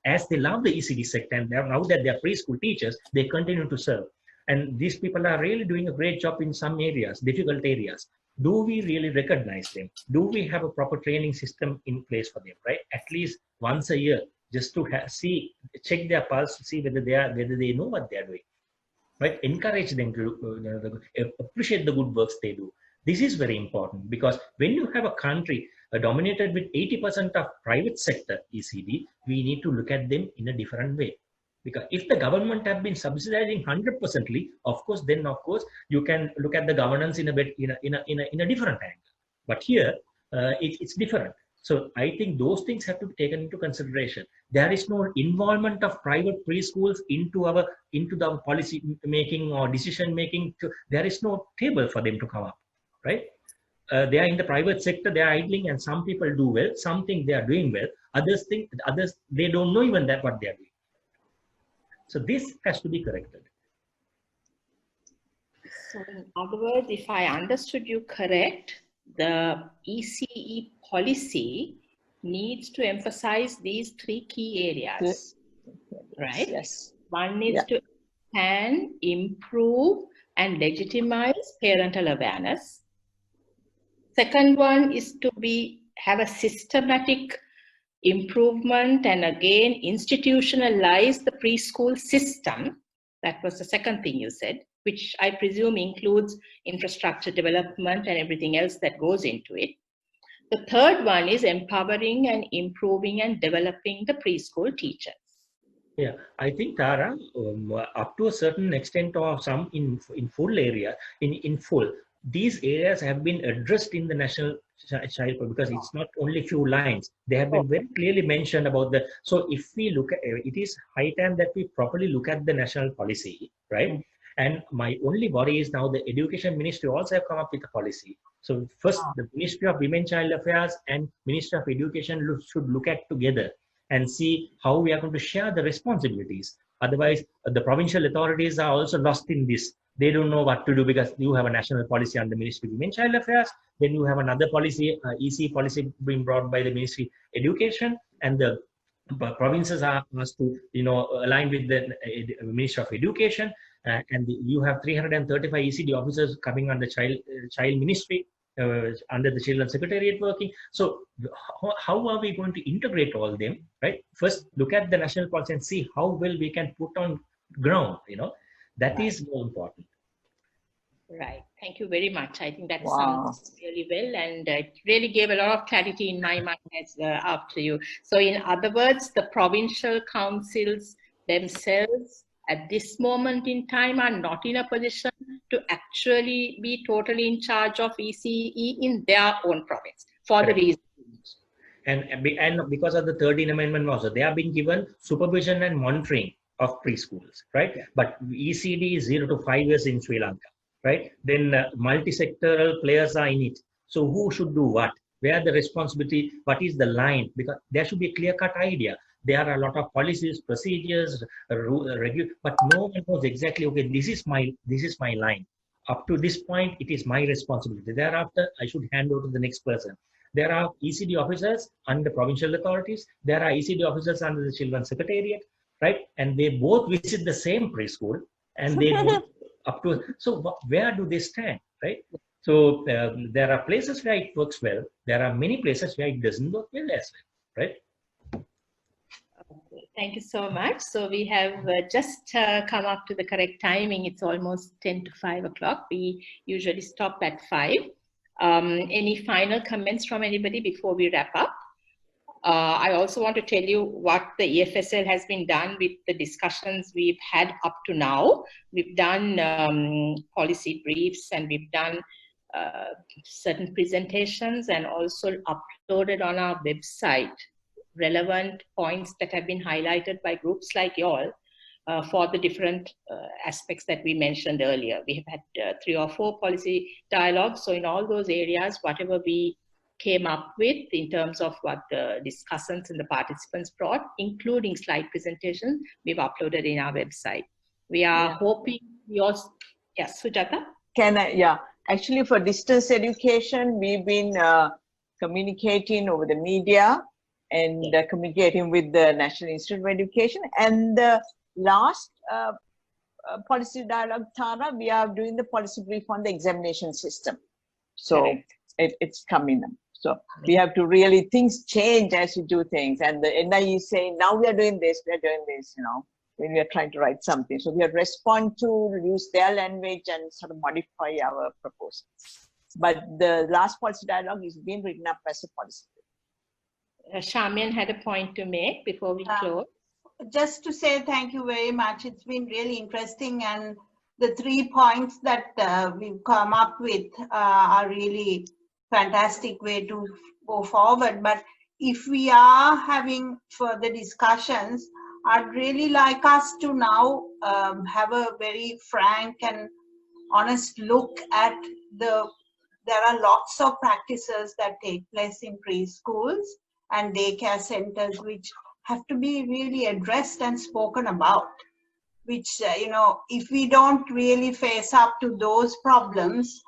as they love the ECD sector, and now that they're preschool teachers, they continue to serve. And these people are really doing a great job in some areas, difficult areas. Do we really recognize them? Do we have a proper training system in place for them, right? At least once a year, just to check their pulse, see whether they know what they are doing. right? Encourage them to appreciate the good works they do. This is very important, because when you have a country dominated with 80% of private sector ECD, we need to look at them in a different way. Because if the government have been subsidizing 100%, of course, then of course you can look at the governance in a bit in a different angle. But here it's different. So I think those things have to be taken into consideration. There is no involvement of private preschools into the policy making or decision making. There is no table for them to come up, right? They are in the private sector, they are idling, and some people do well, some think they are doing well, others they don't know even that what they are doing. So this has to be corrected. So in other words, if I understood you correct, the ECE policy needs to emphasize these 3 key areas, right? Yes. One needs to expand, improve, and legitimize parental awareness. Second one is to have a systematic improvement and again institutionalize the preschool system. That was the second thing you said, which I presume includes infrastructure development and everything else that goes into it. The third one is empowering and improving and developing the preschool teachers. Yeah, I think, Tara, up to a certain extent or some in full area, in full, these areas have been addressed in the National Child, because it's not only few lines. They have been very clearly mentioned about the, so if we look at, it is high time that we properly look at the national policy, right? And my only worry is now the Education Ministry also have come up with a policy. So first, the Ministry of Women, Child Affairs and Ministry of Education should look at together and see how we are going to share the responsibilities. Otherwise, the provincial authorities are also lost in this. They don't know what to do, because you have a national policy under Ministry of Women, Child Affairs, then you have another policy, EC policy being brought by the Ministry of Education, and the provinces are asked to, align with the Ministry of Education, and you have 335 ECD officers coming under child ministry, under the Children's Secretariat working. So how are we going to integrate all them, right? First, look at the national policy and see how well we can put on ground, that is more important. Right. Thank you very much. I think that sounds really well, and it really gave a lot of clarity in my mind as after you. So in other words, the provincial councils themselves at this moment in time are not in a position to actually be totally in charge of ECE in their own province for the reason. And because of the 13th Amendment also, they are being given supervision and monitoring of preschools, right? But ECD is 0 to 5 years in Sri Lanka, right? Then multi-sectoral players are in it. So who should do what? Where the responsibility? What is the line? Because there should be a clear-cut idea. There are a lot of policies, procedures, but no one knows exactly. Okay, this is my line. Up to this point, it is my responsibility. Thereafter, I should hand over to the next person. There are ECD officers under provincial authorities. There are ECD officers under the Children's Secretariat, right? And they both visit the same preschool, and they go up to. So where do they stand, right? So there are places where it works well. There are many places where it doesn't work well as well, right? Okay, thank you so much. So we have just come up to the correct timing. It's almost 10 to 5 o'clock. We usually stop at 5. Any final comments from anybody before we wrap up? I also want to tell you what the EFSL has been done with the discussions we've had up to now. We've done policy briefs, and we've done certain presentations, and also uploaded on our website relevant points that have been highlighted by groups like y'all for the different aspects that we mentioned earlier. We have had 3 or 4 policy dialogues. So in all those areas, whatever we came up with in terms of what the discussants and the participants brought, including slide presentations, we've uploaded in our website. We are hoping yours. Yes, Sujata? Actually, for distance education, we've been communicating over the media and communicating with the National Institute of Education. And the last policy dialogue, Tara, we are doing the policy brief on the examination system. So it's coming up. So we have to really, things change as you do things. And the NIE is saying, now we are doing this, we are doing this, when we are trying to write something. So we have to respond to, use their language and sort of modify our proposals. But the last policy dialogue is being written up as a policy. Charmian had a point to make before we close. Just to say thank you very much. It's been really interesting, and the 3 points that we've come up with are really fantastic way to go forward. But if we are having further discussions, I'd really like us to now have a very frank and honest look at there are lots of practices that take place in preschools and daycare centers which have to be really addressed and spoken about, which, if we don't really face up to those problems,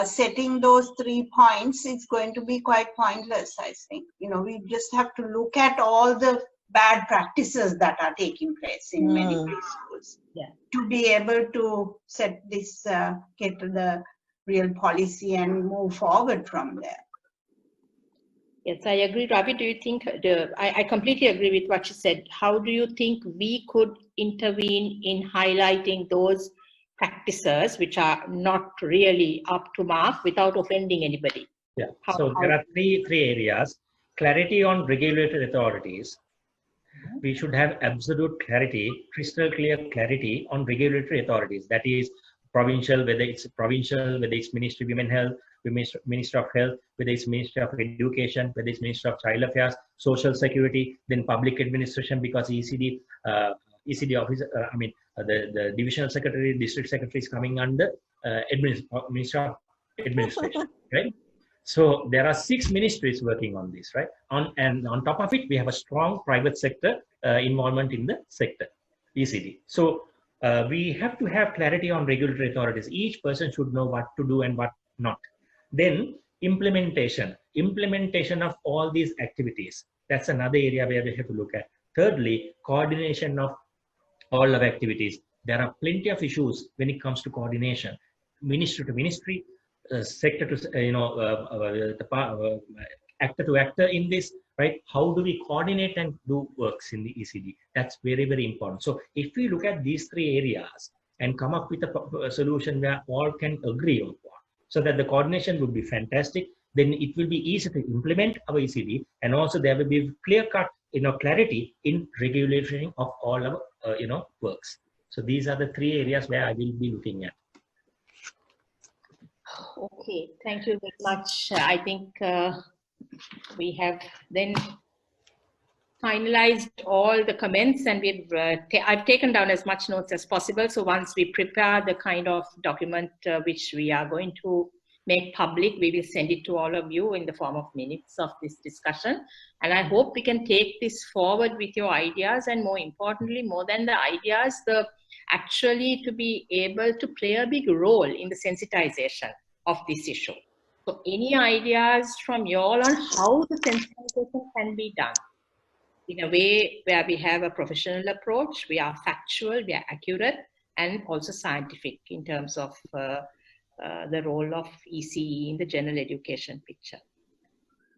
setting those 3 points, it's going to be quite pointless, I think. We just have to look at all the bad practices that are taking place in many preschools to be able to set this, get to the real policy and move forward from there. Yes, I agree. Ravi, do you think, I completely agree with what you said. How do you think we could intervene in highlighting those practices which are not really up to mark without offending anybody? Yeah, so there are three areas. Clarity on regulatory authorities. We should have absolute clarity, crystal clear clarity on regulatory authorities. That is provincial, whether it's Ministry of Women Health, Ministry of Health, whether it's Ministry of Education, whether it's Ministry of Child Affairs, Social Security, then public administration, because ECD office, the divisional secretary, district secretary is coming under Ministry of Administration, right? So there are 6 ministries working on this, right? And on top of it, we have a strong private sector involvement in the sector, ECD. So we have to have clarity on regulatory authorities. Each person should know what to do and what not. Then implementation of all these activities. That's another area where we have to look at. Thirdly, coordination of all our activities. There are plenty of issues when it comes to coordination, ministry to ministry, sector to actor to actor in this, right? How do we coordinate and do works in the ECD? That's very, very important. So if we look at these 3 areas and come up with a solution where all can agree on, so that the coordination would be fantastic, then it will be easy to implement our ECD, and also there will be clear-cut, clarity in regulation of all our, works. So these are the 3 areas where I will be looking at. Okay, thank you very much. I think we have then finalized all the comments, and I've taken down as much notes as possible. So once we prepare the kind of document which we are going to make public, we will send it to all of you in the form of minutes of this discussion. And I hope we can take this forward with your ideas, and more importantly, more than the ideas, actually to be able to play a big role in the sensitization of this issue. So any ideas from you all on how the sensitization can be done in a way where we have a professional approach, we are factual, we are accurate, and also scientific in terms of the role of ECE in the general education picture.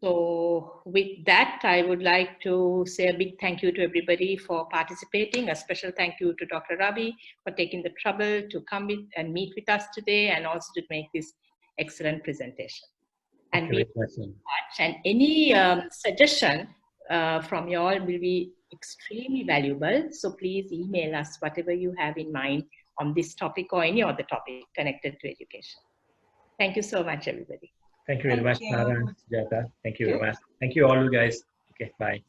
So with that, I would like to say a big thank you to everybody for participating. A special thank you to Dr. Ravi for taking the trouble to come with and meet with us today, and also to make this excellent presentation. And any suggestion from you all will be extremely valuable. So please email us whatever you have in mind on this topic or any other topic connected to education. Thank you so much, everybody. Thank you very much, Nara, Sujata. Thank you very much. Thank you all, you guys. Okay, bye.